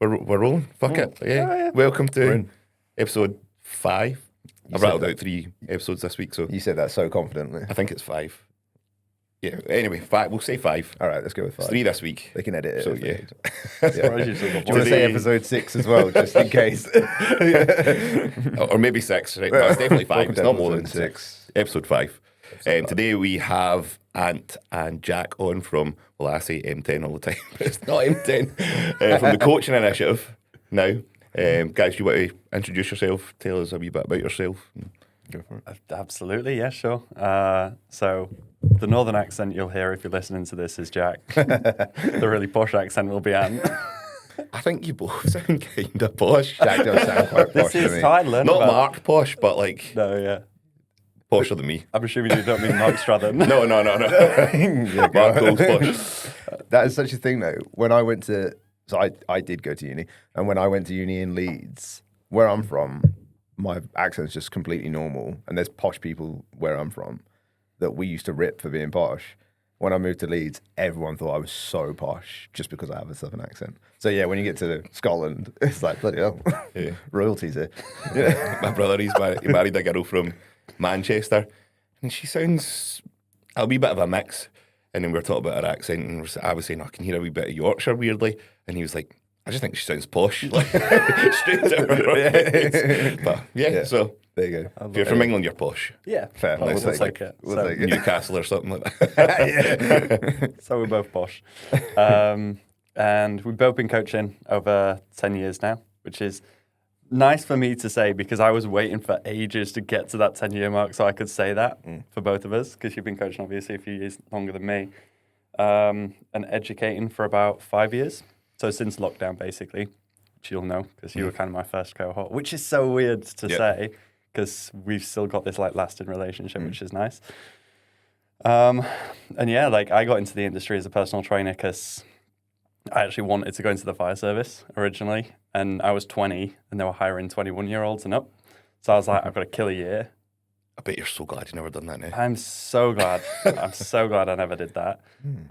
We're rolling. Fuck it. Yeah. Welcome to episode 5. I've rattled out 3 episodes this week, so You said that so confidently. I think it's 5. Yeah. Anyway, 5. We'll say 5. All right, let's go with 5. It's 3 this week. They can edit it. So if they yeah. need to. Surprised you've still got Do you want to say episode 6 as well, just in case? or maybe 6. Right? No, it's definitely 5. Welcome It's to not more than episode 6. Episode 5. Today we have Ant and Jack on from, well, I say M10 all the time, but it's not M10, from the coaching initiative now. Guys, do you want to introduce yourself? Tell us a wee bit about yourself. Go for it. Absolutely, yeah, sure. So the northern accent you'll hear if you're listening to this is Jack. The really posh accent will be Ant. I think you both sound kind of posh. Jack does sound quite posh This to is me. Thailand. Not Mark posh, but like No, yeah. posher than me. I'm assuming you don't mean Mark Stratton. No. Yeah, Mark Cole's posh. That is such a thing, though. When I went to... So I did go to uni. And when I went to uni in Leeds, where I'm from, my accent's just completely normal. And there's posh people where I'm from that we used to rip for being posh. When I moved to Leeds, everyone thought I was so posh just because I have a southern accent. So yeah, when you get to Scotland, it's like, bloody hell, Yeah. royalties here. My brother, he married a girl from Manchester, and she sounds a wee bit of a mix. And then we were talking about her accent, and I was saying, I can hear a wee bit of Yorkshire weirdly. And he was like, I just think she sounds posh. Like, straight to her face. But yeah, so There you go. if you're from England, you're posh. Yeah. Fair. We'll We'll take it. We'll So- take it. Newcastle or something like that. So we're both posh. And we've both been coaching over 10 years now, which is nice for me to say because I was waiting for ages to get to that 10-year mark so I could say that for both of us because you've been coaching obviously a few years longer than me and educating for about 5 years. So since lockdown, basically, which you'll know because you were kind of my first cohort, which is so weird to say because we've still got this like lasting relationship, which is nice. And yeah, like I got into the industry as a personal trainer because I actually wanted to go into the fire service originally, and I was 20 and they were hiring 21-year-olds and up. So I was like, I've got to kill a year. I bet you're so glad you never done that now. I'm so glad. I'm so glad I never did that.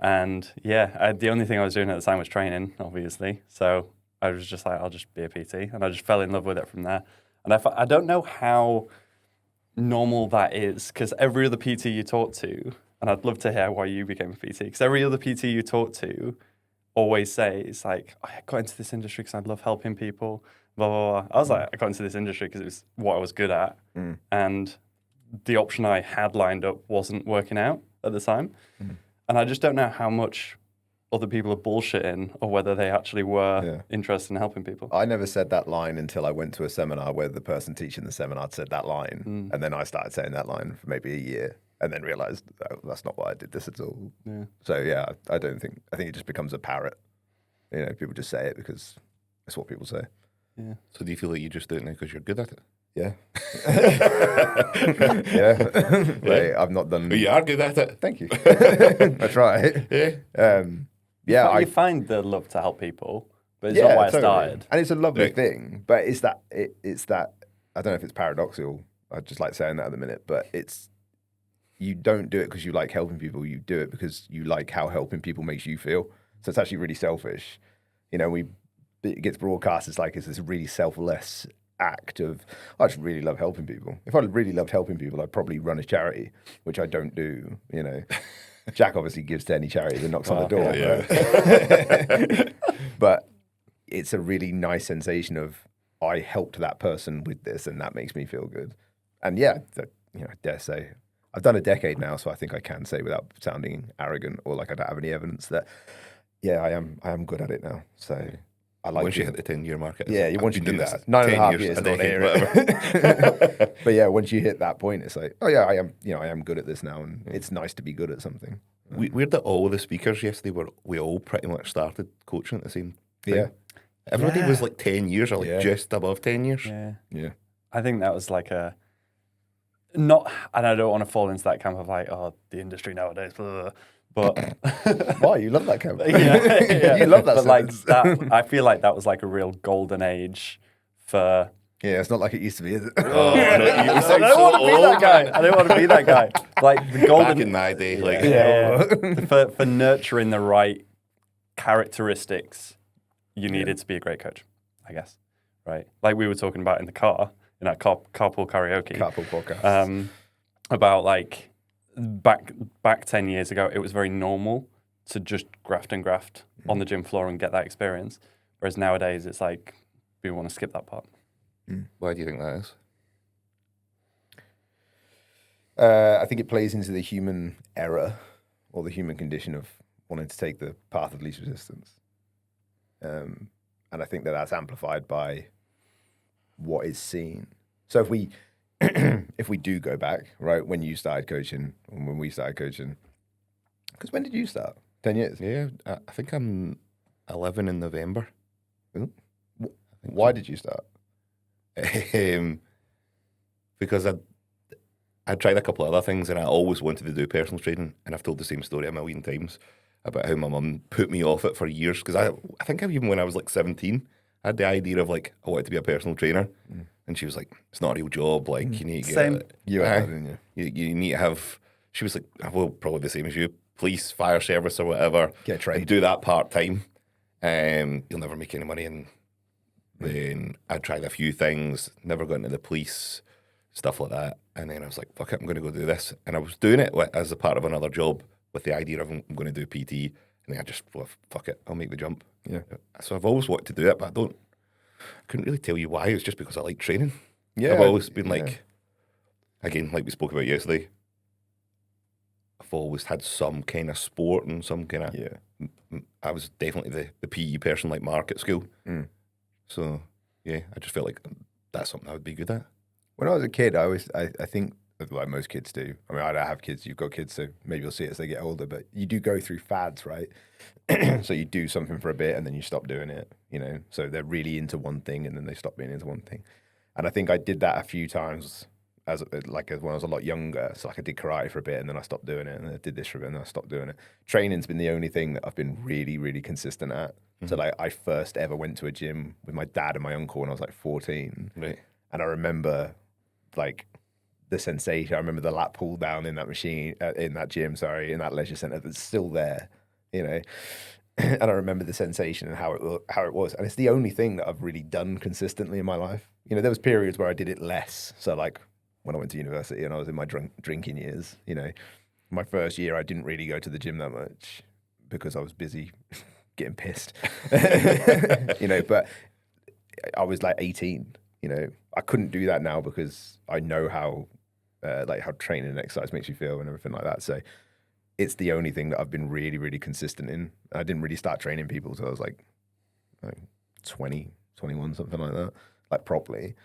And yeah, the only thing I was doing at the time was training, obviously. So I was just like, I'll just be a PT. And I just fell in love with it from there. And I don't know how normal that is, because every other PT you talk to, and I'd love to hear why you became a PT, because every other PT you talk to always says, like, I got into this industry because I love helping people, blah, blah, blah. I was like, I got into this industry because it was what I was good at. And the option I had lined up wasn't working out at the time. And I just don't know how much other people are bullshitting or whether they actually were interested in helping people. I never said that line until I went to a seminar where the person teaching the seminar said that line. And then I started saying that line for maybe a year and then realized that's not why I did this at all. Yeah. So yeah, I think it just becomes a parrot. You know, people just say it because it's what people say. Yeah. So do you feel like you just do it now because you're good at it? Yeah. Yeah. Like, I've not done... You are good at it. Thank you. I try. Yeah. You find the love to help people, but it's not why I started. And it's a lovely Right. thing, but it's that I don't know if it's paradoxical. I just like saying that at the minute, but you don't do it because you like helping people. You do it because you like how helping people makes you feel. So it's actually really selfish. You know, it gets broadcast as like it's this really selfless act of, I just really love helping people. If I really loved helping people, I'd probably run a charity, which I don't do, you know. Jack obviously gives to any charity that knocks on the door. Yeah. But it's a really nice sensation of, I helped that person with this and that makes me feel good. And yeah, I dare say, I've done a decade now, so I think I can say without sounding arrogant or like I don't have any evidence that, yeah, I am good at it now. So I like Once you it. hit the 10-year mark. Yeah, once you been do doing that. this 9.5 10 years, a not decade, hear whatever. it. But yeah, once you hit that point, it's like, oh yeah, I am good at this now, and it's nice to be good at something. Weird that all the speakers yesterday we all pretty much started coaching at the same time. Yeah. Everybody was like 10 years or like Yeah. just above 10 years. Yeah. I think that was like and I don't want to fall into that camp of like, oh, the industry nowadays, blah, blah, blah. But Why? You love that camera. yeah. You love that But like sentence. that, I feel like that was like a real golden age for. Yeah, it's not like it used to be, is it? Oh, no, you I sound don't so want to be old, that guy. man. I don't want to be that guy. Like the golden. Back in my day, like for nurturing the right characteristics, you needed to be a great coach, I guess, right? Like we were talking about in the car, in that carpool karaoke. Carpool podcast. About like back 10 years ago, it was very normal to just graft on the gym floor and get that experience. Whereas nowadays, it's like, we want to skip that part. Why do you think that is? I think it plays into the human error or the human condition of wanting to take the path of least resistance. And I think that that's amplified by what is seen. So if we if we do go back, right, when you started coaching and when we started coaching, because when did you start? 10 years? Yeah, I think I'm 11 in November. Why did you start? Because I tried a couple of other things and I always wanted to do personal training, and I've told the same story a million times about how my mum put me off it for years, because I think even when I was like 17, I had the idea of like, I wanted to be a personal trainer, and she was like, it's not a real job, like you need to get Same. You had that, didn't you? you need to have, she was like, well, probably the same as you, police, fire service or whatever. Get trained. And do that part-time. You'll never make any money. And then I tried a few things, never got into the police, stuff like that. And then I was like, fuck it, I'm going to go do this. And I was doing it as a part of another job with the idea of I'm going to do PT. And then I just, well, fuck it, I'll make the jump. Yeah. So I've always wanted to do it, but I couldn't really tell you why. It was just because I like training. Yeah. I've always been like, again, like we spoke about yesterday, I've always had some kind of sport and some kind of, I was definitely the PE person like Mark at school. So, yeah, I just felt like that's something I would be good at. When I was a kid, I think, like most kids do. I mean, I don't have kids, you've got kids, so maybe you'll see it as they get older, but you do go through fads, right? So you do something for a bit and then you stop doing it, you know? So they're really into one thing and then they stop being into one thing. And I think I did that a few times as when I was a lot younger. So like I did karate for a bit and then I stopped doing it, and I did this for a bit and then I stopped doing it. Training's been the only thing that I've been really, really consistent at. So like I first ever went to a gym with my dad and my uncle when I was like 14. Right. And I remember like the sensation. I remember the lat pull down in that machine, in that gym, in that leisure center that's still there, you know. And I remember the sensation and how it was. And it's the only thing that I've really done consistently in my life. You know, there was periods where I did it less. So like when I went to university and I was in my drinking years, you know, my first year I didn't really go to the gym that much because I was busy getting pissed, you know, but I was like 18, you know. I couldn't do that now because I know how training and exercise makes you feel and everything like that. So it's the only thing that I've been really, really consistent in. I didn't really start training people until I was like 20, 21, something like that, like properly,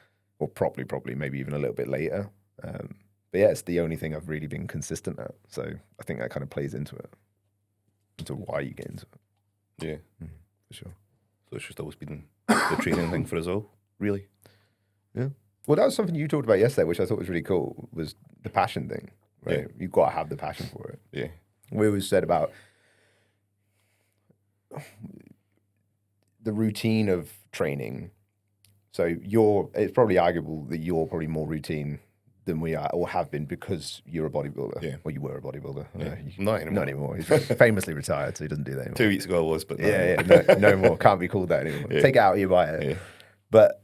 maybe even a little bit later. But yeah, it's the only thing I've really been consistent at. So I think that kind of plays into it, into why you get into it. Yeah, For sure. so it's just always been the training thing for us all, really. Yeah. Well, that was something you talked about yesterday, which I thought was really cool, was the passion thing, right? Yeah. You've got to have the passion for it. Yeah. We always said about the routine of training. So it's probably arguable that you're probably more routine than we are or have been because you're a bodybuilder. Yeah. Well, you were a bodybuilder. Yeah. Not anymore. He's famously retired, so he doesn't do that anymore. 2 weeks ago I was, but no. No more. Can't be called that anymore. Yeah. Take it out, you buy it. Yeah. But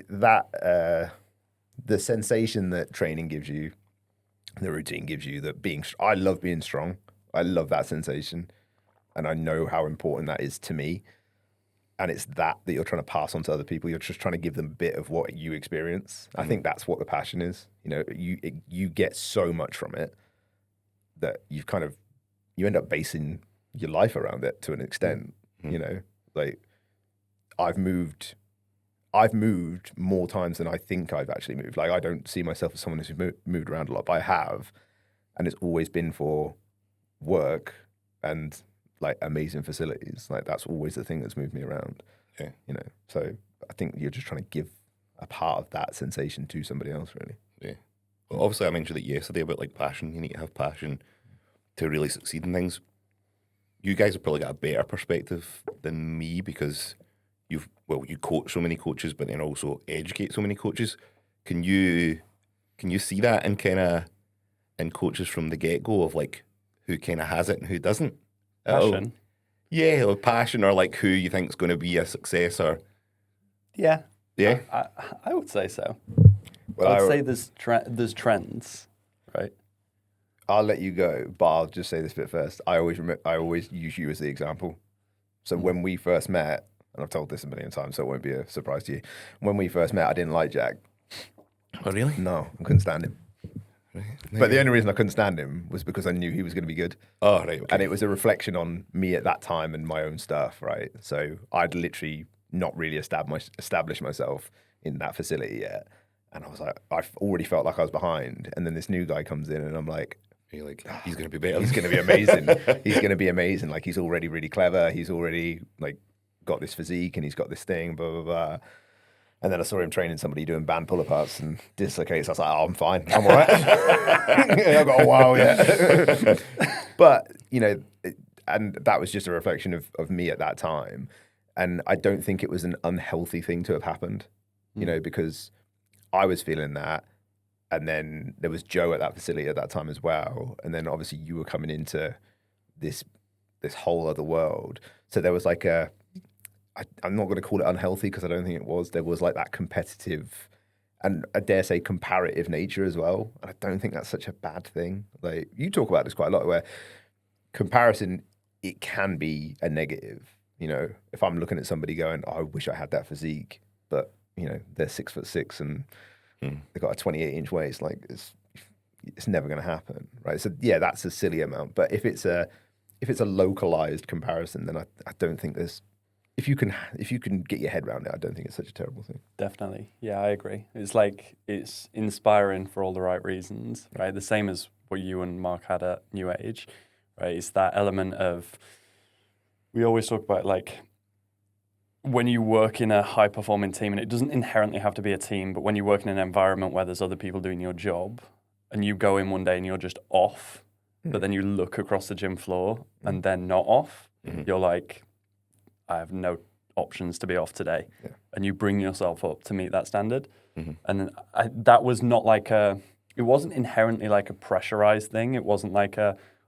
the sensation that training gives you, the routine gives you, I love being strong. I love that sensation. And I know how important that is to me. And it's that you're trying to pass on to other people. You're just trying to give them a bit of what you experience. I think that's what the passion is. You know, you get so much from it that you end up basing your life around it to an extent. You know, like I've moved more times than I think I've actually moved. Like I don't see myself as someone who's moved around a lot, but I have, and it's always been for work and like amazing facilities. Like that's always the thing that's moved me around. Yeah. You know, so I think you're just trying to give a part of that sensation to somebody else, really. Yeah. Well, obviously, I mentioned it yesterday about like passion. You need to have passion to really succeed in things. You guys have probably got a better perspective than me because you coach so many coaches, but then also educate so many coaches. Can you see that in coaches from the get go of like who kind of has it and who doesn't? Passion. Yeah, or passion, or like who you think's going to be a success, or Yeah. yeah. I would say so. Well, I would say there's trends, right? I'll let you go, but I'll just say this bit first. I always use you as the example. So when we first met, and I've told this a million times, so it won't be a surprise to you. When we first met, I didn't like Jack. Oh, really? No, I couldn't stand him. Right. But the only reason I couldn't stand him was because I knew he was going to be good. Oh, right. Okay. And it was a reflection on me at that time and my own stuff, right? So I'd literally not really established myself in that facility yet. And I was like, I already felt like I was behind. And then this new guy comes in and I'm like, You're like, he's going to be better. he's going to be amazing. He's going to be amazing. Like, he's already really clever. He's already like got this physique and he's got this thing, blah, blah, blah. And then I saw him training somebody doing band pull-aparts and dislocates. I was like, oh, I'm fine. I'm all right. I got a while yet. But, you know, and that was just a reflection of me at that time. And I don't think it was an unhealthy thing to have happened, you know, because I was feeling that. And then there was Joe at that facility at that time as well. And then obviously you were coming into this whole other world. So there was like I'm not going to call it unhealthy because I don't think it was. There was like that competitive and I dare say comparative nature as well. And I don't think that's such a bad thing. Like, you talk about this quite a lot where comparison, it can be a negative. You know, if I'm looking at somebody going, oh, I wish I had that physique, but you know, they're 6'6" and they've got a 28-inch waist, like it's never going to happen, right? So yeah, that's a silly amount. But if it's a localized comparison, then I don't think there's. If you can get your head around it, I don't think it's such a terrible thing. Definitely. Yeah, I agree. It's like, it's inspiring for all the right reasons, right? The same as what you and Mark had at New Age, right? It's that element of, we always talk about like, when you work in a high-performing team, and it doesn't inherently have to be a team, but when you work in an environment where there's other people doing your job, and you go in one day and you're just off, but then you look across the gym floor and they're not off, you're like, I have no options to be off today. Yeah. And you bring yourself up to meet that standard. And that was not like it wasn't inherently like a pressurized thing. It wasn't like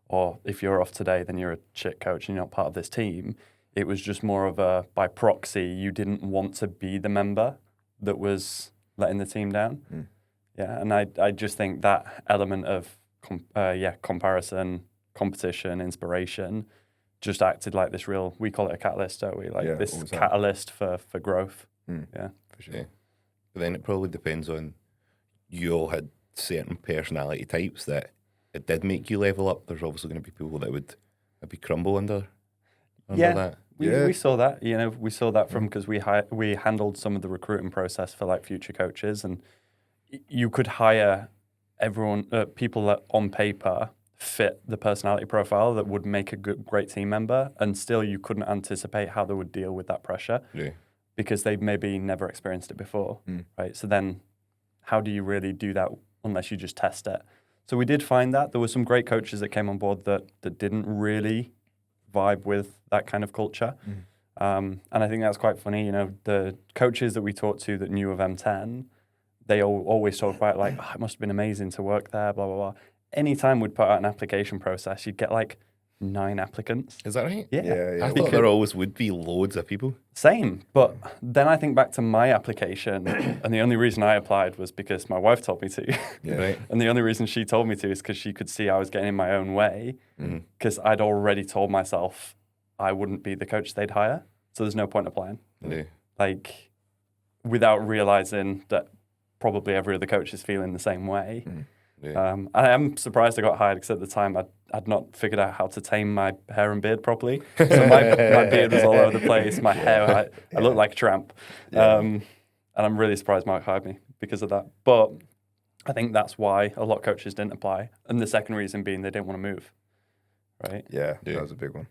or if you're off today, then you're a shit coach and you're not part of this team. It was just more of a, by proxy, you didn't want to be the member that was letting the team down. Yeah, and I just think that element of comparison, competition, inspiration, just acted like this real, we call it a catalyst, don't we? Like this catalyst for growth. Yeah, for sure. Yeah. But then it probably depends on, you all had certain personality types that it did make you level up. There's obviously going to be people that would maybe crumble under that. We saw that. You know, we saw that from, because we handled some of the recruiting process for like future coaches, and you could hire everyone, people that on paper fit the personality profile that would make a great team member, and still you couldn't anticipate how they would deal with that pressure because they've maybe never experienced it before, right? So then how do you really do that unless you just test it? So we did find that there were some great coaches that came on board that didn't really vibe with that kind of culture. And I think that's quite funny. You know, the coaches that we talked to that knew of M10, they always talk about like, oh, it must have been amazing to work there, blah, blah, blah. Anytime we'd put out an application process, you'd get like 9 applicants. Is that right? Yeah. I thought there always would be loads of people. Same. But then I think back to my application, and the only reason I applied was because my wife told me to. Right. And the only reason she told me to is because she could see I was getting in my own way, because I'd already told myself I wouldn't be the coach they'd hire. So there's no point applying. Yeah. Like, without realizing that probably every other coach is feeling the same way. Yeah. I am surprised I got hired, because at the time I'd not figured out how to tame my hair and beard properly. So my beard was all over the place. My hair, I looked like a tramp. And I'm really surprised Mark hired me because of that. But I think that's why a lot of coaches didn't apply. And the second reason being they didn't want to move, right? Yeah, that was a big one.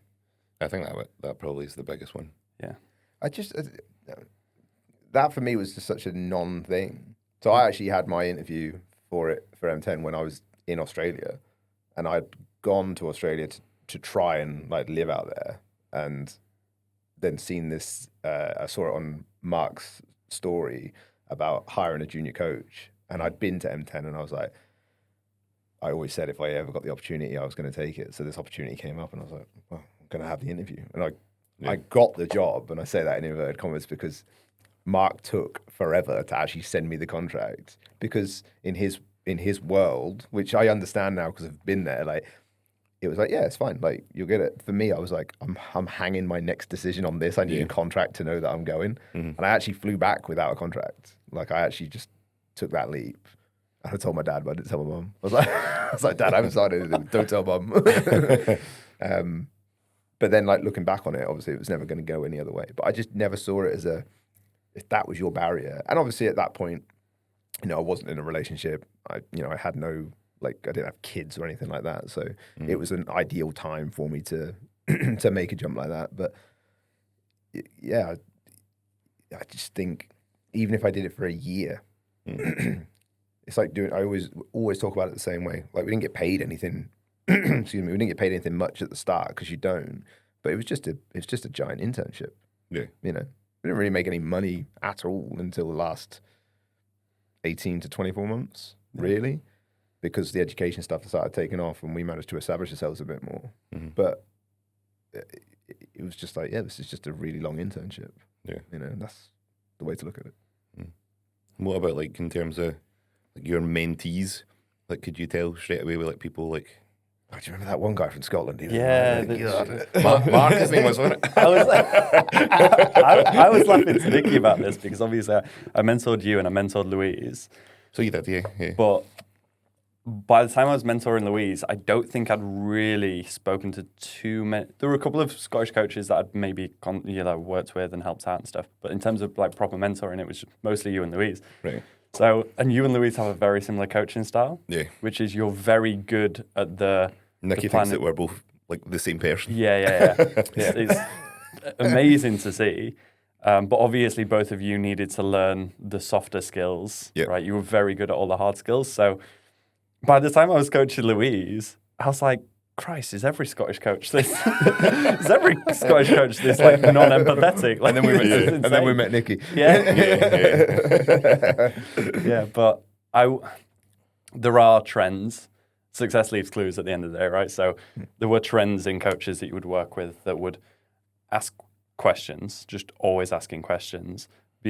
I think that probably is the biggest one. Yeah. That for me was just such a non-thing. So I actually had my interview for M10 when I was in Australia, and I'd gone to Australia to try and like live out there, and then seen this. I saw it on Mark's story about hiring a junior coach, and I'd been to M10, and I was like, I always said if I ever got the opportunity, I was going to take it. So this opportunity came up, and I was like, well, can I have the interview? And I got the job, and I say that in inverted commas because Mark took forever to actually send me the contract, because in his world, which I understand now because I've been there, like, it was like, yeah, it's fine, like, you'll get it. For me, I was like, I'm hanging my next decision on this. I need a contract to know that I'm going. And I actually flew back without a contract. Like, I actually just took that leap. And I told my dad, but I didn't tell my mum. I was like, Dad, I haven't started anything. Don't tell mum. But then, like, looking back on it, obviously it was never going to go any other way. But I just never saw it as if that was your barrier. And obviously at that point, I wasn't in a relationship. I had no, like, I didn't have kids or anything like that. So it was an ideal time for me to to make a jump like that. But yeah, I just think even if I did it for a year, it's like I always talk about it the same way. Like, we didn't get paid anything. Excuse me, we didn't get paid anything much at the start because you don't. But it's just a giant internship. Yeah. We didn't really make any money at all until the last 18 to 24 months, really, because the education stuff started taking off and we managed to establish ourselves a bit more. But it was just like, this is just a really long internship. Yeah. That's the way to look at it. What about, like, in terms of, like, your mentees? Like, could you tell straight away with, like, people like... Oh, do you remember that one guy from Scotland? Mark, his name was, wasn't it? I was laughing to Nicky about this because obviously I mentored you and I mentored Louise. So you did, yeah. But by the time I was mentoring Louise, I don't think I'd really spoken to too many. There were a couple of Scottish coaches that I'd maybe worked with and helped out and stuff. But in terms of, like, proper mentoring, it was mostly you and Louise. Right. So, and you and Louise have a very similar coaching style. Yeah. Which is you're very good at the... Nicky thinks that we're both, like, the same person. Yeah. It's amazing to see. But obviously both of you needed to learn the softer skills, right? You were very good at all the hard skills. So by the time I was coaching Louise, I was like, Christ, is every Scottish coach this? Is every Scottish coach this, like, non-empathetic? Like, and then we met Nicky. Yeah, but there are trends. Success leaves clues at the end of the day, right? So there were trends in coaches that you would work with that would ask questions, just always asking questions,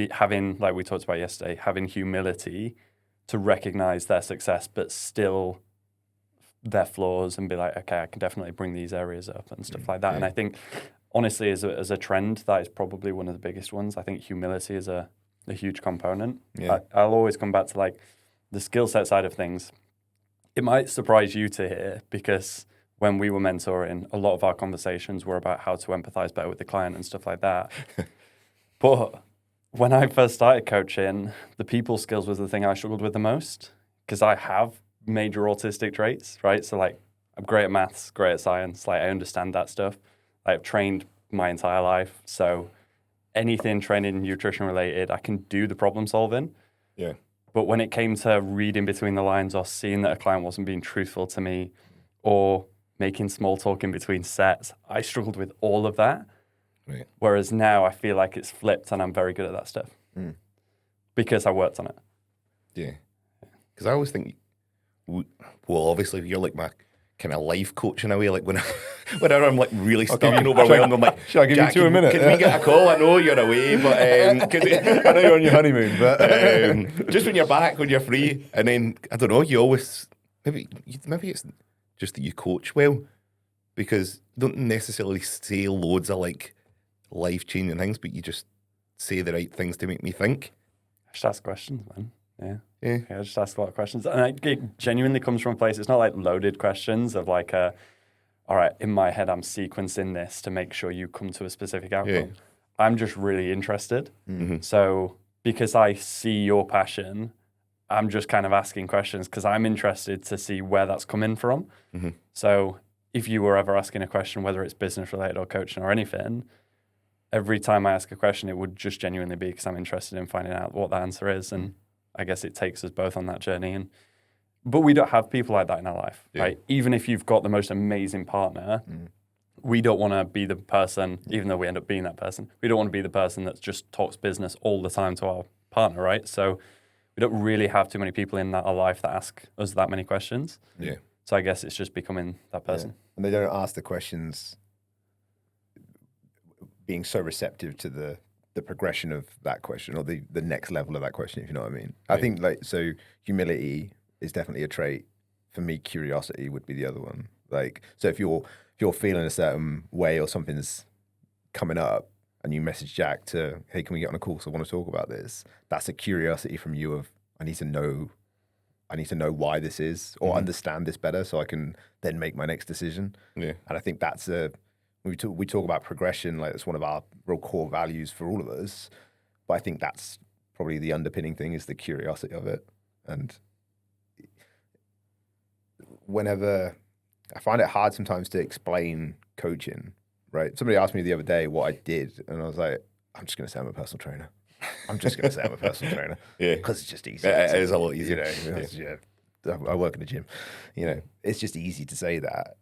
having, like we talked about yesterday, having humility to recognize their success, but still their flaws and be like, okay, I can definitely bring these areas up and stuff like that. And I think, honestly, as a trend, that is probably one of the biggest ones. I think humility is a huge component. I'll always come back to, like, the skill set side of things. It might surprise you to hear, because when we were mentoring, a lot of our conversations were about how to empathize better with the client and stuff like that. But when I first started coaching, the people skills was the thing I struggled with the most, because I have major autistic traits, right? So, like, I'm great at maths, great at science, like, I understand that stuff. I've trained my entire life, so anything training nutrition related, I can do the problem solving. Yeah. But when it came to reading between the lines or seeing that a client wasn't being truthful to me or making small talk in between sets, I struggled with all of that. Right. Whereas now I feel like it's flipped and I'm very good at that stuff because I worked on it. Yeah. Because I always think, well, obviously you're like my kind of life coach in a way. Like, whenever I'm, like, really stuck and overwhelmed, I'm like, shall I give you 2 a minute? Can we get a call? I know you're away, but I know you're on your honeymoon, but just when you're back, when you're free, and then I don't know, you always maybe it's just that you coach well, because you don't necessarily say loads of, like, life-changing things, but you just say the right things to make me think. I just ask questions, man. Yeah, I just ask a lot of questions. And it genuinely comes from a place, it's not like loaded questions of, like, all right, in my head, I'm sequencing this to make sure you come to a specific outcome. Yeah. I'm just really interested. Mm-hmm. So because I see your passion, I'm just kind of asking questions because I'm interested to see where that's coming from. Mm-hmm. So if you were ever asking a question, whether it's business related or coaching or anything, every time I ask a question, it would just genuinely be because I'm interested in finding out what the answer is. And I guess it takes us both on that journey. But we don't have people like that in our life, right? Even if you've got the most amazing partner, we don't want to be the person, even though we end up being that person, we don't want to be the person that just talks business all the time to our partner, right? So we don't really have too many people in our life that ask us that many questions. Yeah. So I guess it's just becoming that person. Yeah. And they don't ask the questions being so receptive to the progression of that question or the next level of that question, if you know what I mean. I think like, so humility is definitely a trait. For me, curiosity would be the other one. Like, so if you're feeling a certain way or something's coming up and you message Jack to, hey, can we get on a call? So I want to talk about this. That's a curiosity from you of, I need to know why this is or understand this better so I can then make my next decision. Yeah. And I think that's we talk about progression, like it's one of our real core values for all of us. But I think that's probably the underpinning thing is the curiosity of it. And whenever I find it hard sometimes to explain coaching, right? Somebody asked me the other day what I did, and I was like, I'm just going to say I'm a personal trainer. I'm just going to say I'm a personal trainer. Yeah. Because it's just easy. It is a lot easier. I work in a gym. It's just easy to say that.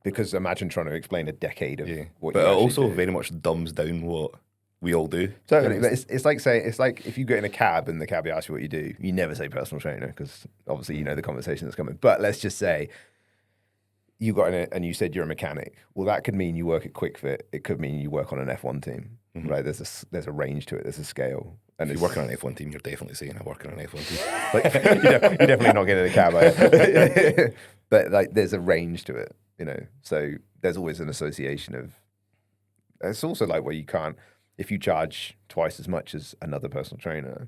Because imagine trying to explain a decade of what but you it actually also do. very much dumbs down what we all do. Totally. But it's like saying, it's like if you get in a cab and the cabbie asks you what you do, you never say personal trainer because obviously you know the conversation that's coming. But let's just say you got in it and you said you're a mechanic. Well, that could mean you work at QuickFit. It could mean you work on an F1 team, right? There's a range to it. There's a scale. And If you work on an F1 team, you're definitely saying I work on an F1 team. like, you're definitely not getting in a cab, are you? But like, there's a range to it, So there's always an association of. It's also like where you can't, if you charge twice as much as another personal trainer,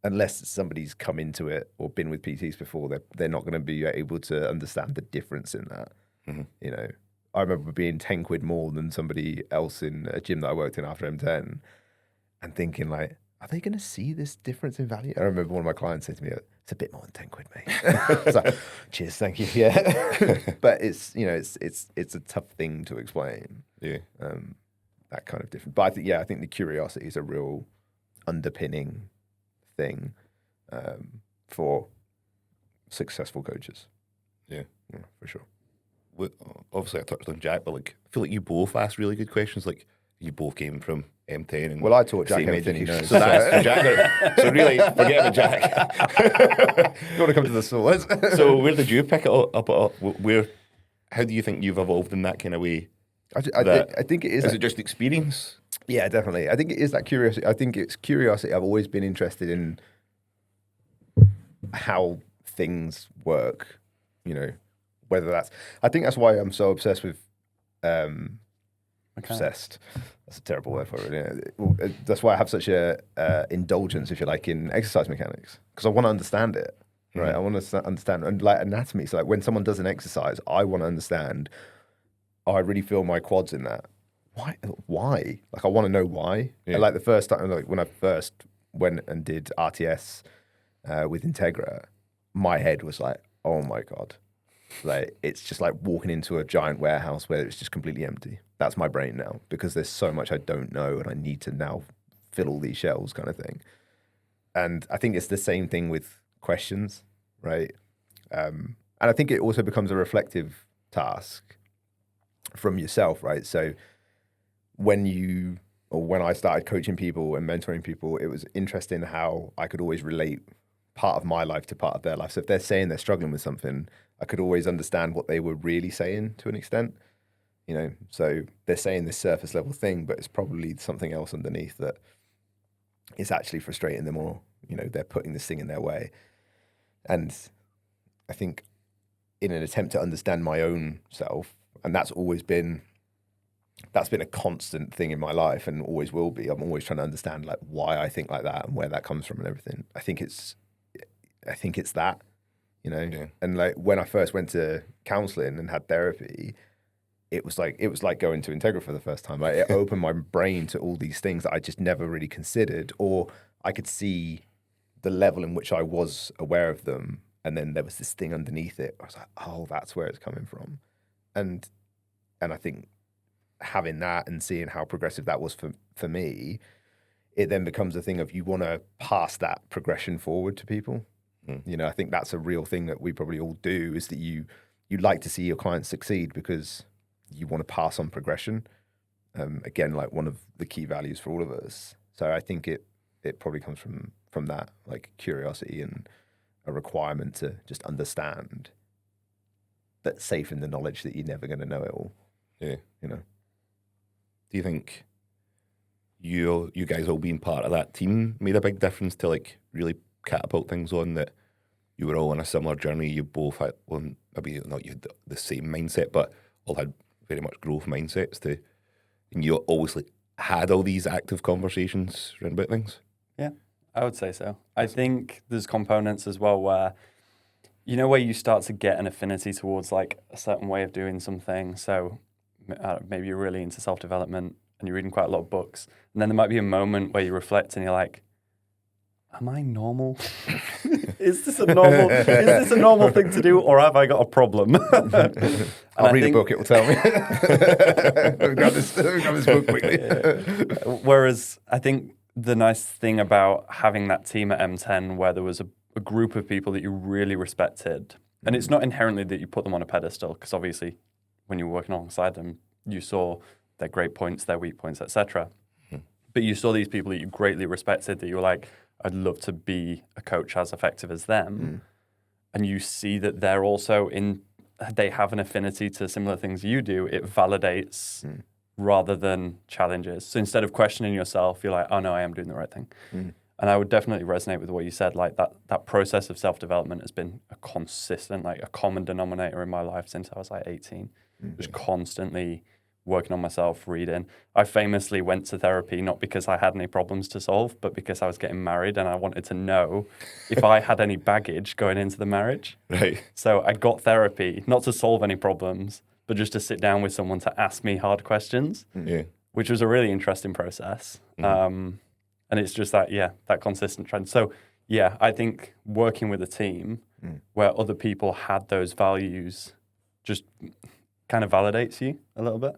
unless somebody's come into it or been with PTs before, they're not going to be able to understand the difference in that. I remember being 10 quid more than somebody else in a gym that I worked in after M10 and thinking like, are they going to see this difference in value? I remember one of my clients said to me, it's a bit more than 10 quid, mate. I was like, cheers, thank you. Yeah. But it's a tough thing to explain. Yeah. That kind of different. But I think the curiosity is a real underpinning thing for successful coaches. Yeah, for sure. Obviously, I touched on Jack, but like, I feel like you both asked really good questions. Like, you both came from M10. And well, I taught Jack same everything he education. knows. So that's so Jack. So really, forget about Jack. You want to come to the source? So where did you pick it up? How do you think you've evolved in that kind of way? I think it is. Is it just experience? Yeah, definitely. I think it is that curiosity. I think it's curiosity. I've always been interested in how things work, whether that's, I think that's why I'm so obsessed with, obsessed. That's a terrible word for it. Yeah. That's why I have such a indulgence, if you like, in exercise mechanics, because I want to understand it, right? I want to understand, and like anatomy. So like when someone does an exercise, I want to understand, I really feel my quads in that. Why? Like, I want to know why. Yeah. Like the first time, like when I first went and did RTS with Integra, my head was like, oh my God. Like, it's just like walking into a giant warehouse where it's just completely empty. That's my brain now, because there's so much I don't know and I need to now fill all these shelves kind of thing. And I think it's the same thing with questions, right? And I think it also becomes a reflective task from yourself, right? So when I started coaching people and mentoring people, it was interesting how I could always relate part of my life to part of their life. So if they're saying they're struggling with something, I could always understand what they were really saying to an extent, So they're saying this surface level thing, but it's probably something else underneath that is actually frustrating them, or, they're putting this thing in their way. And I think in an attempt to understand my own self, and that's been a constant thing in my life and always will be. I'm always trying to understand like why I think like that and where that comes from and everything. I think it's that, Yeah. And like when I first went to counseling and had therapy, it was like going to Integra for the first time. Like, it opened my brain to all these things that I just never really considered, or I could see the level in which I was aware of them. And then there was this thing underneath it. I was like, oh, that's where it's coming from. And I think having that and seeing how progressive that was for me, it then becomes a thing of you want to pass that progression forward to people. I think that's a real thing that we probably all do, is that you like to see your clients succeed because you want to pass on progression. Again, like one of the key values for all of us. So I think it probably comes from that, like curiosity and a requirement to just understand, but safe in the knowledge that you're never going to know it all. Yeah. Do Do you think you guys all being part of that team made a big difference to like really catapult things on, that you were all on a similar journey. You both had, well, maybe not you had the same mindset, but all had very much growth mindsets to, and you always like had all these active conversations around about things. Yeah, I would say so. I think there's components as well where, where you start to get an affinity towards like a certain way of doing something. So maybe you're really into self-development and you're reading quite a lot of books. And then there might be a moment where you reflect and you're like, am I normal? Is this a normal thing to do, or have I got a problem? I'll read a book, it will tell me. grab this book quickly. Whereas I think the nice thing about having that team at M10 where there was a group of people that you really respected, and it's not inherently that you put them on a pedestal, because obviously when you were working alongside them, you saw their great points, their weak points, etc. But you saw these people that you greatly respected, that you were like, I'd love to be a coach as effective as them. And you see that they're also they have an affinity to similar things you do. It validates rather than challenges. So instead of questioning yourself, you're like, oh no, I am doing the right thing. And I would definitely resonate with what you said. Like that process of self-development has been a consistent, like a common denominator in my life since I was like 18. Just constantly working on myself, reading. I famously went to therapy not because I had any problems to solve, but because I was getting married and I wanted to know if I had any baggage going into the marriage. Right. So I got therapy, not to solve any problems, but just to sit down with someone to ask me hard questions, which was a really interesting process. And it's just that consistent trend. So yeah, I think working with a team where other people had those values just kind of validates you a little bit.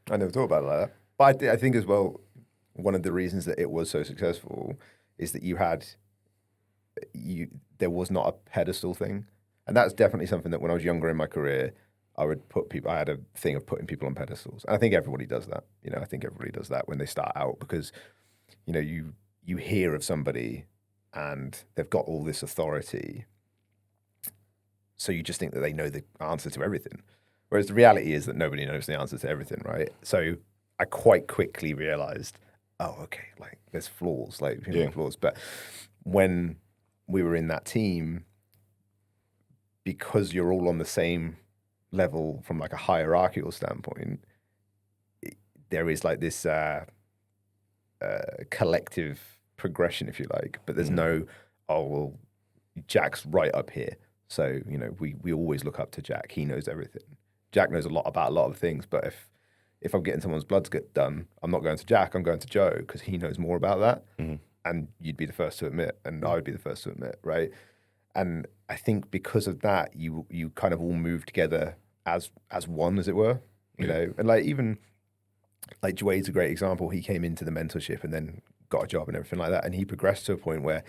I never thought about it like that. But I think as well, one of the reasons that it was so successful is that there was not a pedestal thing. And that's definitely something that when I was younger in my career, I had a thing of putting people on pedestals. And I think everybody does that. I think everybody does that when they start out, because, you hear of somebody and they've got all this authority. So you just think that they know the answer to everything. Whereas the reality is that nobody knows the answer to everything, right? So I quite quickly realized, oh, okay, like there's flaws, like human flaws. But when we were in that team, because you're all on the same level from like a hierarchical standpoint, there is like this collective progression, if you like. But there's no, oh, well, Jack's right up here. So, we always look up to Jack. He knows everything. Jack knows a lot about a lot of things, but if I'm getting someone's blood done, I'm not going to Jack, I'm going to Joe, because he knows more about that. And you'd be the first to admit, and I would be the first to admit, right? And I think because of that, you kind of all move together as one, as it were, you know? And like even like Dwayne's a great example. He came into the mentorship and then got a job and everything like that. And he progressed to a point where,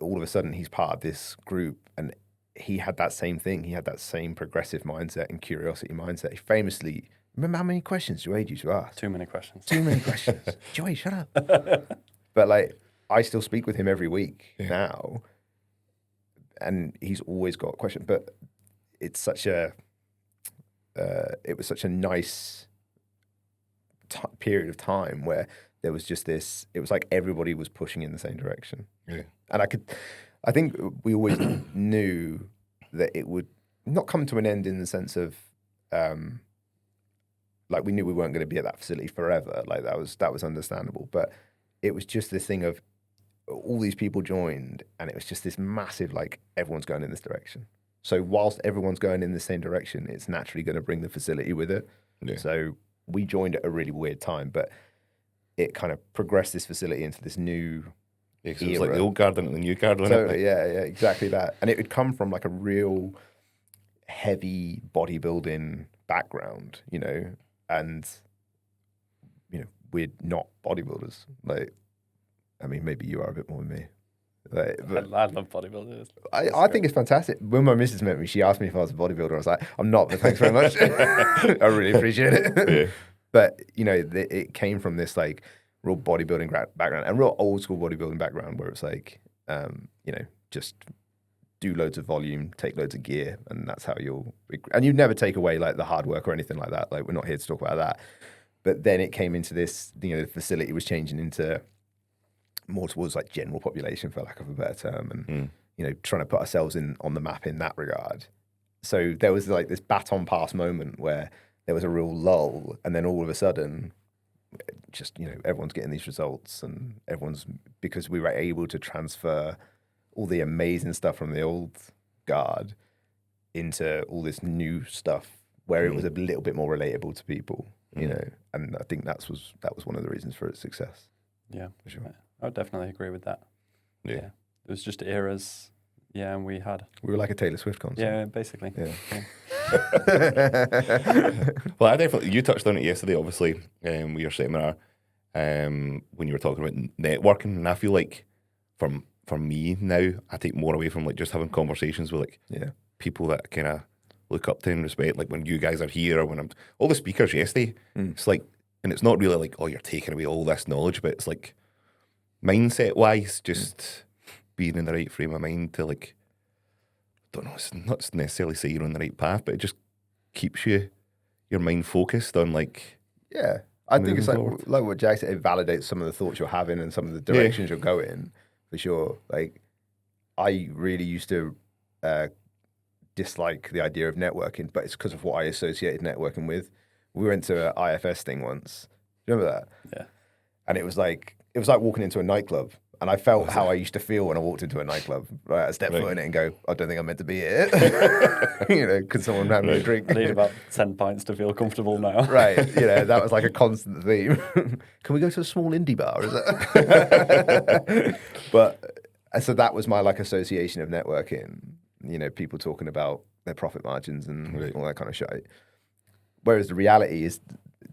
all of a sudden he's part of this group, and he had that same thing. He had that same progressive mindset and curiosity mindset. He famously, remember how many questions Joey used to ask? Too many questions. Too many questions. Joey, shut up. But like, I still speak with him every week now, and he's always got a question. But it's such a, it was such a nice period of time where there was just this, it was like everybody was pushing in the same direction. Yeah. And I think we always knew that it would not come to an end in the sense of, like we knew we weren't going to be at that facility forever. Like that was understandable. But it was just this thing of all these people joined, and it was just this massive, like everyone's going in this direction. So whilst everyone's going in the same direction, it's naturally going to bring the facility with it. Yeah. So we joined at a really weird time, but it kind of progressed this facility into this new era. It was like the old garden and the new garden. Totally, yeah, exactly that. And it would come from like a real heavy bodybuilding background, and we're not bodybuilders. Like, I mean, maybe you are a bit more than me. Like, but I love bodybuilders. I think it's fantastic. When my missus met me, she asked me if I was a bodybuilder. I was like, I'm not, but thanks very much. I really appreciate it. Yeah. But, it came from this like real bodybuilding background and real old school bodybuilding background where it's like, just do loads of volume, take loads of gear, and that's how and you never take away like the hard work or anything like that. Like, we're not here to talk about that. But then it came into this, the facility was changing into more towards like general population, for lack of a better term, and trying to put ourselves on the map in that regard. So there was like this baton pass moment where there was a real lull, and then all of a sudden, just everyone's getting these results, and because we were able to transfer all the amazing stuff from the old guard into all this new stuff where it was a little bit more relatable to people, and I think that was one of the reasons for its success. Yeah, for sure. I would definitely agree with that. Yeah. It was just eras. Yeah, and we were like a Taylor Swift concert. Yeah, basically. Yeah. Well, I definitely, you touched on it yesterday, obviously, with your seminar, when you were talking about networking, and I feel like for me now, I take more away from like just having conversations with like people that kind of look up to and respect, like when you guys are here or when all the speakers yesterday, it's like, and it's not really like, oh, you're taking away all this knowledge, but it's like mindset wise, just being in the right frame of mind to like, I don't know, it's not necessarily say you're on the right path, but it just keeps your mind focused on like, I think it's like what Jack said, it validates some of the thoughts you're having and some of the directions you're going, for sure. Like, I really used to dislike the idea of networking, but it's because of what I associated networking with. We went to an IFS thing once. Do you remember that? Yeah. And it was like walking into a nightclub. And I felt how I used to feel when I walked into a nightclub. Right, I step foot in it and go, I don't think I'm meant to be here. Could someone have me a drink? I need about 10 pints to feel comfortable now. Right, that was like a constant theme. Can we go to a small indie bar? Is that? But so that was my like association of networking. People talking about their profit margins and all that kind of shit. Whereas the reality is,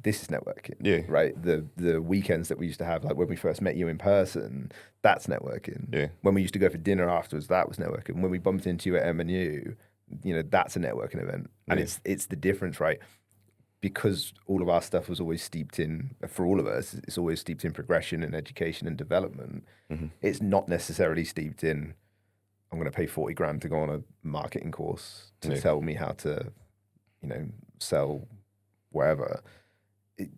this is networking, right? The weekends that we used to have, like when we first met you in person, that's networking. Yeah. When we used to go for dinner afterwards, that was networking. When we bumped into you at M&U, that's a networking event. And it's the difference, right? Because all of our stuff was always steeped in, for all of us, it's always steeped in progression and education and development. Mm-hmm. It's not necessarily steeped in, I'm going to pay 40 grand to go on a marketing course to tell me how to, sell wherever.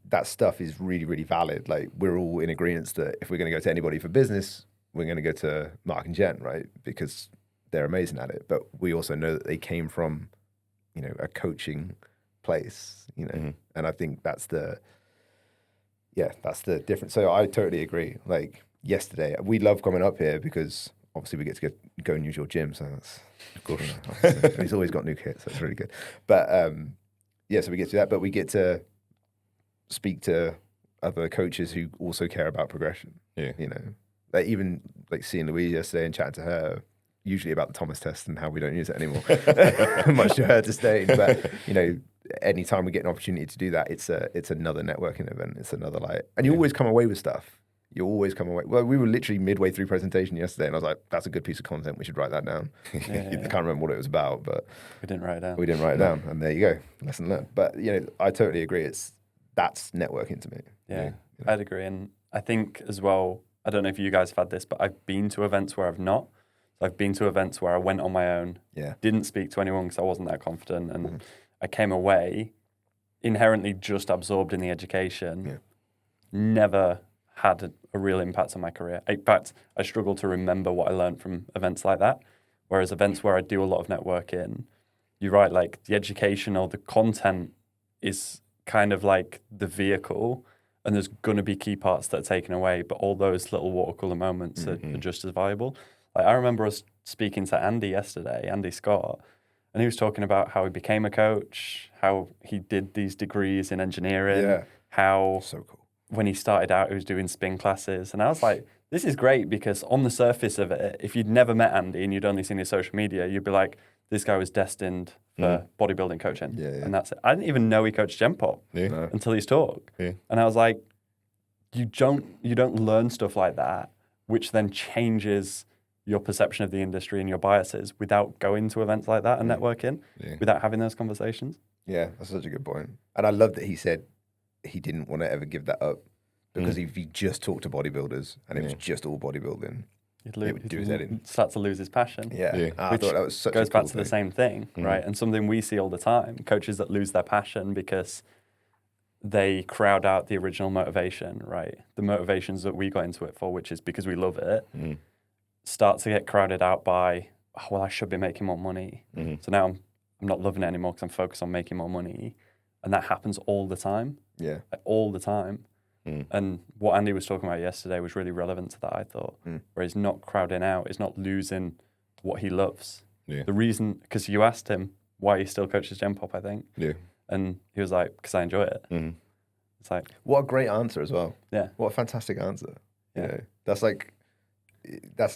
That stuff is really, really valid. Like, we're all in agreement that if we're going to go to anybody for business, we're going to go to Mark and Jen, right? Because they're amazing at it. But we also know that they came from, a coaching place, and I think that's the difference. So I totally agree. Like, yesterday, we love coming up here because obviously we get to go and use your gym. So that's, of course, he's always got new kits. That's really good. But so we get to that, but we get to speak to other coaches who also care about progression. Yeah. Like even like seeing Louise yesterday and chatting to her, usually about the Thomas test and how we don't use it anymore, much to her disdain. But anytime we get an opportunity to do that, it's another networking event. It's another and you always come away with stuff. You always come away. Well, we were literally midway through presentation yesterday, and I was like, "That's a good piece of content. We should write that down." I can't remember what it was about, but we didn't write it down. And there you go, lesson learned. But I totally agree. That's networking to me. Yeah, I'd agree, and I think as well. I don't know if you guys have had this, but I've been to events where I've not. So I've been to events where I went on my own. Didn't speak to anyone because I wasn't that confident, and I came away inherently just absorbed in the education. Never had a real impact on my career. In fact, I struggle to remember what I learned from events like that. Whereas events where I do a lot of networking, you're right, like the education or the content is kind of like the vehicle, and there's going to be key parts that are taken away, but all those little water cooler moments are just as valuable. Like I remember us speaking to Andy yesterday, Andy Scott, and he was talking about how he became a coach, how he did these degrees in engineering, how so cool. When he started out, he was doing spin classes. And I was like, this is great because on the surface of it, if you'd never met Andy and you'd only seen his social media, you'd be like, this guy was destined for bodybuilding coaching. And that's it. I didn't even know he coached Gen Pop until his talk. And I was like, you don't learn stuff like that, which then changes your perception of the industry and your biases without going to events like that and networking, without having those conversations. Yeah, that's such a good point. And I love that he said he didn't want to ever give that up because if he just talked to bodybuilders and it was just all bodybuilding, it would do his head in. Start to lose his passion. I thought that was such goes a cool back to the same thing, right? And something we see all the time, coaches that lose their passion because they crowd out the original motivation, right? The motivations that we got into it for, which is because we love it, start to get crowded out by, oh, well, I should be making more money. So now I'm not loving it anymore because I'm focused on making more money. And that happens all the time. Yeah. Like, all the time. And what Andy was talking about yesterday was really relevant to that, I thought. Where he's not crowding out, he's not losing what he loves. Yeah. The reason, because you asked him why he still coaches Gen Pop, I think. Yeah. And he was like, because I enjoy it. It's like, What a great answer as well. Yeah. What a fantastic answer. Yeah. You know,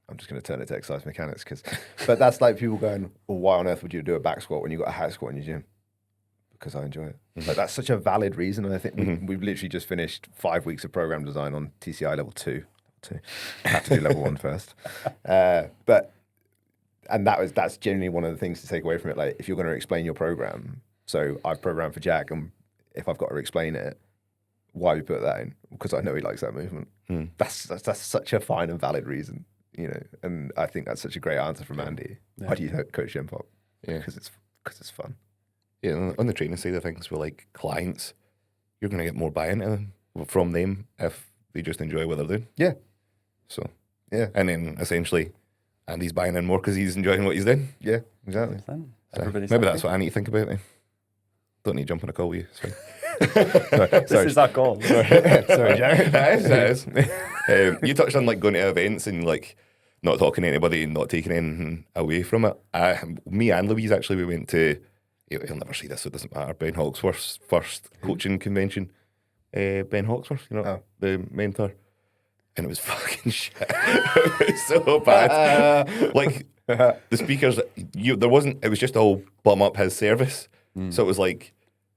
I'm just going to turn it to exercise mechanics, but that's like people going, well, why on earth would you do a back squat when you've got a hack squat in your gym? Because I enjoy it. Like, that's such a valid reason. And I think we've literally just finished 5 weeks of program design on TCI level 2. I had to do level 1 first. That's genuinely one of the things to take away from it. Like, if you're going to explain your program, so I've programmed for Jack, and if I've got to explain it, why we put that in? Because I know he likes that movement. That's such a fine and valid reason, you know. And I think that's such a great answer from Andy. Why do you coach Gen Pop? Yeah, because it's fun. Yeah, on the training side of things, with like clients, you're going to get more buy-in from them if they just enjoy what they're doing. Yeah. So yeah, and then essentially, Andy's buying in more because he's enjoying what he's doing. Yeah, exactly. So maybe that's what I need to think about then. Don't need to jump on a call with you. It's fine. This is our goal. Sorry, Jack. That is. You touched on like going to events and like not talking to anybody and not taking anything away from it. Me and Louise actually, we went to. He'll never see this, so it doesn't matter. Ben Hawksworth's first coaching convention. Ben Hawksworth, the mentor, and it was fucking shit. It was so bad. Like the speakers, there wasn't. It was just all bum up his service. So it was like.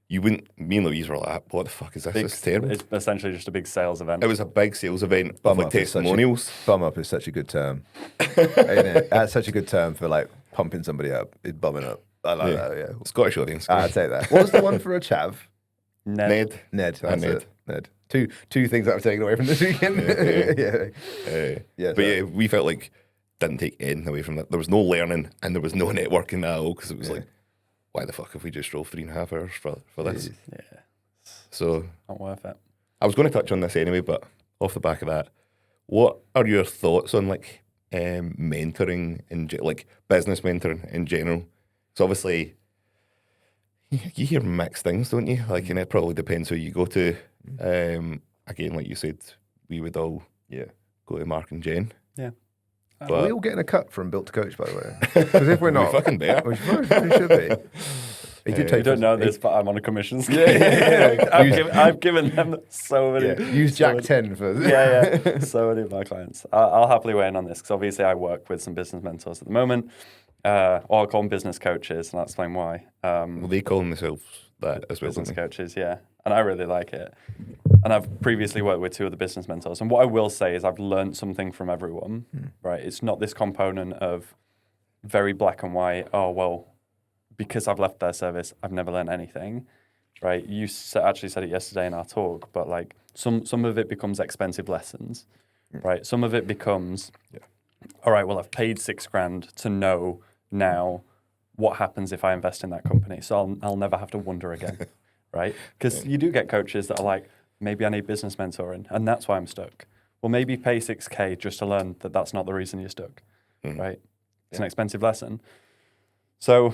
Me and Louise were like, what the fuck is this? This is terrible. It's essentially just a big sales event. It was a big sales event of like testimonials. Bum up is such a good term. Isn't it? That's such a good term for like pumping somebody up. Is bumming up. I like that, yeah. Scottish audience. I'd say that. What was the one for a chav? Ned. That's it. Ned. Two things that I've taken away from this weekend. But yeah, we felt like didn't take anything away from that. There was no learning and there was no networking at all because it was like, why the fuck have we just drove 3.5 hours for this? Yeah. So not worth it. I was going to touch on this anyway, but off the back of that, what are your thoughts on like mentoring and like business mentoring in general? So obviously, you hear mixed things, don't you? Like, and it probably depends who you go to. Again, like you said, we would all go to Mark and Jen. Yeah. But are we all getting a cut from Built to Coach, by the way? Because if we're not, we fucking better. We should be. He did take. You don't know this, but I'm on a commission scheme. Yeah. I've given them so many. Use Jack 10 for. So many of my clients. I'll happily weigh in on this because obviously I work with some business mentors at the moment. Or I'll call them business coaches, and I'll explain why. Well, they call themselves that as well. Business coaches, yeah. And I really like it. And I've previously worked with 2 other business mentors. And what I will say is I've learned something from everyone, right? It's not this component of very black and white, oh, well, because I've left their service, I've never learned anything, right? You actually said it yesterday in our talk, but like some of it becomes expensive lessons, right? Some of it becomes, all right, well, I've paid $6,000 to know now what happens if I invest in that company. So I'll never have to wonder again. Right? Because you do get coaches that are like, maybe I need business mentoring, and that's why I'm stuck. Well, maybe pay $6,000 just to learn that that's not the reason you're stuck, right? It's an expensive lesson. So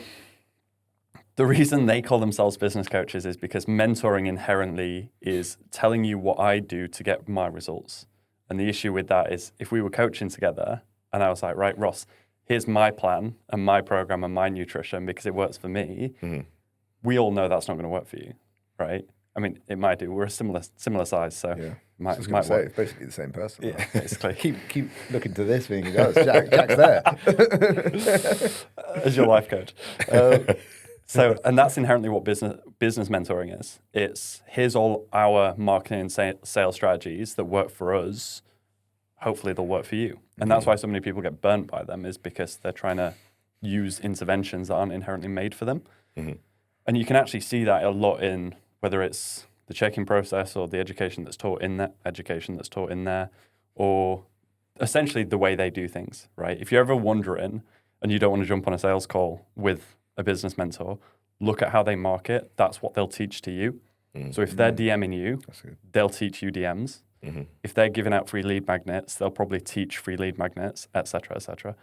the reason they call themselves business coaches is because mentoring inherently is telling you what I do to get my results. And the issue with that is if we were coaching together, and I was like, right, Ross, here's my plan and my program and my nutrition because it works for me, we all know that's not going to work for you. Right? I mean, it might do. We're a similar size, so might say, work. It's basically the same person. Yeah, basically. keep looking to this thing. Jack's there as your life coach. So, and that's inherently what business mentoring is. It's here's all our marketing and sales strategies that work for us. Hopefully, they'll work for you. And that's why so many people get burnt by them is because they're trying to use interventions that aren't inherently made for them. And you can actually see that a lot in whether it's the check-in process or the education that's taught in there, or essentially the way they do things, right? If you're ever wondering and you don't want to jump on a sales call with a business mentor, look at how they market. That's what they'll teach to you. So if they're DMing you, That's good. they'll teach you DMs. If they're giving out free lead magnets, they'll probably teach free lead magnets, et cetera,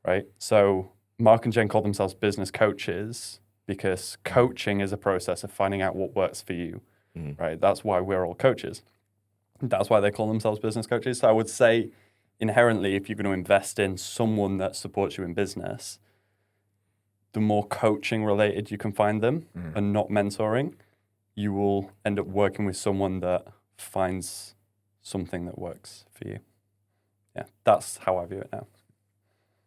right? So Mark and Jen call themselves business coaches because coaching is a process of finding out what works for you, right? That's why we're all coaches. That's why they call themselves business coaches. So I would say inherently, if you're going to invest in someone that supports you in business, the more coaching related you can find them and not mentoring, you will end up working with someone that finds something that works for you. Yeah, that's how I view it now.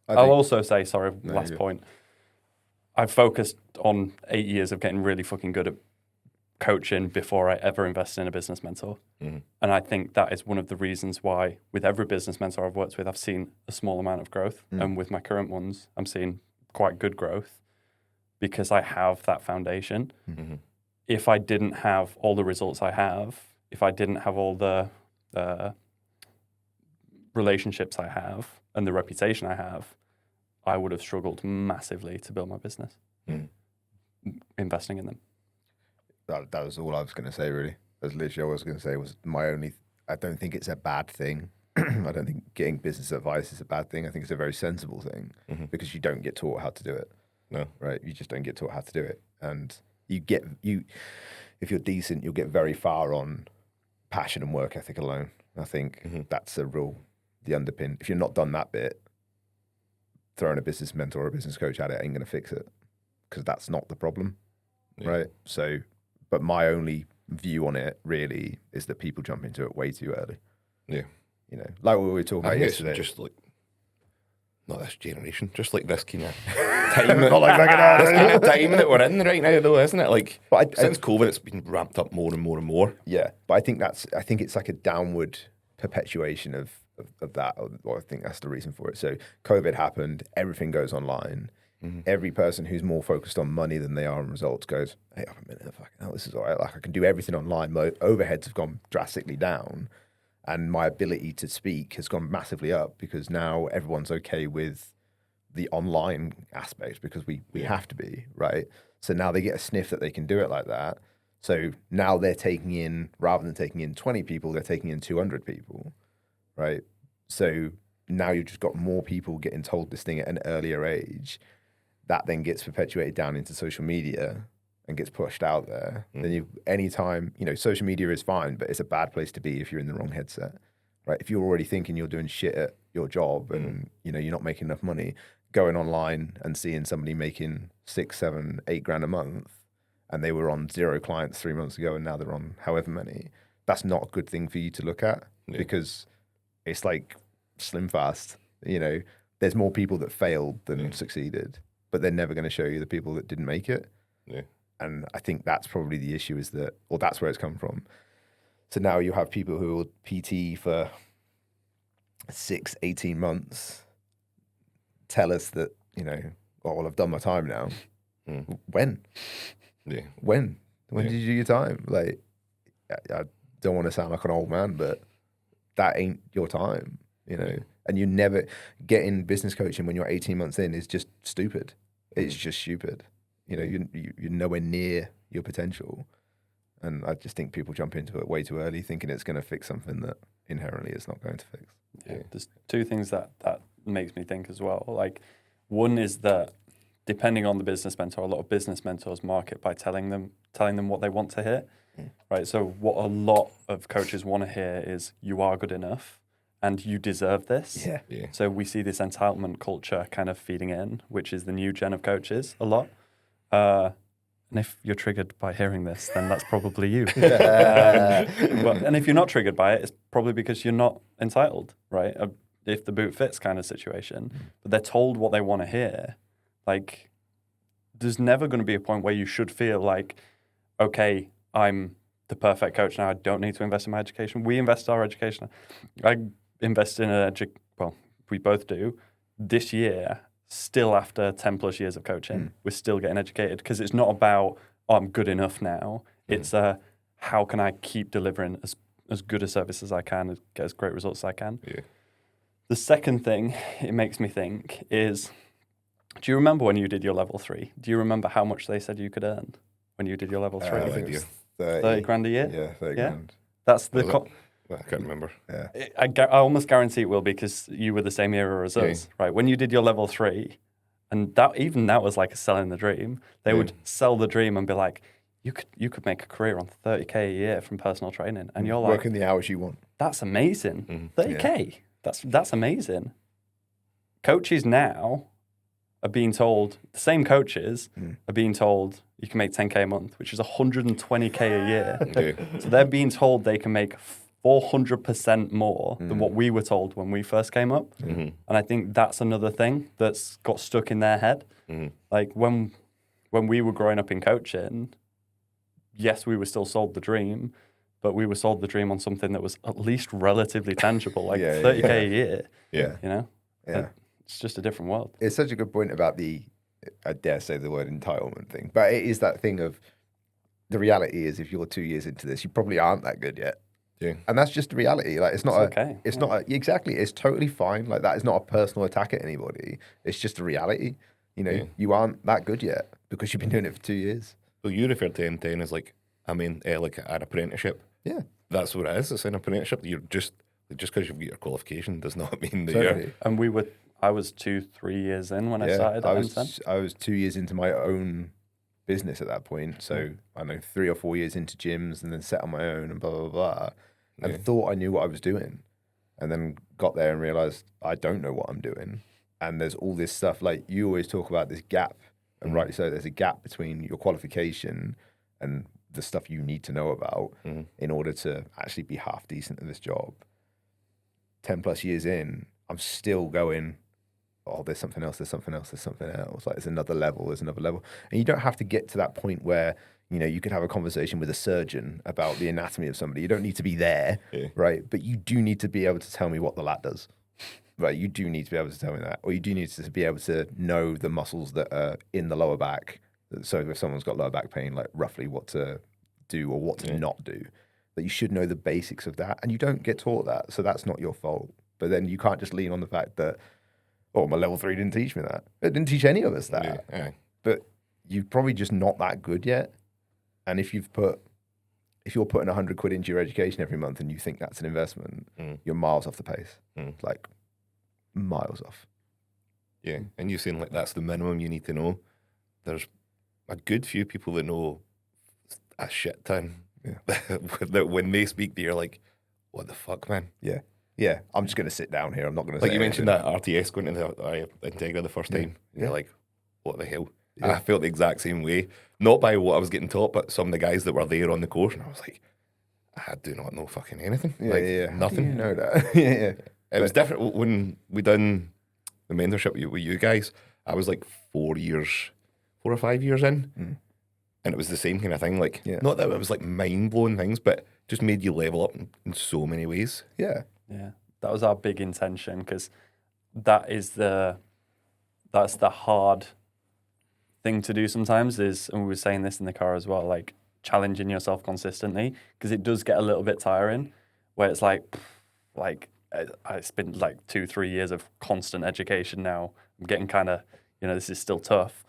I'll also say, sorry, last point. I've focused on 8 years of getting really fucking good at coaching before I ever invested in a business mentor. And I think that is one of the reasons why with every business mentor I've worked with, I've seen a small amount of growth. And with my current ones, I'm seeing quite good growth because I have that foundation. If I didn't have all the results I have, if I didn't have all the relationships I have and the reputation I have, I would have struggled massively to build my business, investing in them. That was all I was going to say, really. That's literally all I was going to say was my only... I don't think it's a bad thing. I don't think getting business advice is a bad thing. I think it's a very sensible thing because you don't get taught how to do it. No. Right? You just don't get taught how to do it. And if you're decent, you'll get very far on passion and work ethic alone. I think that's the underpin. If you're not done that bit, throwing a business mentor or a business coach at it ain't going to fix it because that's not the problem, right? So, but my only view on it really is that people jump into it way too early. Yeah. You know, like what we were talking about yesterday. It's just like, not this generation, just like this kind of time. Not like this kind of time that we're in right now, though, isn't it? Like, since COVID, it's been ramped up more and more and more. Yeah, but I think it's like a downward perpetuation of that, or I think that's the reason for it. So COVID happened, everything goes online. Every person who's more focused on money than they are on results goes, hey, up a minute, fucking hell, this is all right. Like I can do everything online. My overheads have gone drastically down and my ability to speak has gone massively up because now everyone's okay with the online aspect because we have to be, right? So now they get a sniff that they can do it like that. So now they're taking in, rather than taking in 20 people, they're taking in 200 people, right? So now you've just got more people getting told this thing at an earlier age. That then gets perpetuated down into social media and gets pushed out there. Then anytime, social media is fine, but it's a bad place to be if you're in the wrong headset, right? If you're already thinking you're doing shit at your job and, you're not making enough money, going online and seeing somebody making 6, 7, 8 grand a month and they were on 0 clients 3 months ago and now they're on however many, that's not a good thing for you to look at because it's like Slim Fast, there's more people that failed than succeeded, but they're never going to show you the people that didn't make it. Yeah. And I think that's probably the issue that's where it's come from. So now you have people who will PT for 6, 18 months, tell us that, I've done my time now. When? Yeah. When did you do your time? Like, I don't want to sound like an old man, but that ain't your time, And you never getting business coaching when you're 18 months in is just stupid. It's just stupid. You're nowhere near your potential. And I just think people jump into it way too early thinking it's going to fix something that inherently it's not going to fix. Yeah. There's 2 things that makes me think as well. Like, one is that depending on the business mentor, a lot of business mentors market by telling them what they want to hear, right? So what a lot of coaches want to hear is you are good enough and you deserve this. Yeah. So we see this entitlement culture kind of feeding in, which is the new gen of coaches a lot. And if you're triggered by hearing this, then that's probably you. And if you're not triggered by it, it's probably because you're not entitled, right? If the boot fits kind of situation. But they're told what they want to hear. Like, there's never going to be a point where you should feel like, okay, I'm the perfect coach now. I don't need to invest in my education. We invest our education. I invest in we both do. This year, still after 10 plus years of coaching, we're still getting educated because it's not about, I'm good enough now. It's how can I keep delivering as good a service as I can, get as great results as I can. Yeah. The second thing it makes me think is, do you remember when you did your level 3? Do you remember how much they said you could earn when you did your level 3? No idea. 30 grand a year. Yeah, 30 Yeah. grand. That's the. Was it? Well, I can't remember. Yeah. I almost guarantee it will because you were the same era as us, right? When you did your level 3, and that was like a selling the dream. They would sell the dream and be like, you could make a career on 30k a year from personal training, and you're like, Working the hours you want. that's amazing. 30k, that's amazing. Coaches now are being told, the same coaches are being told you can make 10k a month, which is 120k a year. Yeah. So they're being told they can make 400% more than what we were told when we first came up. And I think that's another thing that's got stuck in their head. Like when we were growing up in coaching, yes, we were still sold the dream, but we were sold the dream on something that was at least relatively tangible, like 30k a year. Yeah. You know? Yeah. It's just a different world. It's such a good point about I dare say the word entitlement thing, but it is that thing of the reality is if you're 2 years into this, you probably aren't that good yet. Yeah. And that's just the reality. Like it's not okay. It's not exactly. It's totally fine. Like that is not a personal attack at anybody. It's just the reality. You know, you aren't that good yet because you've been doing it for 2 years. Well, you refer to M10 as like like an apprenticeship. Yeah. That's what it is. It's an apprenticeship. You're just because you've got your qualification does not mean that Totally. And I was 2-3 years in when I started at M10. I was 2 years into my own business at that point. So I know 3 or 4 years into gyms and then set on my own and blah, blah, blah. And thought I knew what I was doing. And then got there and realized I don't know what I'm doing. And there's all this stuff, like you always talk about this gap. And rightly so, there's a gap between your qualification and the stuff you need to know about in order to actually be half decent at this job. 10 plus years in, I'm still going, oh, there's something else. Like there's another level. And you don't have to get to that point where, you know, you could have a conversation with a surgeon about the anatomy of somebody. You don't need to be there, right? But you do need to be able to tell me what the lat does, right? You do need to be able to tell me that. Or you do need to be able to know the muscles that are in the lower back. So if someone's got lower back pain, like roughly what to do or what to not do. That you should know the basics of that. And you don't get taught that. So that's not your fault. But then you can't just lean on the fact that, oh, my level 3 didn't teach me that. It didn't teach any of us that. Yeah. But you're probably just not that good yet. And if you're putting 100 quid into your education every month and you think that's an investment, you're miles off the pace. Like miles off. Yeah. And you're saying like that's the minimum you need to know. There's a good few people that know a shit ton. That when they speak to you, you're like, what the fuck, man? Yeah. Yeah. I'm just going to sit down here. I'm not going to Like say you mentioned anything. that RTS going to the Integra the first time. You're like, what the hell? Yeah. I felt the exact same way. Not by what I was getting taught, but some of the guys that were there on the course. And I was like, I do not know fucking anything. Yeah, like, yeah. Nothing. You know that. yeah. It was different when we done the mentorship with you guys. I was like 4 or 5 years in. And it was the same kind of thing. Like, not that it was like mind-blowing things, but just made you level up in so many ways. Yeah. Yeah, that was our big intention because that's the hard thing to do sometimes is, and we were saying this in the car as well, like challenging yourself consistently because it does get a little bit tiring where it's like it's been like 2-3 years of constant education now. I'm getting kind of, this is still tough.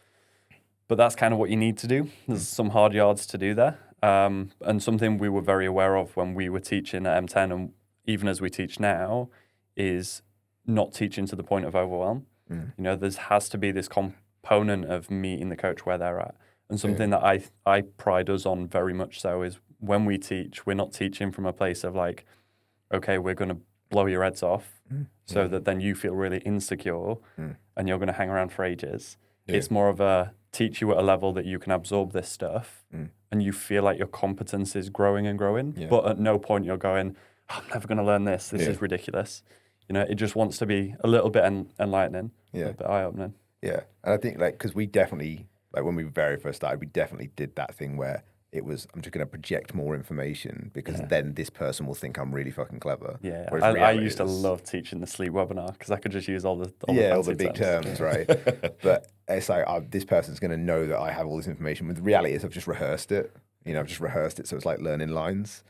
But that's kind of what you need to do. There's some hard yards to do there. And something we were very aware of when we were teaching at M10 and even as we teach now is not teaching to the point of overwhelm. There has to be this component of meeting the coach where they're at. And something that I pride us on very much so is when we teach, we're not teaching from a place of like, okay, we're going to blow your heads off so that then you feel really insecure and you're going to hang around for ages. It's more of a teach you at a level that you can absorb this stuff and you feel like your competence is growing and growing. But at no point you're going, I'm never going to learn this. This is ridiculous. It just wants to be a little bit enlightening, a bit eye-opening. Yeah. And I think because we definitely, when we very first started, we definitely did that thing where it was, I'm just going to project more information because then this person will think I'm really fucking clever. Yeah. I used to love teaching the sleep webinar because I could just use all the big terms, right? But it's like, this person's going to know that I have all this information. But the reality is I've just rehearsed it. I've just rehearsed it. So it's like learning lines.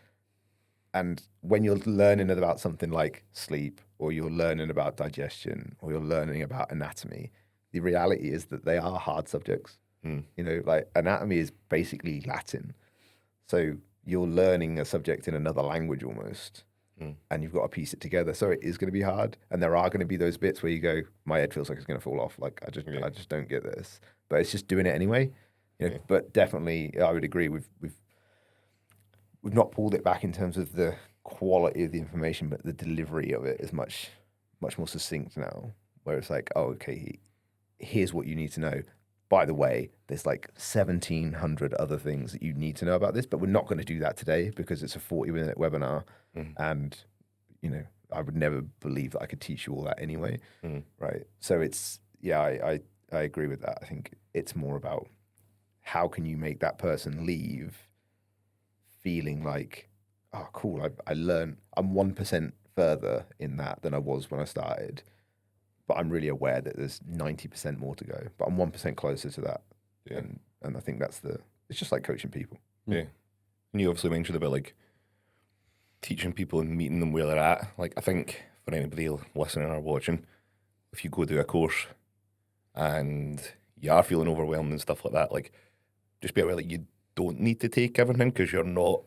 And when you're learning about something like sleep or you're learning about digestion or you're learning about anatomy, the reality is that they are hard subjects. Like anatomy is basically Latin. So you're learning a subject in another language almost, and you've got to piece it together. So it is going to be hard, and there are going to be those bits where you go, "My head feels like it's going to fall off. Like I just don't get this." But it's just doing it anyway. You know, But definitely, I would agree. We've not pulled it back in terms of the quality of the information, but the delivery of it is much more succinct now. Where it's like, "Oh, okay, here's what you need to know." By the way, there's like 1,700 other things that you need to know about this, but we're not going to do that today because it's a 40-minute webinar. And, you know, I would never believe that I could teach you all that anyway. Right. So it's, I agree with that. I think it's more about how can you make that person leave feeling like, oh, cool, I learned, I'm 1% further in that than I was when I started. But I'm really aware that there's 90% more to go. But I'm 1% closer to that. Yeah. And I think it's just like coaching people. Yeah. And you obviously mentioned about like teaching people and meeting them where they're at. Like I think for anybody listening or watching, if you go do a course and you are feeling overwhelmed and stuff like that, like just be aware that you don't need to take everything because you're not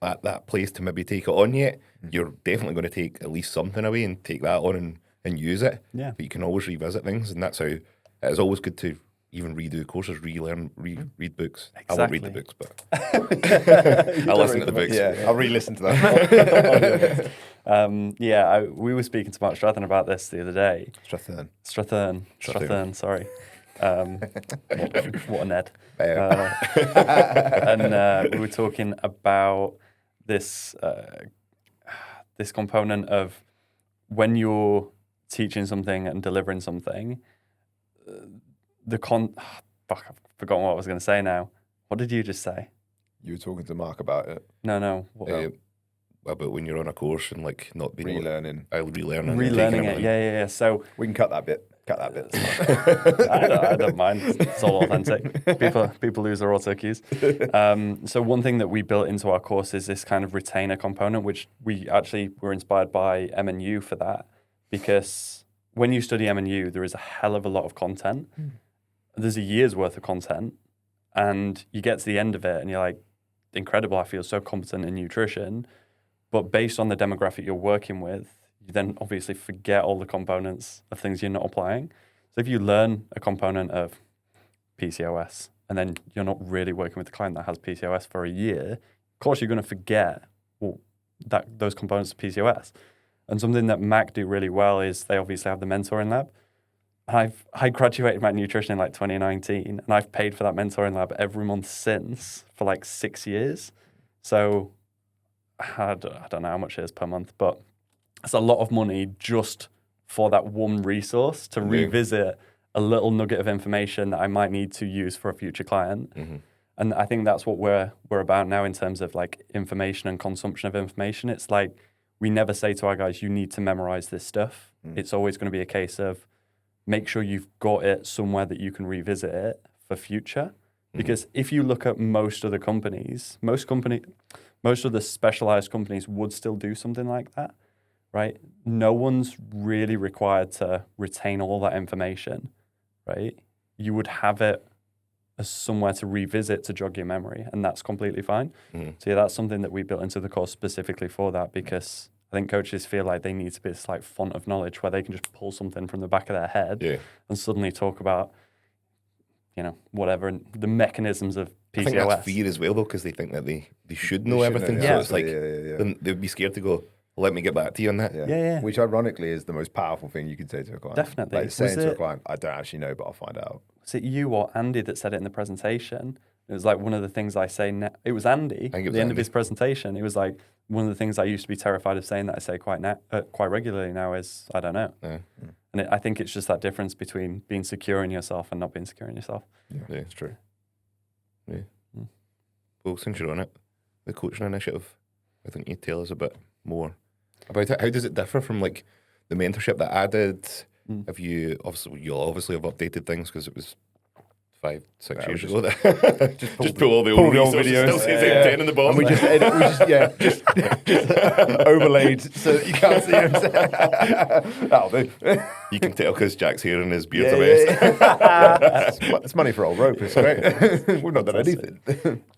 at that place to maybe take it on yet. You're definitely going to take at least something away and take that on and use it. Yeah. But you can always revisit things, and that's how it is always good to even redo courses, relearn, read books. Exactly. I won't read the books, but I listen to the books. Yeah, I'll re-listen to that. We were speaking to Mark Strathern about this the other day. Strathern, sorry. What a Ned. And we were talking about this component of when you're teaching something and delivering something, I've forgotten what I was going to say now. What did you just say? You were talking to Mark about it. No. About when you're on a course and like not being Relearning. Relearning it. Yeah. So we can cut that bit. I don't mind. It's all authentic. People lose their auto cues. So one thing that we built into our course is this kind of retainer component, which we actually were inspired by M&U for that, because when you study M&U, there is a hell of a lot of content. There's a year's worth of content, and you get to the end of it, and you're like, incredible, I feel so competent in nutrition. But based on the demographic you're working with, you then obviously forget all the components of things you're not applying. So if you learn a component of PCOS, and then you're not really working with a client that has PCOS for a year, of course you're going to forget those components of PCOS. And something that Mac do really well is they obviously have the mentoring lab. I graduated my nutrition in like 2019, and I've paid for that mentoring lab every month since for like 6 years. So I don't know how much it is per month, but it's a lot of money just for that one resource to revisit a little nugget of information that I might need to use for a future client. And I think that's what we're about now in terms of like information and consumption of information. It's like we never say to our guys, you need to memorize this stuff. It's always going to be a case of make sure you've got it somewhere that you can revisit it for future. Because if you look at most of the companies, most of the specialized companies would still do something like that, right? No one's really required to retain all that information, right? You would have it as somewhere to revisit to jog your memory, and that's completely fine. So that's something that we built into the course specifically for that, because I think coaches feel like they need to be this like font of knowledge where they can just pull something from the back of their head and suddenly talk about, whatever, and the mechanisms of PCOS. I think that's fear as well, though, because they think that they should know everything. So it's like they'd be scared to go, let me get back to you on that. Yeah. Which ironically is the most powerful thing you can say to a client. Definitely. Like saying to a client, I don't actually know, but I'll find out. Was it you or Andy that said it in the presentation? It was like one of the things I say now. It was Andy at the end of his presentation. It was like one of the things I used to be terrified of saying that I say quite regularly now is, I don't know. And I think it's just that difference between being secure in yourself and not being secure in yourself. Yeah, it's true. Yeah. Well, since you're on it, the coaching initiative, I think you'd tell us a bit more about it. How does it differ from like the mentorship that I did? Have you obviously have updated things because it was 5-6 years ago. Just pull all the old old resources, videos. still says 10 in the bottom. And just overlaid so that you can't see him. That'll do. You can tell because Jack's hair and his beard's a mess. It's money for old rope. It's great. We've not done anything.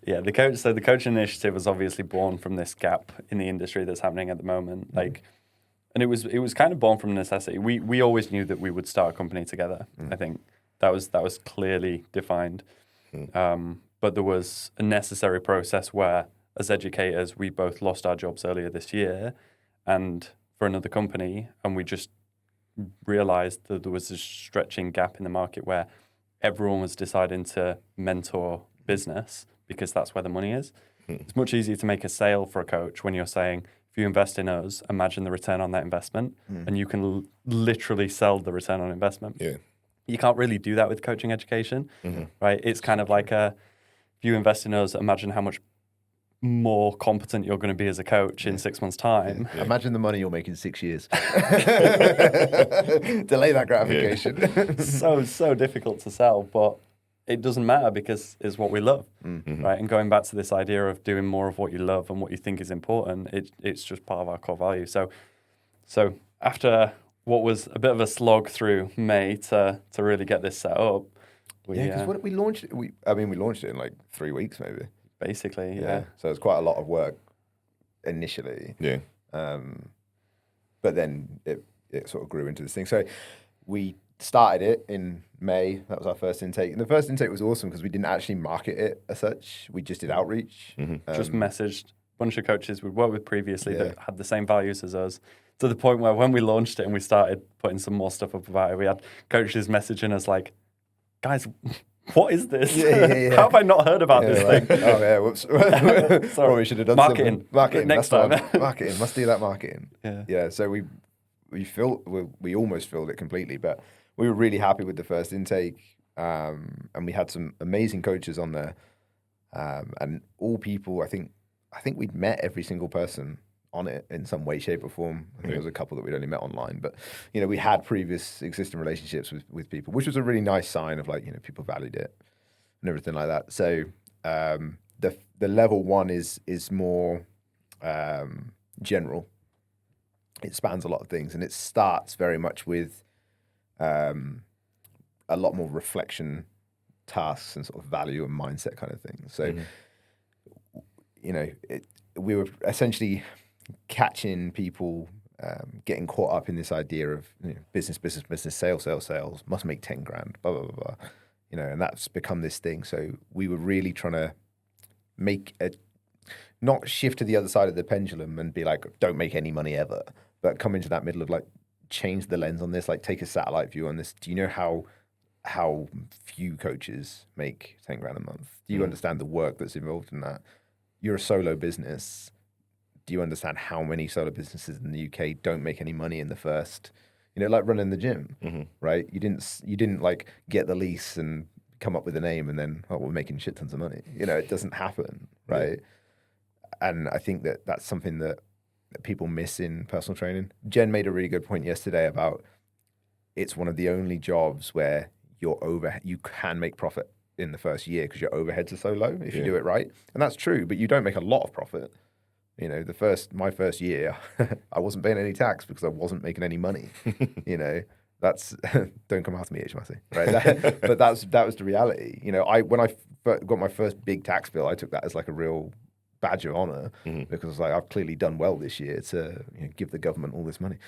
Yeah, the coaching initiative was obviously born from this gap in the industry that's happening at the moment. Like, and it was kind of born from necessity. We always knew that we would start a company together. I think that was clearly defined. But there was a necessary process where, as educators, we both lost our jobs earlier this year, and for another company, and we just realized that there was a stretching gap in the market where everyone was deciding to mentor business because that's where the money is. It's much easier to make a sale for a coach when you're saying, if you invest in us, imagine the return on that investment, and you can literally sell the return on investment. Yeah. You can't really do that with coaching education, right? It's kind of like if you invest in us, imagine how much more competent you're going to be as a coach in 6 months' time. Yeah. Imagine the money you'll make in 6 years. Delay that gratification. So difficult to sell, but it doesn't matter because it's what we love, right? And going back to this idea of doing more of what you love and what you think is important, it's just part of our core value. So after what was a bit of a slog through May to really get this set up, because when we launched it, we launched it in like 3 weeks maybe. Basically, yeah. So it's quite a lot of work initially. Yeah. But then it sort of grew into this thing. So we started it in May. That was our first intake. And the first intake was awesome because we didn't actually market it as such. We just did outreach. Just messaged a bunch of coaches we'd worked with previously that had the same values as us, to the point where when we launched it and we started putting some more stuff up about it, we had coaches messaging us like, guys, what is this? How have I not heard about this thing? Oh, yeah, whoops. Sorry. Probably should have done Marketing. Marketing. Next That's time. the one. Marketing. Must do that marketing. Yeah. So we almost filled it completely, but we were really happy with the first intake. And we had some amazing coaches on there. And all people, I think we'd met every single person on it in some way, shape, or form. I think there was a couple that we'd only met online, but we had previous existing relationships with people, which was a really nice sign of like people valued it and everything like that. So the level one is more general. It spans a lot of things, and it starts very much with a lot more reflection tasks and sort of value and mindset kind of things. So we were essentially catching people getting caught up in this idea of business, sales, must make 10 grand, blah, blah, blah, blah. And that's become this thing. So we were really trying to not shift to the other side of the pendulum and be like, don't make any money ever, but come into that middle of like, change the lens on this, like take a satellite view on this. Do you know how few coaches make 10 grand a month? Do you understand the work that's involved in that? You're a solo business. Do you understand how many solo businesses in the UK don't make any money in the first, like running the gym, right? You didn't like get the lease and come up with a name and then, we're making shit tons of money. It doesn't happen, right? Yeah. And I think that's something that people miss in personal training. Jen made a really good point yesterday about it's one of the only jobs where you can make profit in the first year because your overheads are so low if you do it right. And that's true, but you don't make a lot of profit. My first year, I wasn't paying any tax because I wasn't making any money. That's don't come after me, HMRC, right? But that was the reality. When I got my first big tax bill, I took that as like a real badge of honor because I've clearly done well this year to give the government all this money.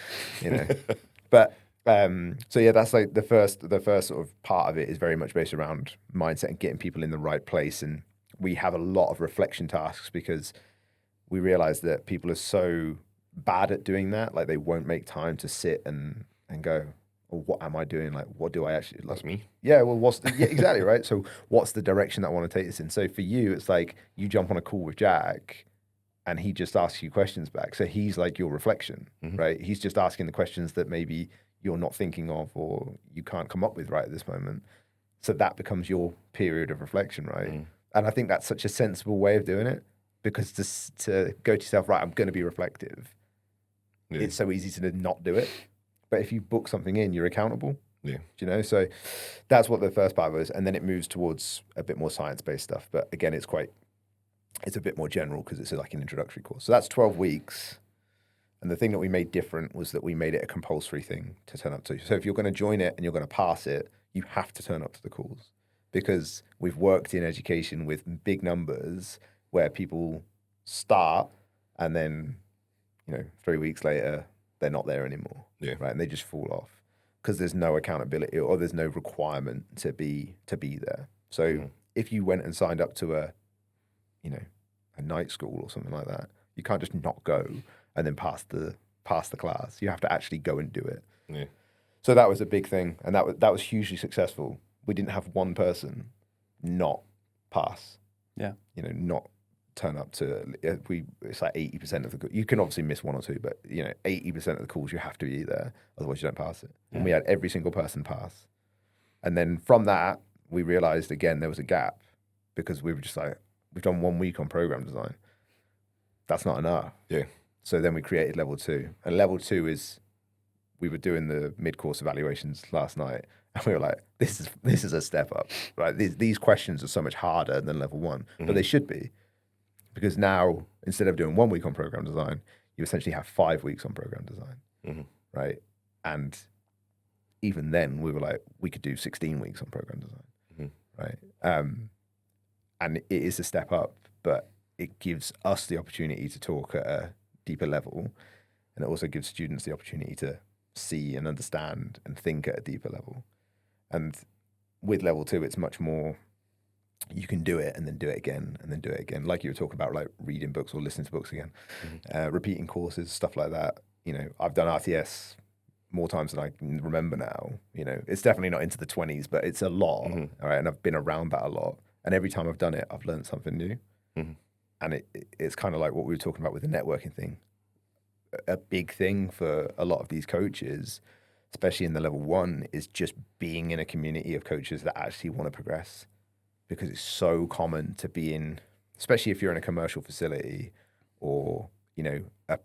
But that's like the first sort of part of it is very much based around mindset and getting people in the right place. And we have a lot of reflection tasks because we realize that people are so bad at doing that. Like they won't make time to sit and go, well, what am I doing? Like, what do I actually... That's me. Yeah, well, exactly, right? So what's the direction that I want to take this in? So for you, it's like you jump on a call with Jack and he just asks you questions back. So he's like your reflection, right? He's just asking the questions that maybe you're not thinking of or you can't come up with right at this moment. So that becomes your period of reflection, right? And I think that's such a sensible way of doing it. Because to go to yourself, right, I'm going to be reflective. It's so easy to not do it. But if you book something in, you're accountable. Yeah. Do you know? So that's what the first part was. And then it moves towards a bit more science-based stuff. But again, it's a bit more general because it's like an introductory course. So that's 12 weeks. And the thing that we made different was that we made it a compulsory thing to turn up to. So if you're going to join it and you're going to pass it, you have to turn up to the calls, because we've worked in education with big numbers where people start and then, 3 weeks later, they're not there anymore. Yeah. Right. And they just fall off because there's no accountability or there's no requirement to be there. So if you went and signed up to a night school or something like that, you can't just not go and then pass the class. You have to actually go and do it. Yeah. So that was a big thing, and that was hugely successful. We didn't have one person not pass. Yeah. Not turn up to. It's like 80% of the. You can obviously miss one or two, but 80% of the calls you have to be there, otherwise you don't pass it. Yeah. And we had every single person pass, and then from that we realized again there was a gap, because we were just like, we've done 1 week on program design. That's not enough. Yeah. So then we created level 2. And level 2 is, we were doing the mid-course evaluations last night, and we were like, this is a step up, right? These questions are so much harder than level 1, but they should be. Because now, instead of doing 1 week on program design, you essentially have 5 weeks on program design, right? And even then, we were like, we could do 16 weeks on program design, right? And it is a step up, but it gives us the opportunity to talk at a deeper level, and it also gives students the opportunity to see and understand and think at a deeper level. And with level 2, it's much more, you can do it and then do it again and then do it again. Like you were talking about, like reading books or listening to books again, repeating courses, stuff like that. I've done RTS more times than I can remember now. It's definitely not into the 20s, but it's a lot. All right. And I've been around that a lot. And every time I've done it, I've learned something new. And it's kind of like what we were talking about with the networking thing. A big thing for a lot of these coaches, especially in the level 1, is just being in a community of coaches that actually want to progress. Because it's so common to be in, especially if you're in a commercial facility or, a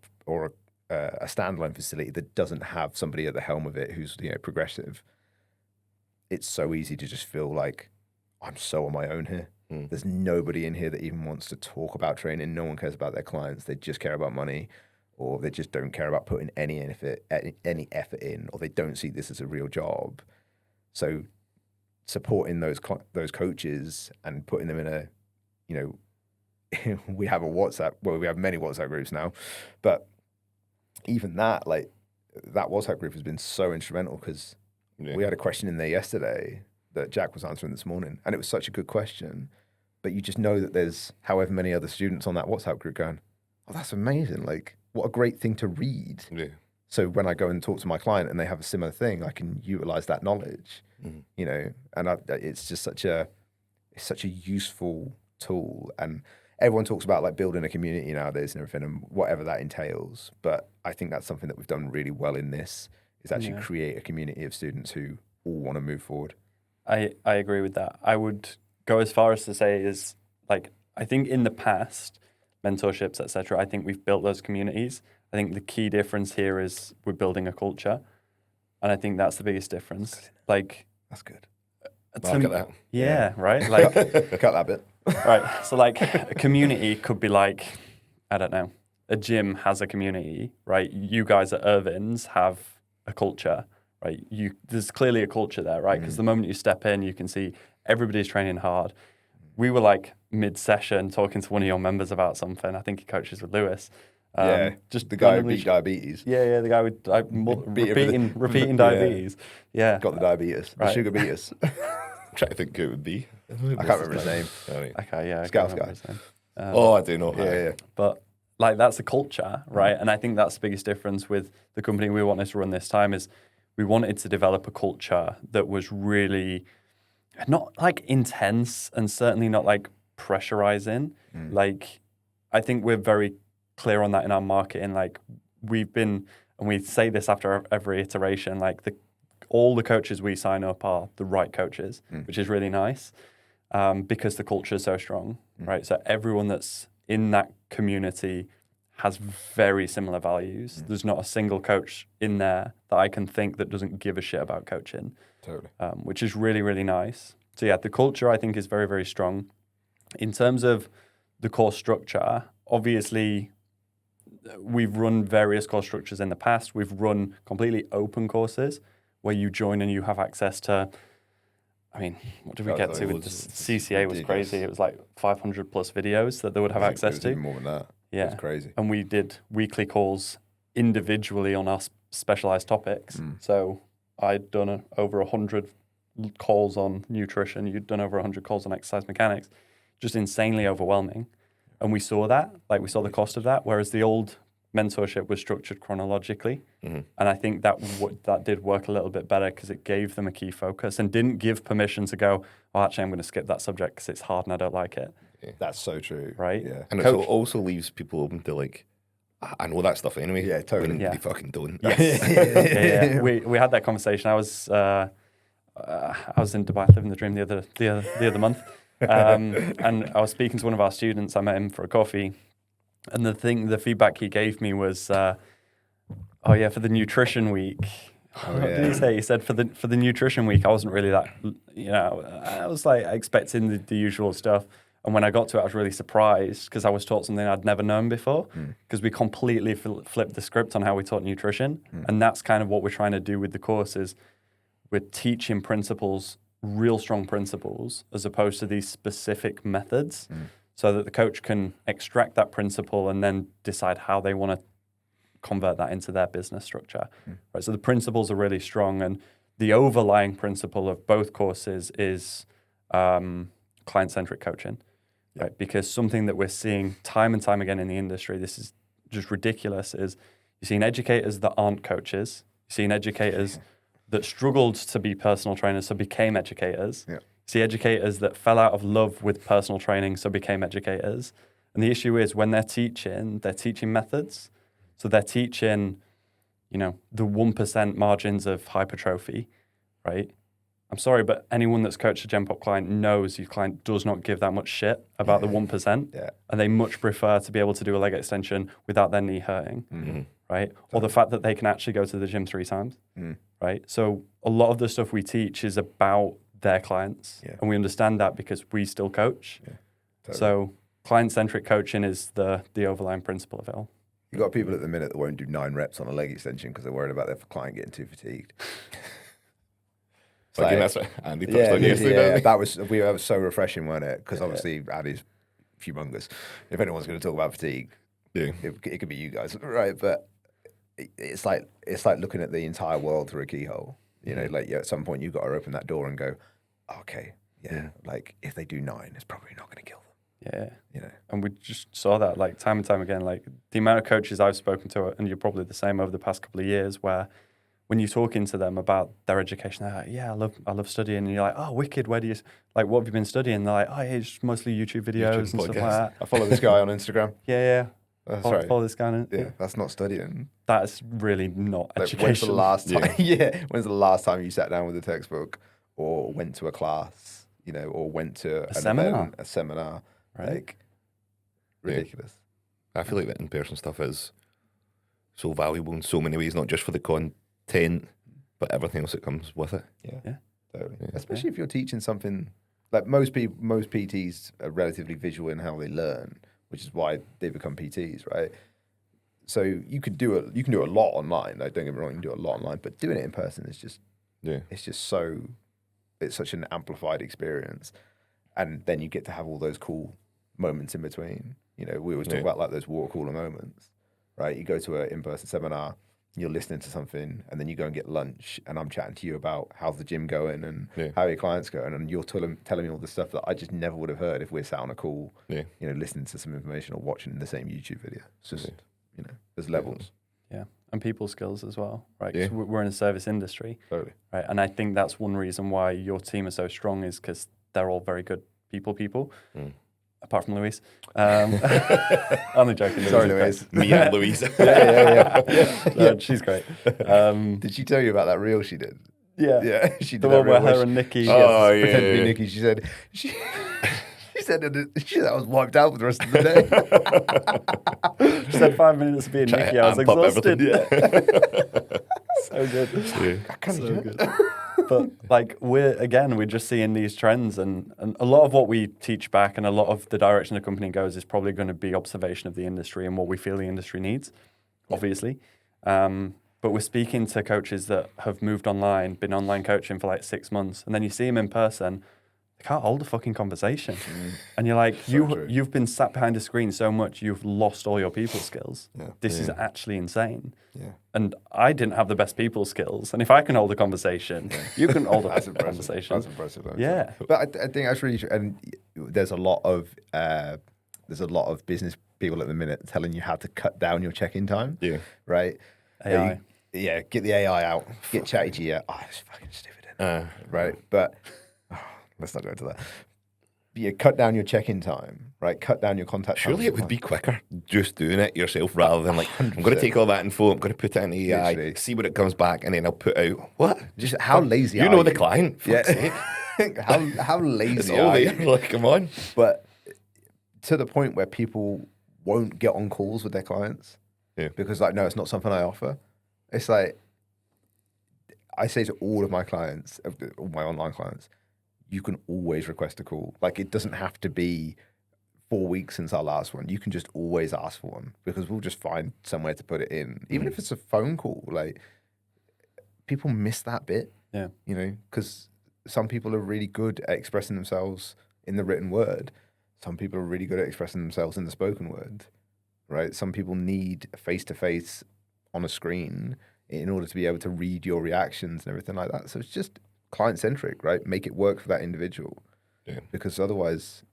standalone facility that doesn't have somebody at the helm of it who's, progressive. It's so easy to just feel like, I'm so on my own here. There's nobody in here that even wants to talk about training. No one cares about their clients. They just care about money, or they just don't care about putting any effort in, or they don't see this as a real job. So supporting those coaches and putting them in a, we have we have many WhatsApp groups now, but even that, like that WhatsApp group has been so instrumental, because we had a question in there yesterday that Jack was answering this morning, and it was such a good question, but you just know that there's however many other students on that WhatsApp group going, oh, that's amazing. Like, what a great thing to read. Yeah. So when I go and talk to my client and they have a similar thing, I can utilize that knowledge, and it's just such a useful tool. And everyone talks about like building a community nowadays and everything, and whatever that entails. But I think that's something that we've done really well in this, is actually create a community of students who all want to move forward. I agree with that. I would go as far as to say is, like, I think in the past, mentorships, etc., I think we've built those communities. I think the key difference here is we're building a culture. And I think that's the biggest difference. Like, that's good. Look at that. Yeah, right? Like, cut that bit. Right. So like a community could be like, I don't know, a gym has a community, right? You guys at Irvings have a culture, right? There's clearly a culture there, right? Because the moment you step in, you can see everybody's training hard. We were like mid-session talking to one of your members about something. I think he coaches with Lewis. Just the guy who beat diabetes. Yeah, the guy with repeating diabetes. Yeah. Got the diabetes, the sugar beaters. I'm trying to think who it would be. I can't remember his name. Okay, yeah. Scouts guy. I do know. Yeah. But like, that's a culture, right? And I think that's the biggest difference with the company we wanted to run this time, is we wanted to develop a culture that was really not like intense and certainly not like pressurizing. Like, I think we're very clear on that in our marketing. Like, we've been, and we say this after every iteration, like all the coaches we sign up are the right coaches, which is really nice, because the culture is so strong, right? So everyone that's in that community has very similar values. There's not a single coach in there that I can think that doesn't give a shit about coaching. Totally. Which is really, really nice. So yeah, the culture I think is very, very strong. In terms of the course structure, obviously we've run various course structures in the past. We've run completely open courses where you join and you have access to, I mean, what did we get to with the CCA was crazy. It was like 500 plus videos that they would have access to. Even more than that. Yeah. It's crazy. And we did weekly calls individually on our specialized topics. So I'd done over 100 calls on nutrition. You'd done over 100 calls on exercise mechanics. Just insanely overwhelming. And we saw that, like we saw the cost of that, whereas the old mentorship was structured chronologically. And I think that did work a little bit better because it gave them a key focus and didn't give permission to go, oh, actually, I'm going to skip that subject because it's hard and I don't like it. Yeah. That's so true. Right? Yeah. And it also leaves people open to like, I know that stuff anyway. Yeah, totally. When Yeah. they fucking don't. Yeah. We had that conversation. I was in Dubai living the dream the other month. And I was speaking to one of our students. I met him for a coffee. And the feedback he gave me was, for the nutrition week. What did he say? He said for the nutrition week, I wasn't really that, I was like expecting the usual stuff. And when I got to it, I was really surprised because I was taught something I'd never known before because we completely flipped the script on how we taught nutrition. And that's kind of what we're trying to do with the course is we're teaching principles, real strong principles, as opposed to these specific methods so that the coach can extract that principle and then decide how they want to convert that into their business structure. Right? So the principles are really strong. And the overlying principle of both courses is client-centric coaching. Right? Because something that we're seeing time and time again in the industry, this is just ridiculous, is you're seeing educators that aren't coaches. You're seeing educators that struggled to be personal trainers, so became educators. Yeah. See educators that fell out of love with personal training, so became educators. And the issue is when they're teaching methods. So they're teaching, the 1% margins of hypertrophy, right? I'm sorry, but anyone that's coached a Gen Pop client knows your client does not give that much shit about the 1%. Yeah. And they much prefer to be able to do a leg extension without their knee hurting, right? Or the fact that they can actually go to the gym 3 times, right? So a lot of the stuff we teach is about their clients. Yeah. And we understand that because we still coach. Yeah, totally. So client-centric coaching is the overlying principle of it all. You've got people at the minute that won't do 9 reps on a leg extension because they're worried about their client getting too fatigued. That's what Andy touched on yesterday. Yeah, that was so refreshing, wasn't it? Because obviously Andy's humongous. If anyone's going to talk about fatigue, it could be you guys, right? But it's like looking at the entire world through a keyhole. At some point you've got to open that door and go, okay, like if they do 9, it's probably not going to kill them. Yeah. And we just saw that like time and time again, like the amount of coaches I've spoken to, and you're probably the same over the past couple of years, where when you're talking to them about their education, they're like, I love studying. And you're like, oh, wicked. Where do you, like, what have you been studying? And they're like, oh, yeah, it's mostly YouTube videos and stuff like that. I follow this guy on Instagram. Yeah. Follow this guy on that's not studying. That's really not education. When's the last time? When's the last time you sat down with a textbook or went to a class, or went to a seminar? Right. Like, ridiculous. I feel like the in-person stuff is so valuable in so many ways, not just for the content, but everything else that comes with it. Yeah. Totally. Yeah. Especially if you're teaching something like most PTs are relatively visual in how they learn, which is why they become PTs, right? So you can do a lot online. Like, don't get me wrong, you can do a lot online, but doing it in person is just it's such an amplified experience, and then you get to have all those cool moments in between. We always talk about like those water cooler moments, right? You go to an in-person seminar, you're listening to something, and then you go and get lunch, and I'm chatting to you about how's the gym going and how your clients going, and you're telling me all the stuff that I just never would have heard if we're sat on a call, listening to some information or watching the same YouTube video. It's just, there's levels. Yeah, and people skills as well, right? 'Cause we're in a service industry, totally, right? And I think that's one reason why your team is so strong is because they're all very good people. Apart from Louise. I'm only joking. Sorry, Louise. Me and Louise. Yeah. She's great. Did she tell you about that reel she did? Yeah. Yeah. She did the one where her and Nikki. Pretended to be Nikki. She said, she said I was wiped out for the rest of the day. She said 5 minutes of being Try to Nikki. I was amp up exhausted. everything. So good. Yeah. I can't So do good. it. But like we're just seeing these trends, and a lot of what we teach back and a lot of the direction the company goes is probably going to be observation of the industry and what we feel the industry needs, obviously. But we're speaking to coaches that have moved online, been online coaching for like 6 months, and then you see them in person, they can't hold a fucking conversation. And you're like, true. you've been sat behind a screen so much, you've lost all your people skills. Yeah. This is actually insane. Yeah. And I didn't have the best people skills. And if I can hold a conversation, you can hold a That's impressive. conversation. That's impressive. Actually. Yeah. But I think that's really true. And there's a lot of business people at the minute telling you how to cut down your check-in time. Yeah. Right. AI. Yeah. Get the AI out. Get ChatGPT out. Oh, it's fucking stupid. Right. But let's not go into that. But yeah, cut down your check-in time. Right. Cut down your contact. Surely it would be quicker just doing it yourself rather than like, I'm going to take all that info, I'm going to put it in AI, Literally. see what it comes back, and then I'll put out, what? Just how lazy You are know you? the client. Fuck's sake. Yeah. how lazy It's all are you? there. Like, come on. But to the point where people won't get on calls with their clients because, like, no, it's not something I offer. It's like, I say to all of my clients, all my online clients, you can always request a call. Like, it doesn't have to be 4 weeks since our last one. You can just always ask for one because we'll just find somewhere to put it in. Even if it's a phone call, like, people miss that bit. Yeah. You know, because some people are really good at expressing themselves in the written word. Some people are really good at expressing themselves in the spoken word, right? Some people need face-to-face on a screen in order to be able to read your reactions and everything like that. So it's just client-centric, right? Make it work for that individual. Yeah. Because otherwise,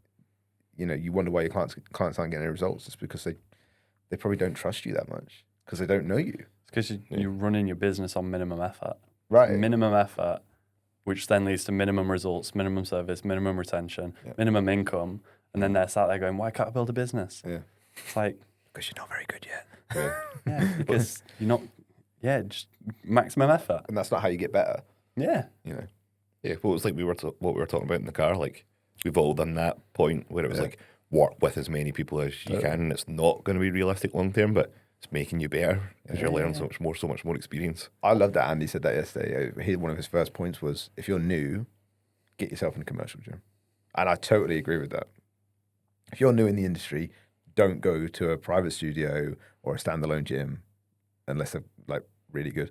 you know, you wonder why your clients aren't getting any results. It's because they probably don't trust you that much because they don't know you. It's because you're running your business on minimum effort. Right. Minimum effort, which then leads to minimum results, minimum service, minimum retention, minimum income. And then they're sat there going, why can't I build a business? Yeah. It's like, Because you're not very good yet. yeah, because you're not, just maximum effort. And that's not how you get better, Yeah. you know. Yeah, well, it's like what we were talking about in the car. Like, we've all done that point where it was like, work with as many people as you can, and it's not going to be realistic long term, but it's making you better as you're learning so much more experience. I love that Andy said that yesterday. One of his first points was, if you're new, get yourself in a commercial gym. And I totally agree with that. If you're new in the industry, don't go to a private studio or a standalone gym unless they're like really good.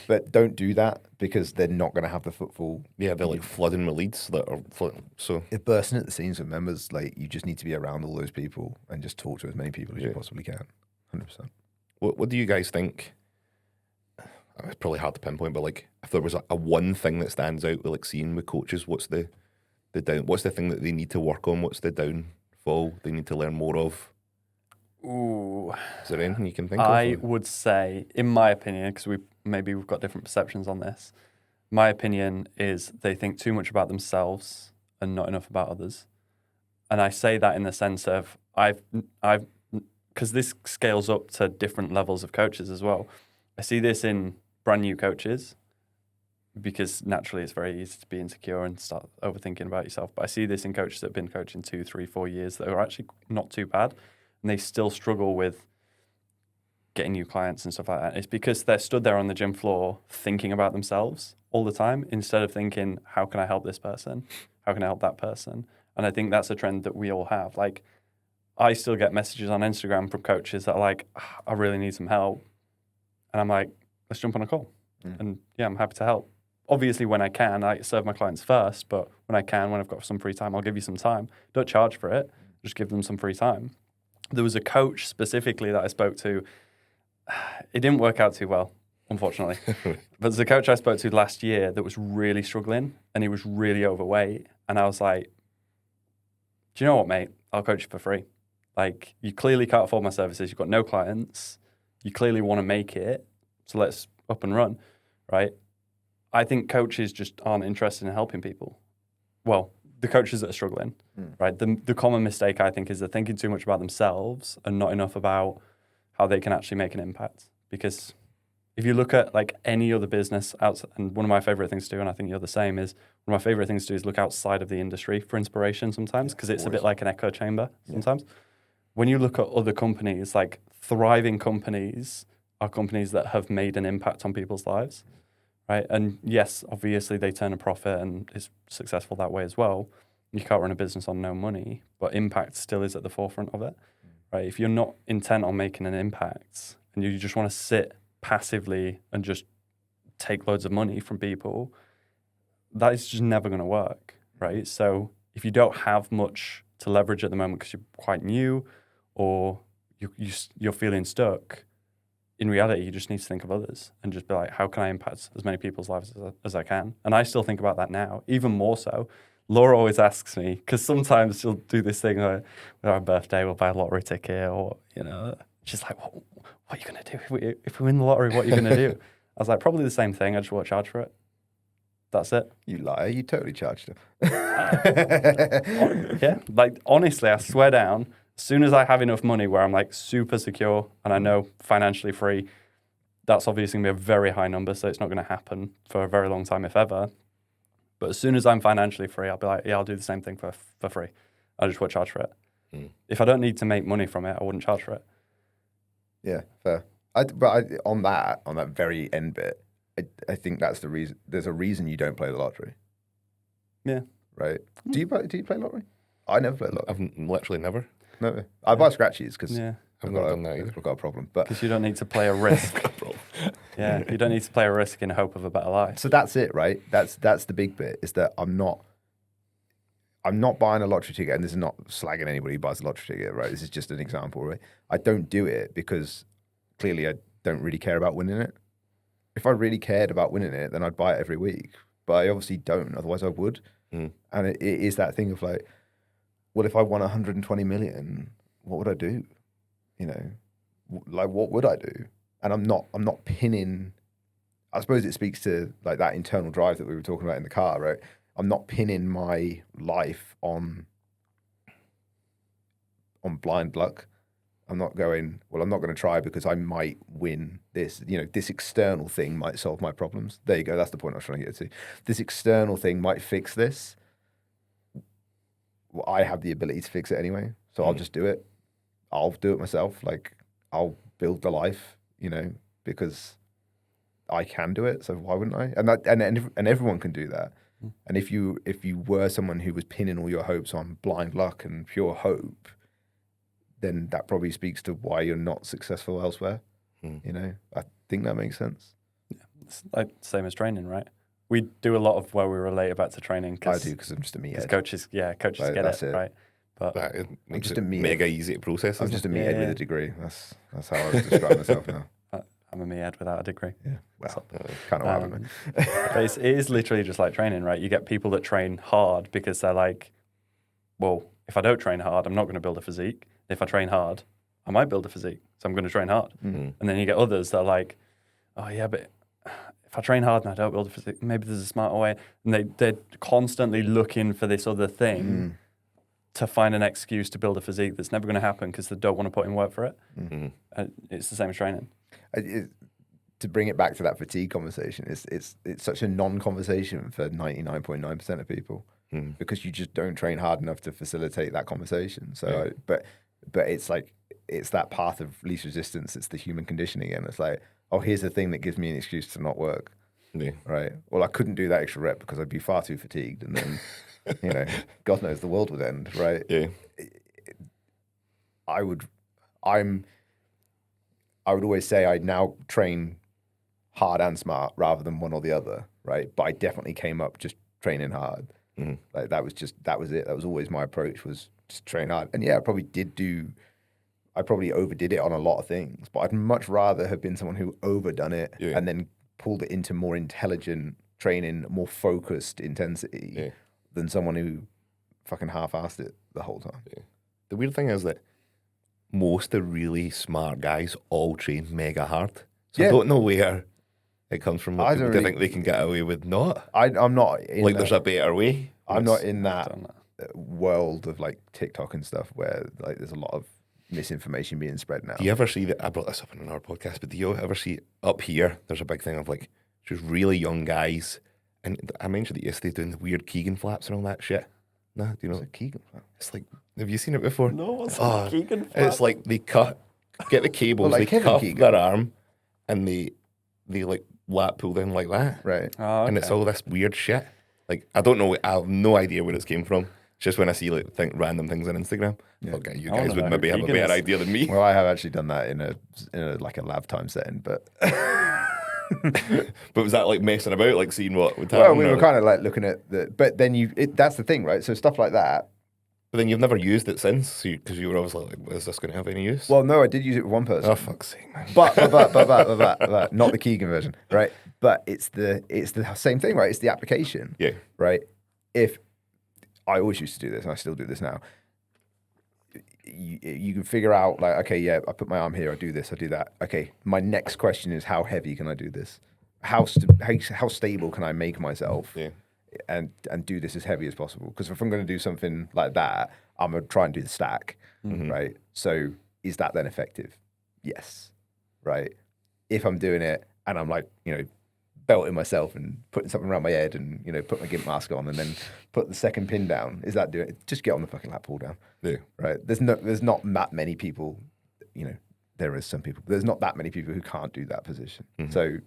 But don't do that because they're not going to have the footfall. Yeah, they're like flooding with leads that are flooding. So They're bursting at the seams with members. Like, you just need to be around all those people and just talk to as many people as you possibly can. 100%. what do you guys think? It's probably hard to pinpoint, but like, if there was a one thing that stands out with like seeing with coaches, what's the thing that they need to work on? What's the downfall they need to learn more of? Ooh. Is there anything you can think I of? would say, in my opinion, because we've got different perceptions on this, my opinion is they think too much about themselves and not enough about others. And I say that in the sense of because this scales up to different levels of coaches as well. I see this in brand new coaches because naturally it's very easy to be insecure and start overthinking about yourself. But I see this in coaches that have been coaching 2, 3, 4 years that are actually not too bad, and they still struggle with getting new clients and stuff like that. It's because they're stood there on the gym floor thinking about themselves all the time instead of thinking, how can I help this person? How can I help that person? And I think that's a trend that we all have. Like, I still get messages on Instagram from coaches that are like, I really need some help. And I'm like, let's jump on a call. And yeah, I'm happy to help. Obviously, when I can, I serve my clients first, but when I can, when I've got some free time, I'll give you some time. Don't charge for it. Just give them some free time. There was a coach specifically that I spoke to. It didn't work out too well, unfortunately. But there's a coach I spoke to last year that was really struggling and he was really overweight. And I was like, do you know what, mate? I'll coach you for free. Like, you clearly can't afford my services. You've got no clients. You clearly want to make it. So let's up and run, right? I think coaches just aren't interested in helping people. Well, the coaches that are struggling, right? The common mistake, I think, is they're thinking too much about themselves and not enough about how they can actually make an impact. Because If you look at like any other business outside, and one of my favorite things to do, and I think you're the same, is one of my favorite things to do is look outside of the industry for inspiration sometimes, because it's a bit like an echo chamber sometimes. When you look at other companies, like thriving companies are companies that have made an impact on people's lives, right? And yes, obviously they turn a profit and is successful that way as well. You can't run a business on no money, but impact still is at the forefront of it, right? If you're not intent on making an impact and you just want to sit passively and just take loads of money from people, that is just never going to work, right? So if you don't have much to leverage at the moment because you're quite new or you're feeling stuck, in reality, you just need to think of others and just be like, how can I impact as many people's lives as I can? And I still think about that now, even more so. Laura always asks me, because sometimes she'll do this thing like, with our birthday, we'll buy a lottery ticket or, she's like, what are you going to do? If we win the lottery, what are you going to do? I was like, probably the same thing. I just won't charge for it. That's it. You liar. You totally charged her. Yeah. Like, honestly, I swear down, as soon as I have enough money where I'm like super secure and I know financially free, that's obviously going to be a very high number. So it's not going to happen for a very long time, if ever. But as soon as I'm financially free, I'll be like, yeah, I'll do the same thing for free. I just won't charge for it. If I don't need to make money from it, I wouldn't charge for it. Yeah, fair. On that very end bit, I think that's the reason. There's a reason you don't play the lottery. Yeah. Right. Do you play lottery? I never play lottery. I've literally never. No. I buy scratchies because I've not done that either. I've got a problem. But because you don't need to play a risk. Yeah, you don't need to play a risk in hope of a better life. So that's it, right? That's the big bit, is that I'm not buying a lottery ticket, and this is not slagging anybody who buys a lottery ticket, right? This is just an example, right? I don't do it because clearly I don't really care about winning it. If I really cared about winning it, then I'd buy it every week. But I obviously don't, otherwise I would. And it is that thing of like, well, if I won 120 million, what would I do? Like, what would I do? And I'm not pinning. I suppose it speaks to like that internal drive that we were talking about in the car, right? I'm not pinning my life on blind luck. I'm not going, well, I'm not going to try because I might win this. This external thing might solve my problems. There you go. That's the point I was trying to get to. This external thing might fix this. Well, I have the ability to fix it anyway, so I'll just do it. I'll do it myself. Like, I'll build the life, because I can do it. So why wouldn't I? And everyone can do that. And if you were someone who was pinning all your hopes on blind luck and pure hope, then that probably speaks to why you're not successful elsewhere. I think that makes sense. Yeah, it's like same as training, right? We do a lot of where we relate it back to training. I do, because I'm just a meathead. Coaches get it, right? But That makes just it a meathead. mega easy to process. I'm just a meathead Yeah. with a degree. That's how I would describe myself now. I'm a meathead without a degree. Yeah, well, kind of what happened. But it is literally just like training, right? You get people that train hard because they're like, well, if I don't train hard, I'm not going to build a physique. If I train hard, I might build a physique. So I'm going to train hard. And then you get others that are like, oh yeah, but if I train hard and I don't build a physique, maybe there's a smarter way. And they're constantly looking for this other thing to find an excuse to build a physique that's never going to happen because they don't want to put in work for it. It's the same as training. To bring it back to that fatigue conversation, it's such a non-conversation for 99.9% of people because you just don't train hard enough to facilitate that conversation. So, but it's like, it's that path of least resistance. It's the human conditioning, and it's like, oh, here's the thing that gives me an excuse to not work. Yeah. Right. Well, I couldn't do that extra rep because I'd be far too fatigued, and then God knows the world would end. Right. Yeah. I would always say I now train hard and smart rather than one or the other, right? But I definitely came up just training hard. Like that was it. That was always my approach, was just train hard. And yeah, I probably overdid it on a lot of things, but I'd much rather have been someone who overdone it and then pulled it into more intelligent training, more focused intensity than someone who fucking half-assed it the whole time. Yeah. The weird thing is that most of the really smart guys all train mega hard. So I don't know where it comes from. What people think they can get away with not. I'm not in like there's a better way. I'm not in that world of like TikTok and stuff where like there's a lot of misinformation being spread now. Do you ever see that? I brought this up in another podcast, but do you ever see up here? There's a big thing of like just really young guys, and I mentioned it yesterday doing the weird Keegan flaps and all that shit. No, do you know? It's a Keegan flap. It's like, have you seen it before? No, what's Oh, a Keegan flap? It's like they get the cables, Well, like they Kevin cuff Keegan. their arm, and they like lap pull down like that, Right. Oh, and it's okay. all this weird shit. Like I don't know, I have no idea where it's came from. It's just when I see like random things on Instagram. Okay, you I wanna guys would know maybe who have a Keegan better is. idea than me. Well, I have actually done that in a like a lab time setting, but But was that like messing about, like seeing what would happen? well, we or- were kind of like looking at the. But then that's the thing, right? So stuff like that. But then you've never used it since, because you were always like, is this going to have any use? Well, no, I did use it with one person. Oh, fuck's sake, man. But not the Keegan version, right? But it's the same thing, right? It's the application, Yeah. right? If I always used to do this, and I still do this now. You can figure out like, okay, yeah, I put my arm here, I do this, I do that. Okay, my next question is, how heavy can I do this? How stable can I make myself? Yeah. And do this as heavy as possible. Because if I'm going to do something like that, I'm going to try and do the stack, right? So is that then effective? Yes, right? If I'm doing it and I'm like, belting myself and putting something around my head and, put my gimp mask on and then put the second pin down, is that doing it? Just get on the fucking lat pull down, Yeah. right? There's not that many people, there is some people, but there's not that many people who can't do that position. So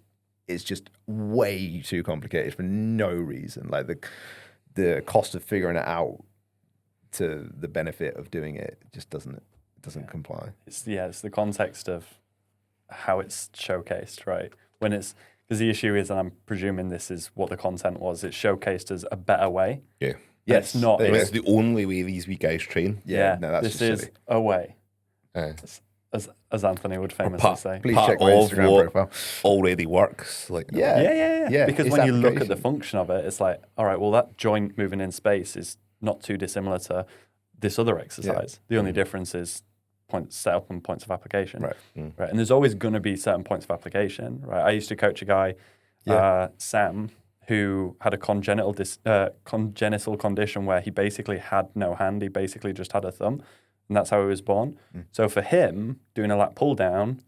it's just way too complicated for no reason. Like the cost of figuring it out to the benefit of doing it just doesn't comply. It's the context of how it's showcased, right? When it's because the issue is, and I'm presuming this is what the content was, it's showcased as a better way. Yeah. Yes, it's not. there It's the only way these wee guys train. Yeah, no, that's this just is silly. a way, Uh, as Anthony would famously part- say. Please part check my of Instagram what profile. already works. Like Yeah. Yeah, Because it's when you look at the application. function of it, it's like, all right, well, that joint moving in space is not too dissimilar to this other exercise. The only difference is points set up and points of application. Right. Right. And there's always going to be certain points of application, right? I used to coach a guy, Sam, who had a congenital condition where he basically had no hand. He basically just had a thumb. And that's how he was born. So for him, doing a lat pull down,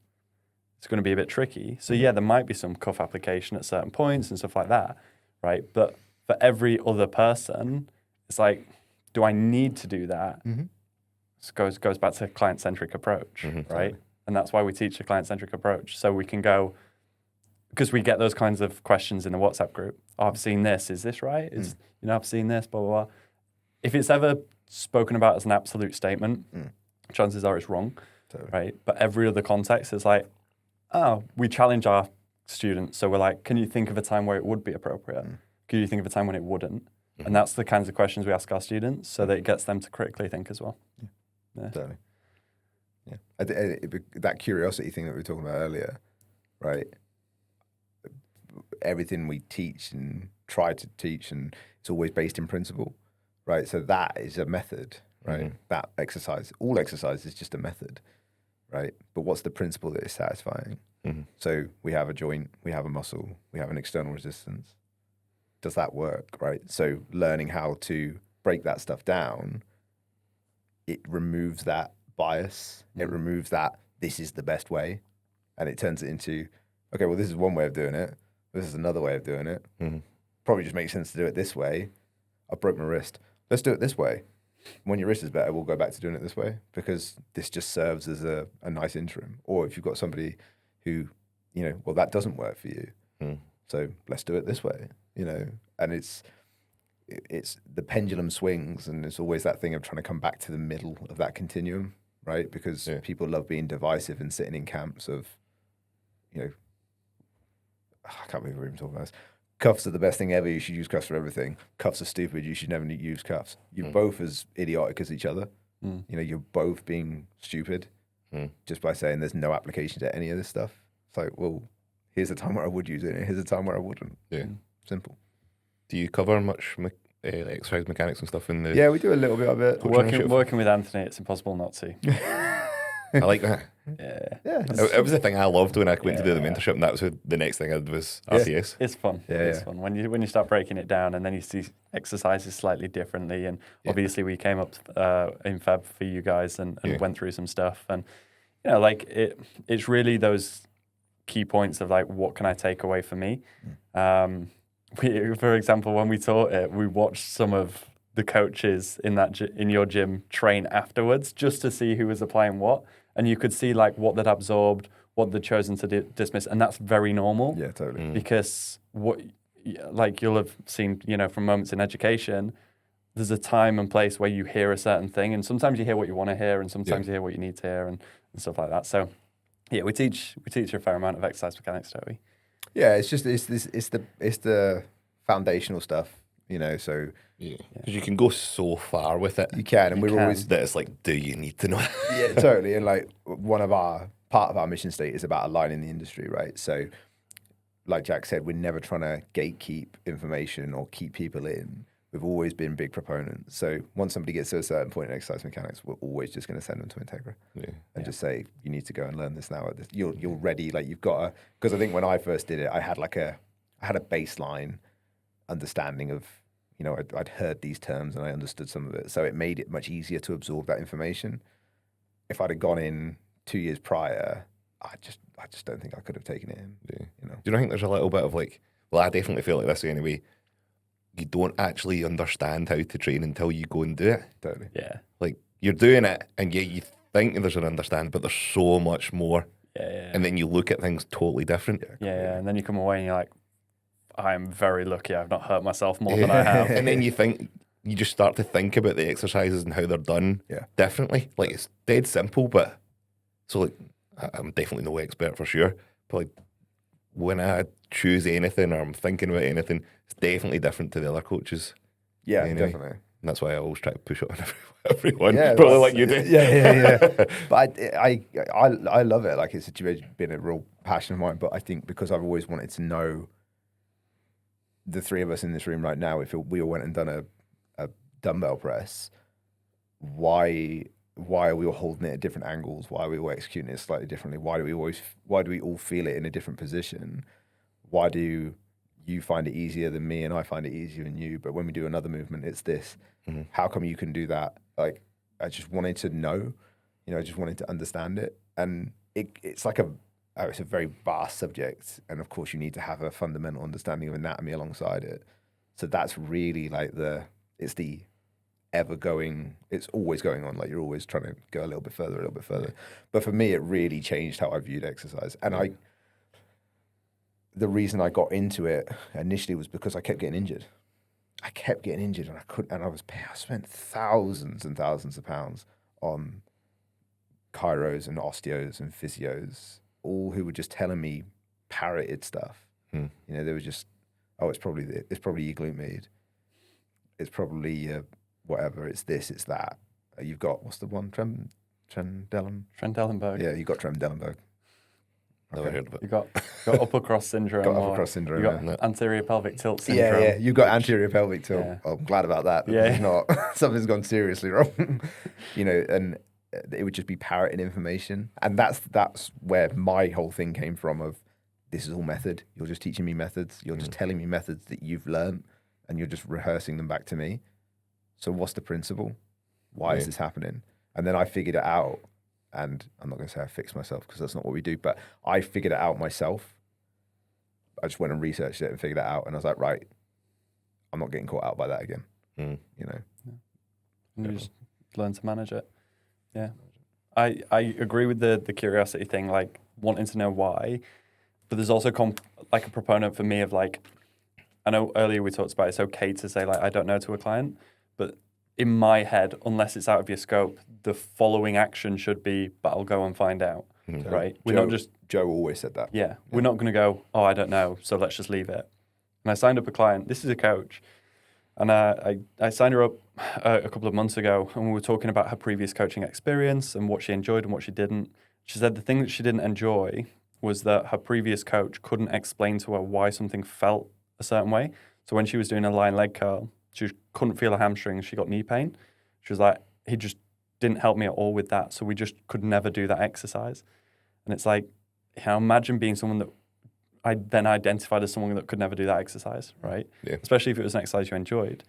it's going to be a bit tricky. So yeah, there might be some cuff application at certain points and stuff like that, right? But for every other person, it's like, do I need to do that? It goes back to client-centric approach, right? And that's why we teach a client-centric approach. So we can go, because we get those kinds of questions in the WhatsApp group. Oh, I've seen this. Is this right? I've seen this, blah, blah, blah. If it's ever spoken about as an absolute statement, chances are it's wrong, right? But every other context is like, oh, we challenge our students. So we're like, can you think of a time where it would be appropriate? Can you think of a time when it wouldn't? And that's the kinds of questions we ask our students so that it gets them to critically think as well. Yeah. Totally. Yeah. That curiosity thing that we were talking about earlier, right? Everything we teach and try to teach, and it's always based in principle, right? So that is a method, right? That exercise, all exercise is just a method, right? But what's the principle that is satisfying? So we have a joint, we have a muscle, we have an external resistance. Does that work, right? So learning how to break that stuff down, it removes that bias. It removes that this is the best way, and it turns it into, okay, well, this is one way of doing it. This is another way of doing it. Probably just makes sense to do it this way. I broke my wrist. Let's do it this way. When your wrist is better, we'll go back to doing it this way because this just serves as a nice interim. Or if you've got somebody who, well, that doesn't work for you. So let's do it this way, and it's the pendulum swings, and it's always that thing of trying to come back to the middle of that continuum, right? Because people love being divisive and sitting in camps of, I can't believe we're even talking about this. Cuffs are the best thing ever. You should use cuffs for everything. Cuffs are stupid. You should never use cuffs. You're both as idiotic as each other. You're both being stupid just by saying there's no application to any of this stuff. It's like, well, here's a time where I would use it, and here's a time where I wouldn't. Yeah. Simple. Do you cover much exercise mechanics and stuff in the? Yeah, we do a little bit of it. Working with Anthony, it's impossible not to. I like that. Yeah, It was the thing I loved when I went to do the mentorship, and that was the next thing I did was RCS. It's fun. It's fun when you start breaking it down, and then you see exercises slightly differently. And obviously, we came up in Feb for you guys and went through some stuff. And like it's really those key points of like, what can I take away for me? For example, when we taught it, we watched some of the coaches in your gym train afterwards just to see who was applying what. And you could see like what they'd absorbed, what they'd chosen to dismiss, and that's very normal. Yeah, totally. Because like you'll have seen, from moments in education, there's a time and place where you hear a certain thing, and sometimes you hear what you want to hear, and sometimes you hear what you need to hear, and stuff like that. So, yeah, we teach a fair amount of exercise mechanics, don't we? Yeah, it's the foundational stuff, So because you can go so far with it. You can, and we're always that it's like, do you need to know? Yeah, totally. And like part of our mission state is about aligning the industry, right? So, like Jack said, we're never trying to gatekeep information or keep people in. We've always been big proponents. So once somebody gets to a certain point in exercise mechanics, we're always just going to send them to Integra and just say, you need to go and learn this now. You're ready. Like you've got to, because I think when I first did it, I had a baseline understanding of, I'd heard these terms and I understood some of it. So it made it much easier to absorb that information. If I'd have gone in 2 years prior, I just don't think I could have taken it in. Do you not think there's a little bit of like, well, I definitely feel like this anyway. You don't actually understand how to train until you go and do it. Totally. Yeah. Like you're doing it and yet you think there's an understand, but there's so much more. Yeah. And then you look at things totally different. Yeah. And then you come away and you're like, I am very lucky I've not hurt myself more than I have. And then you just start to think about the exercises and how they're done differently. Like it's dead simple, but so like I'm definitely no expert for sure. But like when I choose anything or I'm thinking about anything, it's definitely different to the other coaches. Yeah, anyway. definitely. And that's why I always try to push it on everyone. Yeah, Probably like you do. Yeah. But I love it. Like it's been a real passion of mine. But I think because I've always wanted to know the three of us in this room right now, if we all went and done a dumbbell press, why are we all holding it at different angles? Why are we all executing it slightly differently? Why do we all feel it in a different position? Why do you find it easier than me and I find it easier than you? But when we do another movement, it's this. Mm-hmm. How come you can do that? Like, I just wanted to know, I just wanted to understand it. And it's like it's a very vast subject. And of course you need to have a fundamental understanding of anatomy alongside it. So that's really like it's always going on. Like you're always trying to go a little bit further. But for me, it really changed how I viewed exercise. And the reason I got into it initially was because I kept getting injured. And I spent thousands and thousands of pounds on chiros and osteos and physios, all who were just telling me parroted stuff. They were just, it's probably your glute it's probably whatever, it's this, it's that. You've got, what's the one? Trendelenburg. Yeah, you got Trendelenburg. Never heard of it. You got upper cross syndrome. You got anterior pelvic tilt syndrome. Yeah. You've got anterior pelvic tilt. Yeah. Oh, I'm glad about that. Yeah. It's not something's gone seriously wrong. And it would just be parroting information. And that's where my whole thing came from of this is all method. You're just teaching me methods. You're just telling me methods that you've learned and you're just rehearsing them back to me. So what's the principle? Why is this happening? And then I figured it out. And I'm not going to say I fixed myself because that's not what we do, but I figured it out myself. I just went and researched it and figured it out. And I was like, right, I'm not getting caught out by that again. And you just learn to manage it. Yeah. I agree with the curiosity thing, like wanting to know why. But there's also like a proponent for me of like, I know earlier we talked about it's okay to say like, I don't know to a client, but in my head, unless it's out of your scope, the following action should be, but I'll go and find out, right? Joe always said that. Yeah, we're not going to go, oh, I don't know, so let's just leave it. And I signed up a client. This is a coach. And I signed her up a couple of months ago, and we were talking about her previous coaching experience and what she enjoyed and what she didn't. She said the thing that she didn't enjoy was that her previous coach couldn't explain to her why something felt a certain way. So when she was doing a lying leg curl, she couldn't feel her hamstring. She got knee pain. She was like, he just didn't help me at all with that. So we just could never do that exercise. And it's like, imagine being someone that I then identified as someone that could never do that exercise, right? Yeah. Especially if it was an exercise you enjoyed.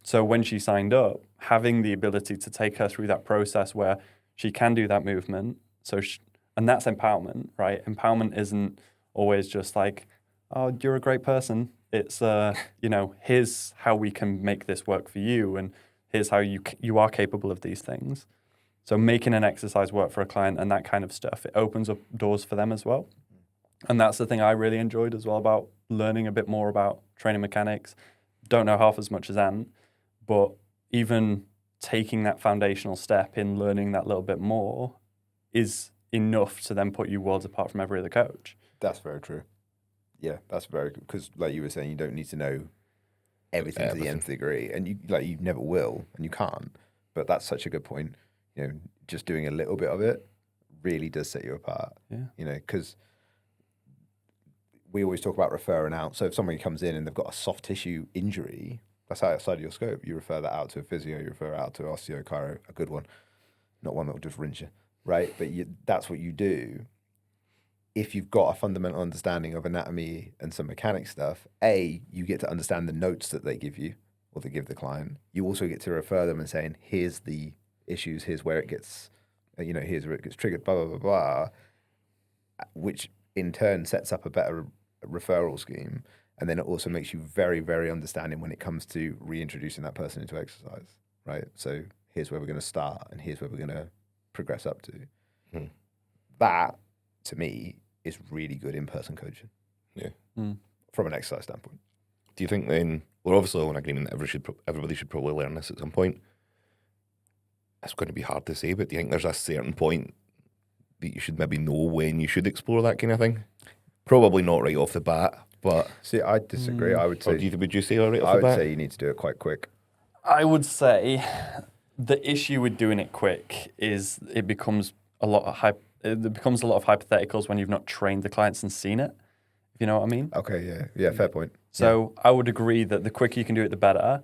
So when she signed up, having the ability to take her through that process where she can do that movement, and that's empowerment, right? Empowerment isn't always just like, oh, you're a great person. It's, here's how we can make this work for you, and here's how you are capable of these things. So making an exercise work for a client and that kind of stuff, it opens up doors for them as well. And that's the thing I really enjoyed as well about learning a bit more about training mechanics. Don't know half as much as Ant, but even taking that foundational step in learning that little bit more is enough to then put you worlds apart from every other coach. That's very true. Yeah, that's very good. Because like you were saying, you don't need to know everything to the nth degree. And you never will, and you can't. But that's such a good point. Just doing a little bit of it really does set you apart. Yeah. Because we always talk about referring out. So if somebody comes in and they've got a soft tissue injury, that's outside of your scope. You refer that out to a physio, you refer it out to osteo, chiro, a good one, not one that will just rinse you, right? But that's what you do. If you've got a fundamental understanding of anatomy and some mechanic stuff, you get to understand the notes that they give you or they give the client. You also get to refer them and saying, here's the issues, here's where it gets, here's where it gets triggered, blah, blah, blah, blah, which in turn sets up a better referral scheme. And then it also makes you very, very understanding when it comes to reintroducing that person into exercise, right? So here's where we're going to start and here's where we're going to progress up to. That, to me, is really good in-person coaching. Yeah. From an exercise standpoint. Do you think then, we're obviously all in agreement that everybody should probably learn this at some point. It's going to be hard to say, but do you think there's a certain point that you should maybe know when you should explore that kind of thing? Probably not right off the bat, but... See, I disagree. I would say... Would you say right off I the bat? would say you need to do it quite quick. I would say the issue with doing it quick is it becomes a lot of hypotheticals when you've not trained the clients and seen it, if you know what I mean. Okay, yeah, fair point. So I would agree that the quicker you can do it, the better.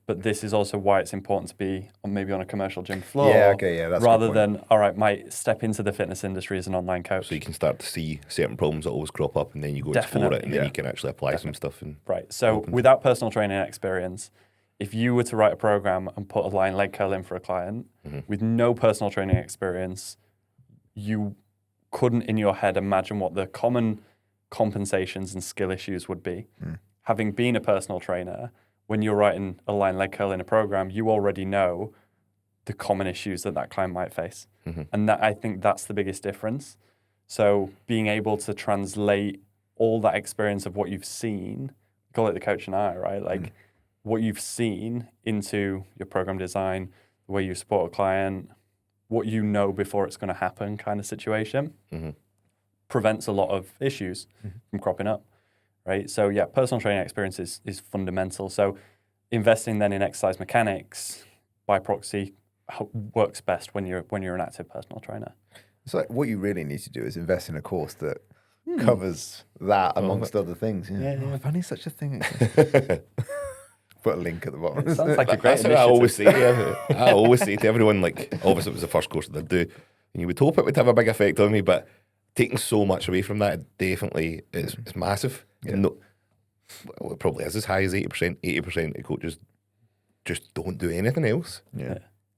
But this is also why it's important to be maybe on a commercial gym floor. That's rather than, all right, might step into the fitness industry as an online coach. So you can start to see certain problems that always crop up, and then you go explore it, and then you can actually apply some stuff. Right. So without personal training experience, if you were to write a program and put a line leg curl in for a client with no personal training experience, you couldn't in your head imagine what the common compensations and skill issues would be. Having been a personal trainer, when you're writing a line leg curl in a program, you already know the common issues that client might face. And I think that's the biggest difference. So being able to translate all that experience of what you've seen, call it the coach and I, right? Like what you've seen into your program design, the way you support a client, what you know before it's going to happen kind of situation, prevents a lot of issues from cropping up. Right. So yeah, personal training experience is fundamental. So investing then in exercise mechanics by proxy works best when you're an active personal trainer. So what you really need to do is invest in a course that covers that amongst other things. If only such a thing exists. Put a link at the bottom. It sounds like a great That's initiative. what I always say to everyone, like, obviously it was the first course that I'd do, and you would hope it would have a big effect on me, but taking so much away from that, it definitely is massive. Yeah. And it probably is as high as 80% of coaches just don't do anything else. Yeah.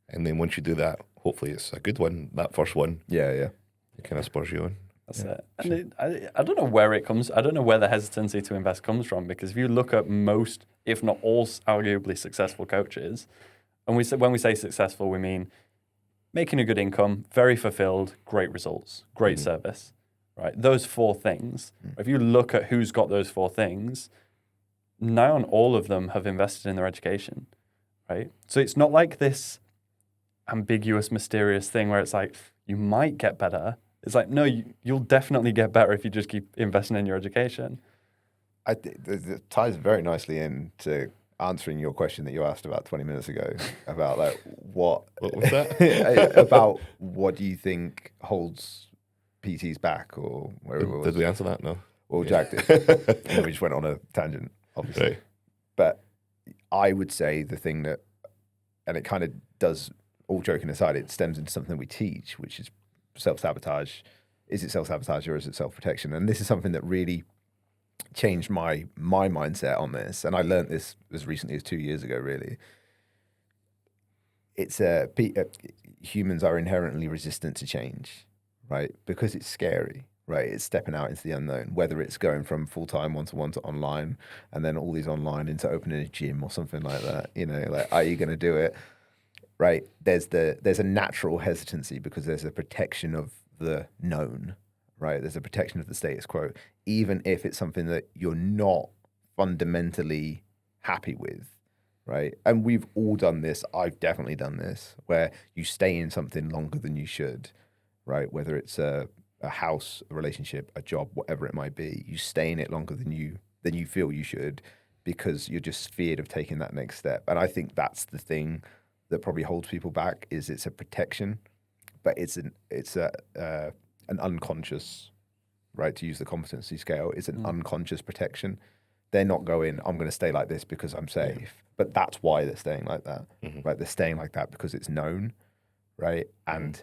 And then once you do that, hopefully it's a good one, that first one. Yeah. It kind of spurs you on. That's it. And I don't know where it comes. I don't know where the hesitancy to invest comes from, because if you look at most, if not all, arguably successful coaches, and when we say successful, we mean making a good income, very fulfilled, great results, great service, right? Those four things. If you look at who's got those four things, now on all of them have invested in their education, right? So it's not like this ambiguous, mysterious thing where it's like, you might get better. It's like, no, you'll definitely get better if you just keep investing in your education. I think it ties very nicely into answering your question that you asked about 20 minutes ago about like what was that? about what do you think holds PTs back or wherever it was. Did we answer that? No. Well, Jack did. And then we just went on a tangent, obviously. Right. But I would say the thing that, and it kind of does all joking aside, it stems into something we teach, which is self-sabotage. Is it self-sabotage or is it self-protection? And this is something that really changed my mindset on this. And I learned this as recently as 2 years ago, really. It's humans are inherently resistant to change, right? Because it's scary, right? It's stepping out into the unknown, whether it's going from full-time one-to-one to online and then all these online into opening a gym or something like that. You know, like, are you going to do it? Right? There's a natural hesitancy because there's a protection of the known, right? There's a protection of the status quo, even if it's something that you're not fundamentally happy with, right? And we've all done this. I've definitely done this, where you stay in something longer than you should, right? Whether it's a house, a relationship, a job, whatever it might be, you stay in it longer than you feel you should because you're just feared of taking that next step. And I think that's the thing that probably holds people back. Is it's a protection, but it's an unconscious, right? To use the competency scale, it's an unconscious protection. They're not going, I'm going to stay like this because I'm safe, but that's why they're staying like that, right? They're staying like that because it's known, right? And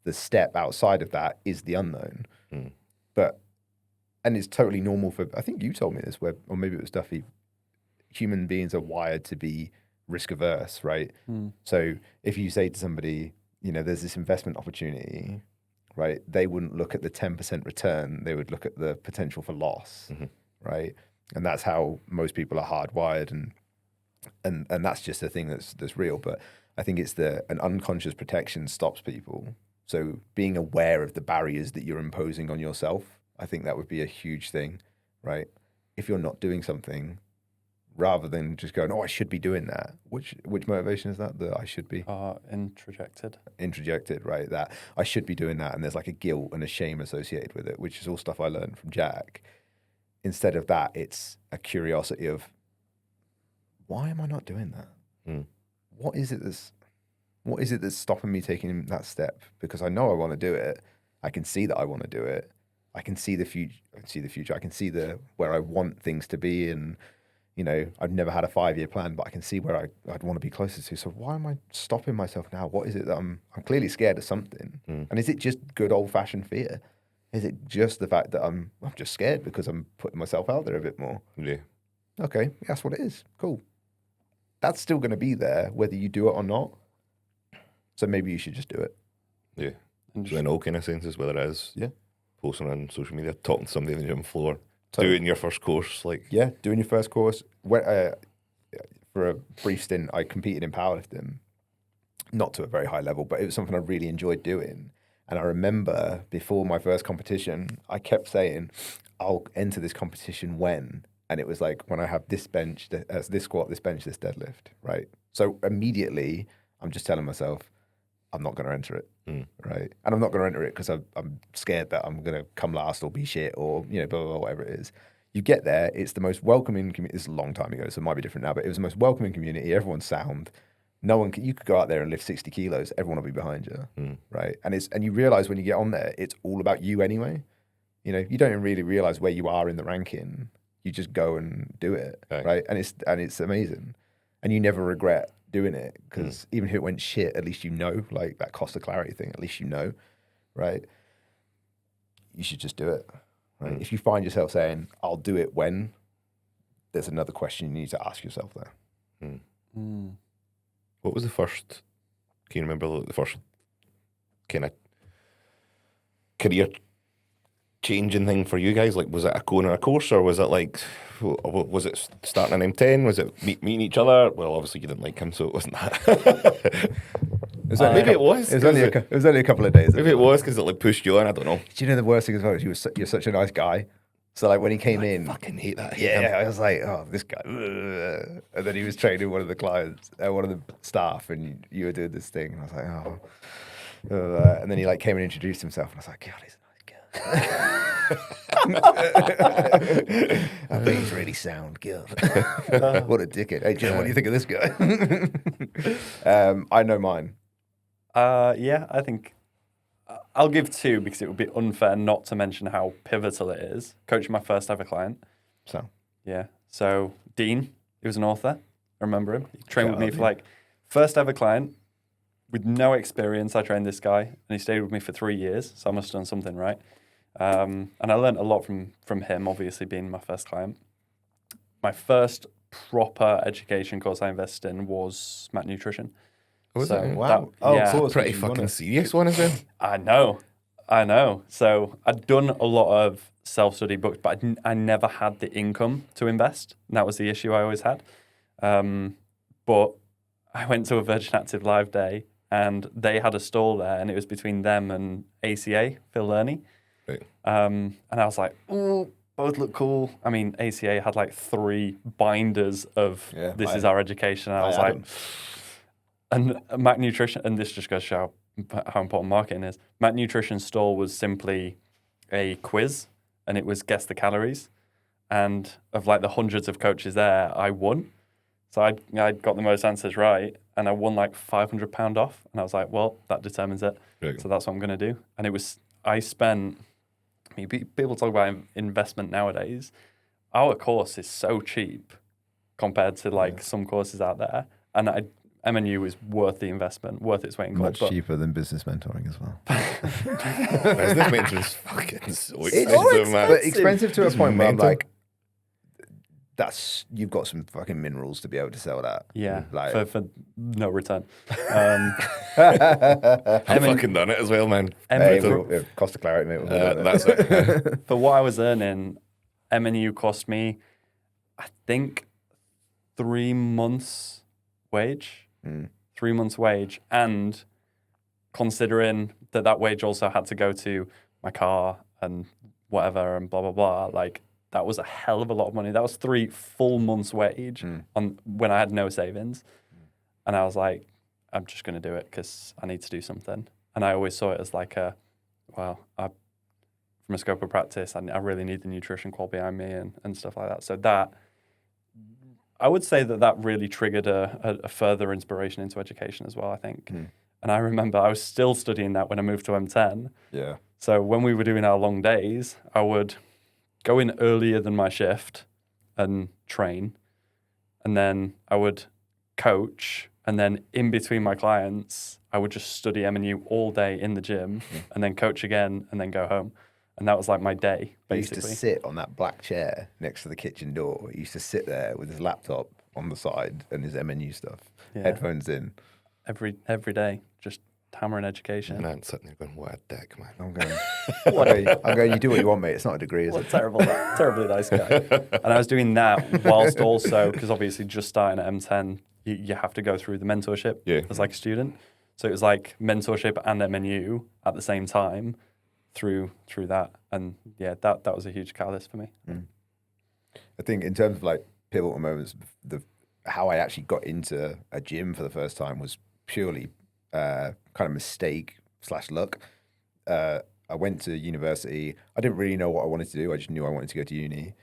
the step outside of that is the unknown. And it's totally normal for, I think you told me this, or maybe it was Duffy, human beings are wired to be risk averse, right? So if you say to somebody, you know, there's this investment opportunity, right? They wouldn't look at the 10% return. They would look at the potential for loss, right? And that's how most people are hardwired, and that's just a thing that's real. But I think it's an unconscious protection stops people. So being aware of the barriers that you're imposing on yourself, I think that would be a huge thing, right? If you're not doing something, rather than just going, oh, I should be doing that. Which motivation is that? That I should be? Introjected, right? That I should be doing that. And there's like a guilt and a shame associated with it, which is all stuff I learned from Jack. Instead of that, it's a curiosity of, why am I not doing that? What is it that's stopping me taking that step? Because I know I want to do it. I can see that I want to do it. I can see the future. I can see where I want things to be. And you know, I've never had a 5-year plan, but I can see where I'd want to be closer to. So why am I stopping myself now? What is it that I'm clearly scared of something? And is it just good old fashioned fear? Is it just the fact that I'm just scared because I'm putting myself out there a bit more? Yeah. Okay, that's what it is. Cool. That's still going to be there whether you do it or not. So maybe you should just do it. Yeah. So in all kind of senses, whether it is posting on social media, talking to somebody on the gym floor, doing your first course, doing your first course. For a brief stint, I competed in powerlifting, not to a very high level, but it was something I really enjoyed doing. And I remember before my first competition, I kept saying, "I'll enter this competition when," and it was like when I have this bench, this squat, this bench, this deadlift, right? So immediately, I'm just telling myself, I'm not going to enter it, right? And I'm not going to enter it because I'm scared that I'm going to come last or be shit or, you know, blah, blah, blah, whatever it is. You get there, it's the most welcoming community. It's a long time ago, so it might be different now, but it was the most welcoming community. Everyone's sound. You could go out there and lift 60 kilos. Everyone will be behind you, right? And you realize when you get on there, it's all about you anyway. You know, you don't even really realize where you are in the ranking. You just go and do it, right? And it's amazing. And you never regret doing it because even if it went shit, at least you know, like that cost of clarity thing, at least you know, right? You should just do it, right? If you find yourself saying, I'll do it when, there's another question you need to ask yourself there. What was the first, can you remember the first kind of career changing thing for you guys? Like, was it going on a course or was it like, was it starting an M10? Was it meeting each other? Well, obviously you didn't like him, so it wasn't that. Maybe it was. It was only a couple of days. Maybe it was because it like pushed you on. I don't know. Do you know the worst thing as well? You're such a nice guy. So like when he came in, I fucking hate that. I was like, oh, this guy. And then he was training one of the clients, one of the staff, and you were doing this thing, and I was like, oh. And then he like came and introduced himself, and I was like, God, he's a nice guy. I think he's really sound, God. What a dickhead. Hey, Joe, what do you think of this guy? I know mine. I think I'll give 2 because it would be unfair not to mention how pivotal it is. Coaching my first ever client. So Dean, he was an author. I remember him. He trained with me for like first ever client. with no experience, I trained this guy, and he stayed with me for 3 years. So I must have done something right. And I learned a lot from him, obviously being my first client. My first proper education course I invested in was Matt Nutrition. Was So it? Wow. that- yeah. of course. Pretty you won fucking it. serious one as well. I know. So I'd done a lot of self-study books, but I never had the income to invest. And that was the issue I always had. But I went to a Virgin Active Live day, and they had a stall there, and it was between them and ACA, Phil Lerney. Right. And I was like, oh, both look cool. I mean, ACA had like 3 binders of this is our education. And I was had like, them. and Mac Nutrition, and this just goes to show how important marketing is. Mac Nutrition's stall was simply a quiz, and it was guess the calories. And of like the hundreds of coaches there, I won. So I got the most answers right, and I won like £500 off. And I was like, well, that determines it. Right. So that's what I'm going to do. And I spent, people talk about investment nowadays. Our course is so cheap compared to like some courses out there. And MNU is worth the investment, worth its weight in gold. Much cheaper than business mentoring as well. Business mentor is fucking so It's expensive, man. but expensive to a It's point where I'm mental. like, you've got some fucking minerals to be able to sell that. Yeah, Like, for no return. I've fucking done it as well, man. hey, MNU, cost of clarity, mate. we'll do That's it. for what I was earning, MNU cost me, I think, 3 months' wage. 3 months' wage, and considering that wage also had to go to my car and whatever and blah blah blah, like that was a hell of a lot of money. That was 3 full months' wage on when I had no savings, and I was like, I'm just going to do it because I need to do something. And I always saw it as like from a scope of practice, I really need the nutrition qual behind me and stuff like that. So that. I would say that really triggered a further inspiration into education as well, I think. And I remember I was still studying that when I moved to M10. Yeah. So when we were doing our long days, I would go in earlier than my shift and train. And then I would coach. And then in between my clients, I would just study M&U all day in the gym and then coach again and then go home. And that was like my day, basically. He used to sit on that black chair next to the kitchen door. He used to sit there with his laptop on the side and his MNU stuff, headphones in. Every day, just hammering education. Man, sitting there going, what a dick, man. I'm going, you do what you want, mate. It's not a degree, is What it? a terribly nice guy. And I was doing that whilst also, because obviously just starting at M10, you have to go through the mentorship as like a student. So it was like mentorship and MNU at the same time. Through that, and that was a huge catalyst for me. I think in terms of like pivotal moments, how I actually got into a gym for the first time was purely kind of mistake / luck. I went to university. I didn't really know what I wanted to do. I just knew I wanted to go to uni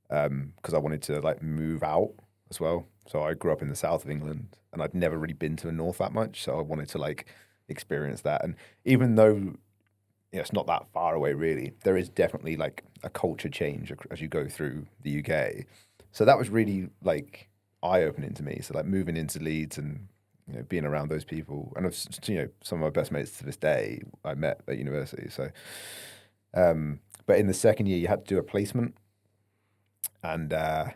because I wanted to like move out as well. So I grew up in the south of England, and I'd never really been to the north that much. So I wanted to like experience that. And even though it's not that far away, really, there is definitely like a culture change as you go through the UK. So that was really like eye-opening to me. So like moving into Leeds and being around those people, and some of my best mates to this day I met at university. So, but in the second year you had to do a placement, and I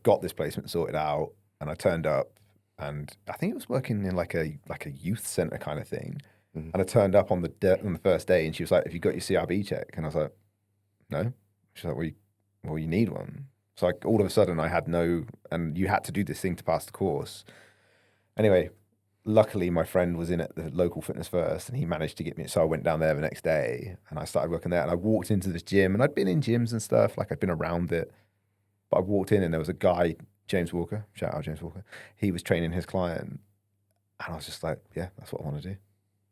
got this placement sorted out, and I turned up, and I think it was working in like a youth centre kind of thing. And I turned up on the first day, and she was like, "Have you got your CRB check?" And I was like, "No." She's like, "Well, you need one." So like all of a sudden, I had no, and you had to do this thing to pass the course. Anyway, luckily my friend was in at the local Fitness First, and he managed to get me. So I went down there the next day, and I started working there. And I walked into this gym, and I'd been in gyms and stuff, like I'd been around it. But I walked in, and there was a guy, James Walker. Shout out James Walker. He was training his client, and I was just like, "Yeah, that's what I want to do."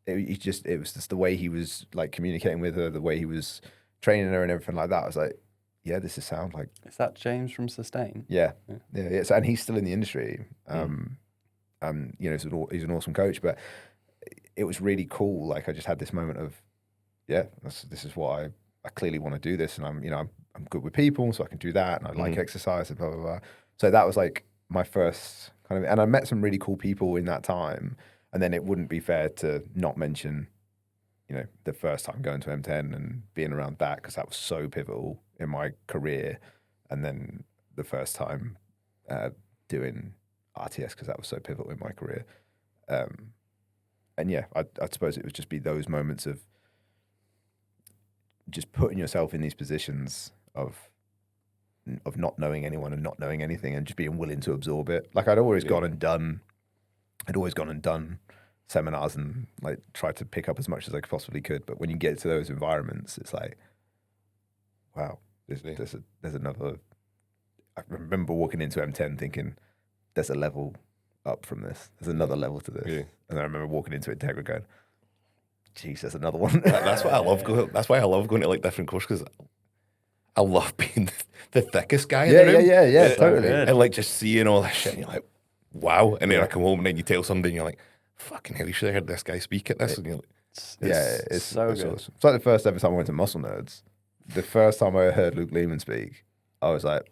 It was just the way he was like communicating with her, the way he was training her and everything like that. I was like, yeah, this is sound like. Is that James from Sustain? Yeah. So, and he's still in the industry. He's an awesome coach, but it was really cool. Like I just had this moment of, this is what I clearly want to do this, and I'm good with people, so I can do that, and I like exercise and blah blah blah. So that was like my first kind of, and I met some really cool people in that time. And then it wouldn't be fair to not mention, the first time going to M10 and being around that, because that was so pivotal in my career. And then the first time doing RTS, because that was so pivotal in my career. And yeah, I'd suppose it would just be those moments of just putting yourself in these positions of not knowing anyone and not knowing anything and just being willing to absorb it. Like I'd always gone and done seminars and like tried to pick up as much as I possibly could. But when you get to those environments, it's like, wow, there's another. I remember walking into M10 thinking, there's a level up from this. There's another level to this. Yeah. And I remember walking into Integra going, geez, there's another one. That's what I love going. That's why I love going to like different courses, because I love being the thickest guy in the room. Yeah, totally. And like just seeing all that shit, and you're like, wow. And then I come home and then you tell somebody and you're like, fucking hell, you should have heard this guy speak at this. And you're like, it's so good. Awesome. It's like the first ever time I went to Muscle Nerds. The first time I heard Luke Lehman speak, I was like,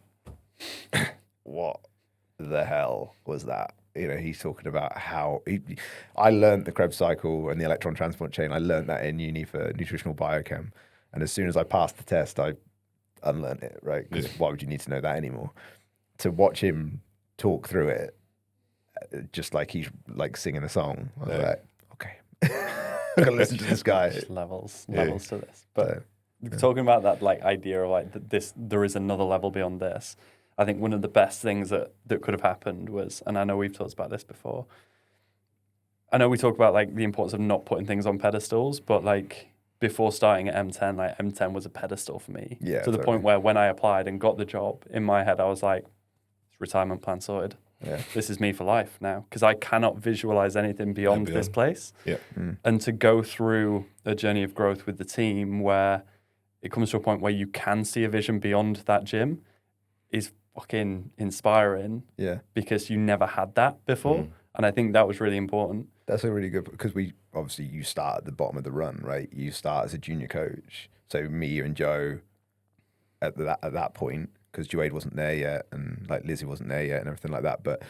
what the hell was that? He's talking about how I learned the Krebs cycle and the electron transport chain. I learned that in uni for nutritional biochem. And as soon as I passed the test, I unlearned it, right? Because why would you need to know that anymore? To watch him talk through it, just like he's like singing a song. I was like, okay, I'm gonna listen to this guy. Just levels to this. But talking about that like idea of like there is another level beyond this. I think one of the best things that could have happened was, and I know we've talked about this before. I know we talk about like the importance of not putting things on pedestals, but like before starting at M10, like M10 was a pedestal for me. Yeah, to the point where when I applied and got the job, in my head I was like, retirement plan sorted. Yeah. This is me for life now, because I cannot visualize anything beyond this place. Yeah. And to go through a journey of growth with the team where it comes to a point where you can see a vision beyond that gym is fucking inspiring. Yeah. Because you never had that before. And I think that was really important. That's a really good, because you start at the bottom of the run, right? You start as a junior coach. So me and Joe at that point, because Joade wasn't there yet and like Lizzie wasn't there yet and everything like that. But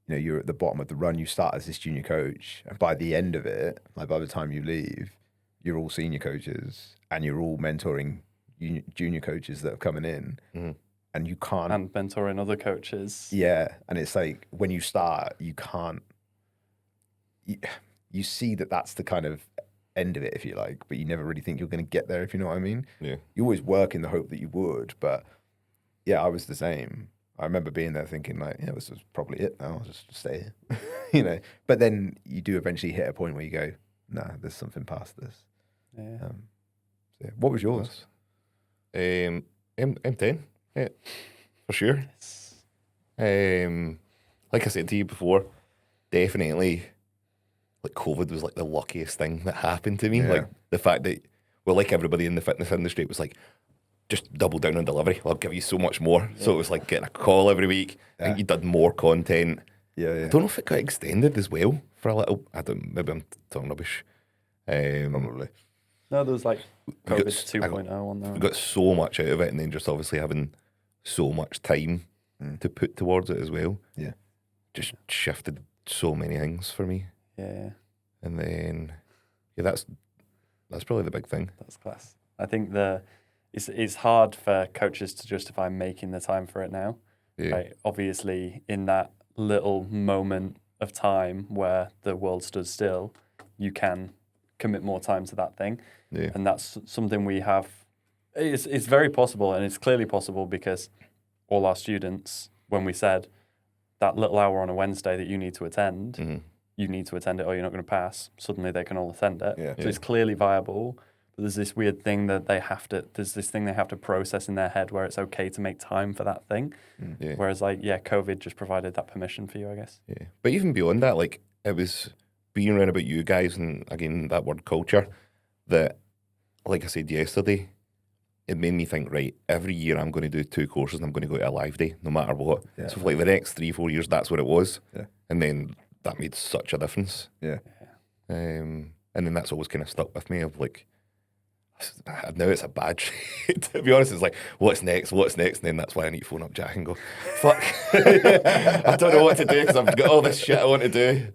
you're at the bottom of the run. You start as this junior coach, and by the end of it, like by the time you leave, you're all senior coaches and you're all mentoring junior coaches that are coming in. And you can't... And mentoring other coaches. Yeah. And it's like, when you start, you can't... You see that that's the kind of end of it, if you like, but you never really think you're going to get there, if you know what I mean. Yeah. You always work in the hope that you would, but yeah, I was the same. I remember being there thinking like, yeah, this is probably it now. I'll just stay here, But then you do eventually hit a point where you go, nah, there's something past this. Yeah. So yeah. What was yours? M10. Yeah, for sure. Like I said to you before, definitely, like COVID was like the luckiest thing that happened to me. Yeah. Like the fact that, well, like everybody in the fitness industry, it was like, just double down on delivery. I'll give you so much more. Yeah. So it was like getting a call every week. I think you did more content. Yeah. I don't know if it got extended as well for a little. Maybe I'm talking rubbish. Probably. No, there was like COVID 2.0 on there. We got so much out of it, and then just obviously having so much time to put towards it as well. Yeah. Just shifted so many things for me. Yeah. And then, that's probably the big thing. That's class. I think it's hard for coaches to justify making the time for it now. Yeah. Right? Obviously, in that little moment of time where the world stood still, you can commit more time to that thing. Yeah. And that's something we have. It's very possible, and it's clearly possible because all our students, when we said that little hour on a Wednesday that you need to attend, you need to attend it or you're not going to pass, suddenly they can all attend it. Yeah. So it's clearly viable. But there's this weird thing that they have to process in their head where it's okay to make time for that thing. Yeah. Whereas COVID just provided that permission for you, I guess. Yeah. But even beyond that, like it was being around about you guys and again, that word culture that, like I said yesterday, it made me think, right, every year I'm going to do 2 courses and I'm going to go to a live day, no matter what. Yeah. So for like the next 3-4 years, that's what it was. Yeah. And then that made such a difference. Yeah. And then that's always kind of stuck with me of like, Now it's a bad trait. To be honest, it's like, what's next? And then that's why I need to phone up Jack and go, fuck, I don't know what to do because I've got all this shit I want to do.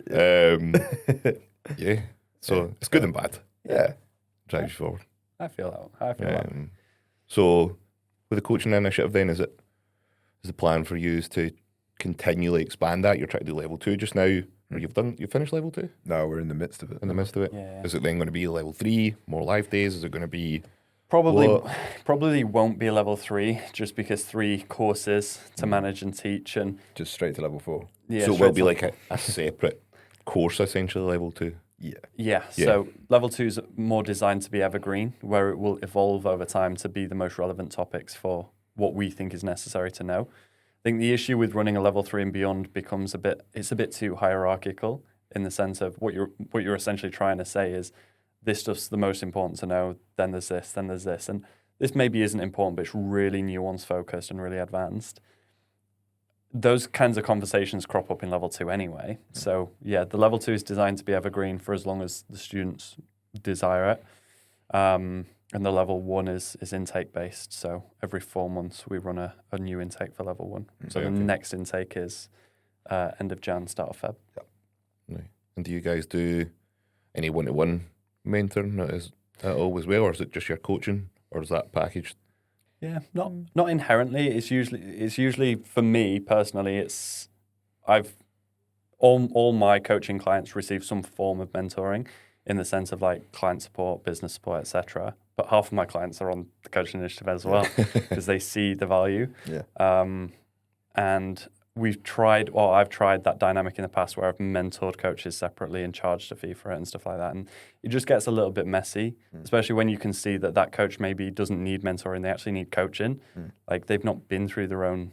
Yeah, so it's good and bad. Yeah. Drives you forward. I feel that. So with the coaching initiative then, is the plan for you is to continually expand that? You're trying to do level 2 just now, or you've finished level 2? No, we're in the midst of it. In the midst of it? Yeah. Is it then going to be level 3, more live days? Is it going to be Probably won't be level 3 just because 3 courses to manage and teach and Just straight to level 4. yeah. so it straight will be to- like a separate course essentially, level 2? Yeah. Yeah, Yeah. so level 2 is more designed to be evergreen, where it will evolve over time to be the most relevant topics for what we think is necessary to know. I think the issue with running a level 3 and beyond becomes a bit too hierarchical in the sense of what you're essentially trying to say is this stuff's the most important to know, then there's this, and this maybe isn't important, but it's really nuance focused and really advanced. Those kinds of conversations crop up in level 2 anyway. So yeah, the level 2 is designed to be evergreen for as long as the students desire it. And the level 1 is intake based. So every 4 months we run a new intake for level 1. So the next intake is end of Jan, start of Feb. Right. And do you guys do any one-to-one mentoring at all as well, or is it just your coaching, or is that packaged? Yeah, not inherently. It's usually for me personally. All my coaching clients receive some form of mentoring in the sense of like client support, business support, etc. But half of my clients are on the coaching initiative as well because they see the value. Yeah. And I've tried that dynamic in the past where I've mentored coaches separately and charged a fee for it and stuff like that. And it just gets a little bit messy, especially when you can see that coach maybe doesn't need mentoring. They actually need coaching. Like they've not been through their own,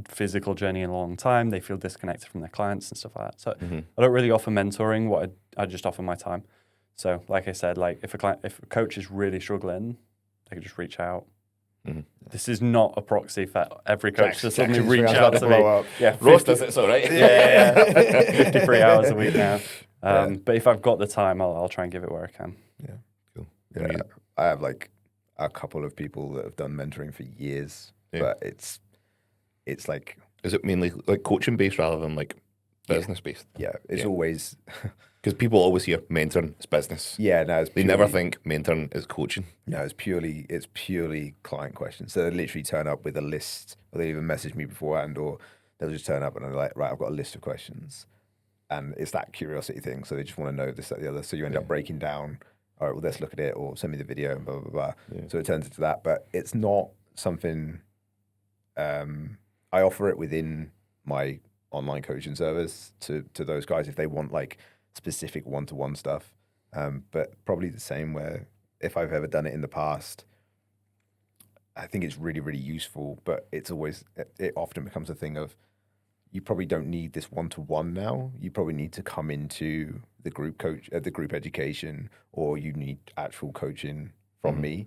physical journey in a long time. They feel disconnected from their clients and stuff like that. So I don't really offer mentoring. What I just offer my time. So like I said, like if a coach is really struggling, they can just reach out. This is not a proxy for every coach to suddenly reach out to me. Yeah, Ross does it, so right? Yeah. 53 hours a week now. But if I've got the time, I'll try and give it where I can. Yeah. Cool. Yeah. I have like a couple of people that have done mentoring for years, but it's like, Is it mainly like coaching based rather than like business based? yeah, it's always, Because people always hear mentoring is business. yeah, no, it's They purely, never think mentoring is coaching. no, it's purely client questions. So they literally turn up with a list, or they even message me beforehand, or they'll just turn up and they're like, right, I've got a list of questions. And it's that curiosity thing. So they just want to know this, that, the other. So you end up breaking down, all right, well, let's look at it, or send me the video, and blah, blah, blah. Yeah. So it turns into that. But it's not something, I offer it within my online coaching service to those guys if they want like specific one-to-one stuff. But probably the same where if I've ever done it in the past, I think it's really, really useful, but it often becomes a thing of, you probably don't need this one-to-one now. You probably need to come into the group the group education, or you need actual coaching from me,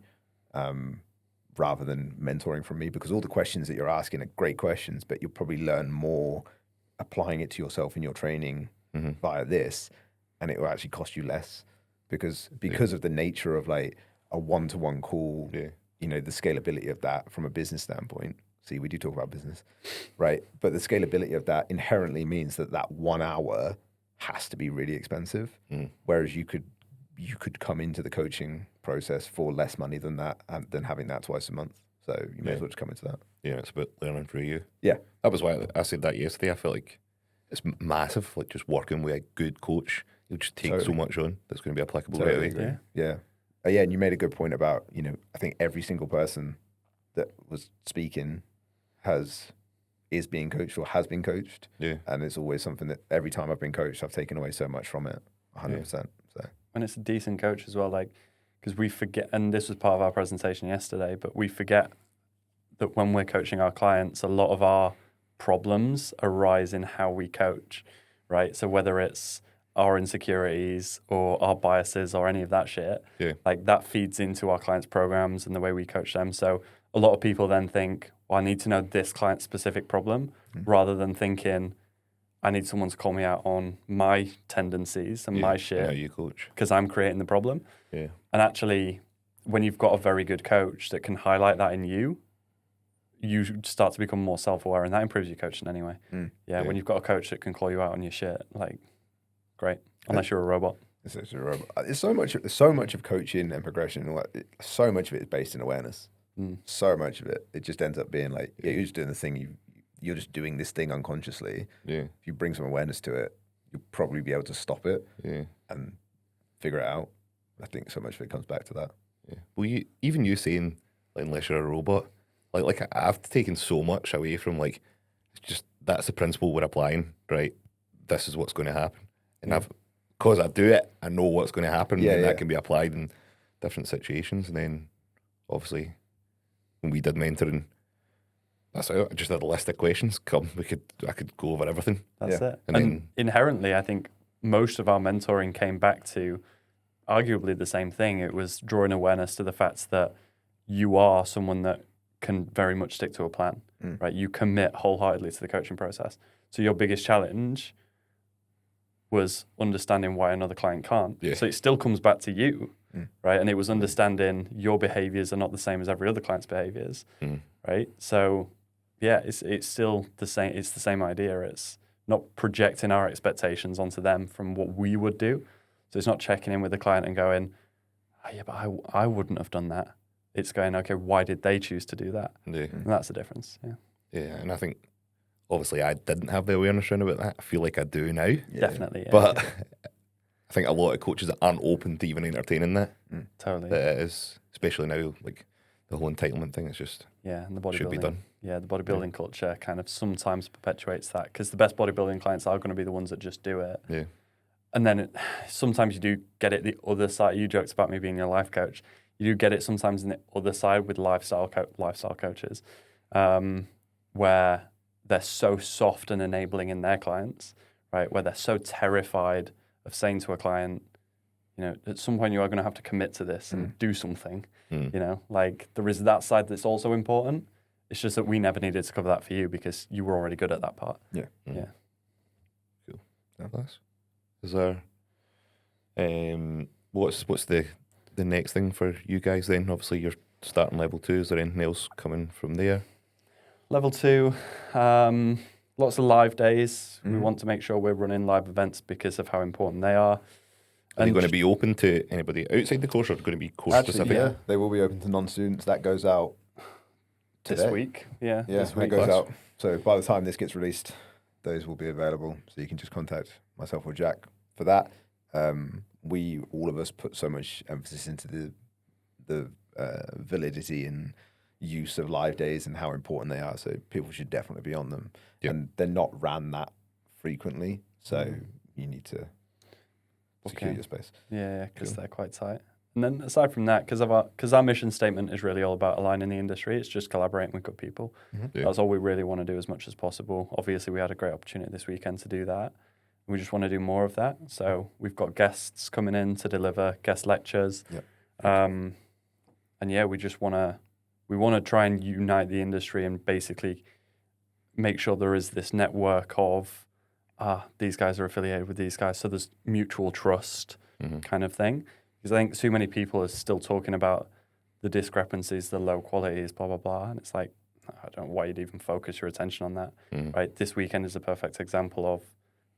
rather than mentoring from me, because all the questions that you're asking are great questions, but you'll probably learn more applying it to yourself in your training via this, and it will actually cost you less because of the nature of like a one-to-one call, the scalability of that from a business standpoint. See, we do talk about business, right? But the scalability of that inherently means that 1 hour has to be really expensive, whereas you could come into the coaching process for less money than that, and than having that twice a month. So you may as well just come into that. Yeah, it's about learning through you. Yeah. That was why I said that yesterday. I feel like it's massive, like just working with a good coach. You'll just take so much on that's going to be applicable right away. Yeah. Yeah, and you made a good point about, I think every single person that was speaking is being coached or has been coached. Yeah. And it's always something that every time I've been coached, I've taken away so much from it, 100%. So. And it's a decent coach as well, like, because we forget, and this was part of our presentation yesterday, but we forget that when we're coaching our clients, a lot of our problems arise in how we coach, right? So whether it's our insecurities or our biases or any of that shit, like that feeds into our clients' programs and the way we coach them. So a lot of people then think, well, I need to know this client-specific problem, rather than thinking, I need someone to call me out on my tendencies and my shit. Yeah, you coach. Because I'm creating the problem. Yeah. And actually, when you've got a very good coach that can highlight that in you, you start to become more self-aware, and that improves your coaching anyway. Yeah, when you've got a coach that can call you out on your shit, like, great. Unless you're a robot. There's so much of coaching and progression, and all that. So much of it is based in awareness. So much of it just ends up being like, you're just doing the thing. You're just doing this thing unconsciously. Yeah. If you bring some awareness to it, you'll probably be able to stop it. Yeah. And figure it out. I think so much of it comes back to that. Yeah. Well, you saying like, unless you're a robot, like I've taken so much away from like, it's just that's the principle we're applying, right? This is what's going to happen, and because I do it, I know what's going to happen, and that can be applied in different situations. And then, obviously, when we did mentoring, that's it. I just had a list of questions. I could go over everything. That's it. And then, inherently, I think most of our mentoring came back to arguably the same thing. It was drawing awareness to the fact that you are someone that can very much stick to a plan, right? You commit wholeheartedly to the coaching process. So your biggest challenge was understanding why another client can't. Yeah. So it still comes back to you, right? And it was understanding your behaviors are not the same as every other client's behaviors, right? So yeah, it's still the same. It's the same idea. It's not projecting our expectations onto them from what we would do. So it's not checking in with the client and going, oh, yeah, but I wouldn't have done that. It's going, okay, why did they choose to do that? Yeah. And that's the difference. Yeah. Yeah, and I think obviously I didn't have the awareness around about that. I feel like I do now. Yeah. Definitely. Yeah. But I think a lot of coaches aren't open to even entertaining that. Totally. That it is, especially now, like the whole entitlement thing. It's just and the bodybuilding should be done. Yeah, the bodybuilding culture kind of sometimes perpetuates that, because the best bodybuilding clients are going to be the ones that just do it. Yeah. And then sometimes you do get it the other side. You joked about me being your life coach. You do get it sometimes in the other side with lifestyle coaches, where they're so soft and enabling in their clients, right? Where they're so terrified of saying to a client, you know, at some point you are going to have to commit to this and do something. You know, like there is that side that's also important. It's just that we never needed to cover that for you because you were already good at that part. Yeah. Cool. Nice. Is there what's the next thing for you guys then? Obviously you're starting level 2. Is there anything else coming from there? Level 2, lots of live days. We want to make sure we're running live events because of how important they are. Are they going to be open to anybody outside the course, or going to be course specific? Yeah, they will be open to non-students. That goes out today. This week. Yeah, this week. That goes out. So by the time this gets released, those will be available. So you can just contact myself or Jack for that. All of us put so much emphasis into the validity and use of live days and how important they are. So people should definitely be on them. Yep. And they're not ran that frequently. So you need to secure your space. Yeah, because they're quite tight. And then aside from that, because our mission statement is really all about aligning the industry, it's just collaborating with good people. That's all we really want to do as much as possible. Obviously, we had a great opportunity this weekend to do that. We just want to do more of that. So we've got guests coming in to deliver guest lectures. Yep. And yeah, we want to try and unite the industry and basically make sure there is this network of, these guys are affiliated with these guys. So there's mutual trust kind of thing. Because I think too many people are still talking about the discrepancies, the low qualities, blah, blah, blah. And it's like, I don't know why you'd even focus your attention on that, right? This weekend is a perfect example of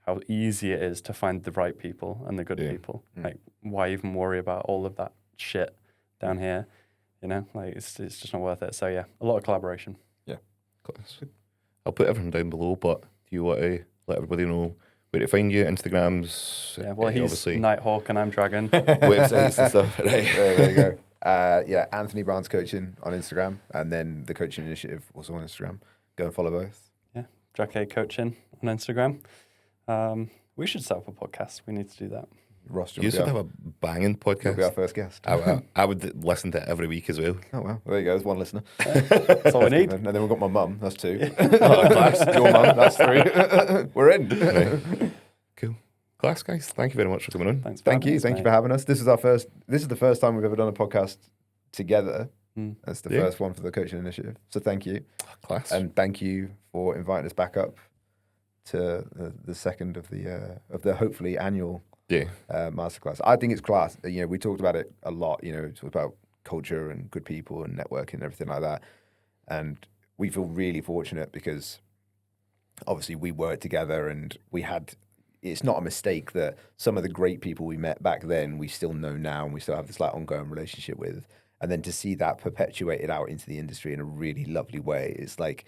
how easy it is to find the right people and the good people. Like, why even worry about all of that shit down here? You know, like it's just not worth it. So yeah, a lot of collaboration. Yeah, I'll put everything down below. But do you want to let everybody know where to find you? Instagrams. Yeah, well, he's obviously Nighthawk and I'm Dragon. Websites and stuff. Right. There you go. Anthony Barnes Coaching on Instagram, and then the Coaching Initiative also on Instagram. Go and follow both. Yeah, Haigh Coaching on Instagram. We should set up a podcast. We need to do that. Ross, you should have a banging podcast. You'll be our first guest. I would listen to it every week as well. Oh, well. There you go. There's one listener. That's all we need. And then we've got my mum. That's 2. Class. Your mum. That's 3. We're in. Right. Cool. Class, guys. Thank you very much for coming on. Thank you. Thank you for having us. This is the first time we've ever done a podcast together. That's the first one for the Coaching Initiative. So thank you. Class. And thank you for inviting us back up to the second of the hopefully annual masterclass. I think it's class. You know, we talked about it a lot. You know, we talked about culture and good people and networking and everything like that. And we feel really fortunate because obviously we worked together and it's not a mistake that some of the great people we met back then, we still know now and we still have this like ongoing relationship with. And then to see that perpetuated out into the industry in a really lovely way, it's like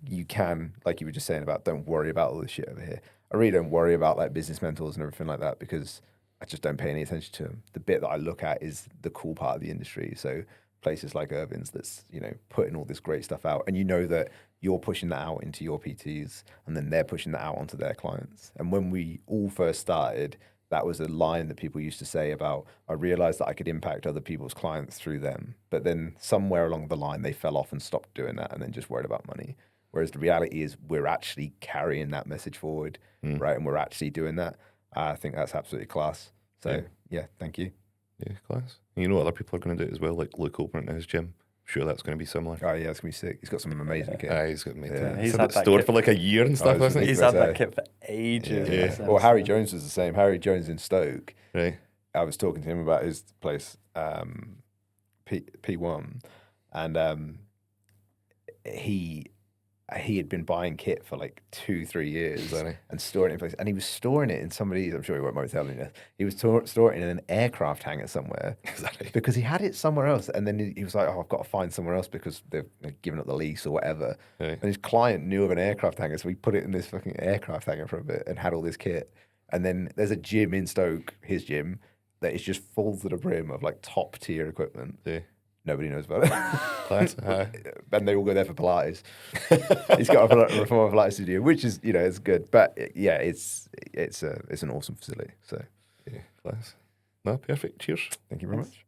you can, like you were just saying about, don't worry about all this shit over here. I really don't worry about like business mentors and everything like that because I just don't pay any attention to them. The bit that I look at is the cool part of the industry. So places like Irvings that's, putting all this great stuff out. And you know that you're pushing that out into your PTs and then they're pushing that out onto their clients. And when we all first started, that was a line that people used to say about, I realized that I could impact other people's clients through them. But then somewhere along the line, they fell off and stopped doing that and then just worried about money. Whereas the reality is we're actually carrying that message forward, right? And we're actually doing that. I think that's absolutely class. So, yeah, thank you. Yeah, class. And you know what other people are going to do it as well, like Luke opening his gym. I'm sure that's going to be similar. Oh, yeah, it's going to be sick. He's got some amazing kit. He's got me. Yeah. He's He's had had that store kit for like a year and stuff, hasn't he? He's had that kit for ages. Yeah. Well, Harry Jones was the same. Harry Jones in Stoke. Right. I was talking to him about his place, P1, and he had been buying kit for like 2-3 years and storing it in place. And he was storing it in somebody's, I'm sure he won't mind telling you, he was storing it in an aircraft hangar somewhere because he had it somewhere else. And then he was like, oh, I've got to find somewhere else because they've given up the lease or whatever. Right. And his client knew of an aircraft hangar. So he put it in this fucking aircraft hangar for a bit and had all this kit. And then there's a gym in Stoke, his gym, that is just full to the brim of like top tier equipment. Yeah. Nobody knows about it. Class. And they all go there for Pilates. He's got a reformer Pilates studio, which is, it's good. But yeah, it's an awesome facility. So Yeah, class. No, perfect. Cheers. thank you very much.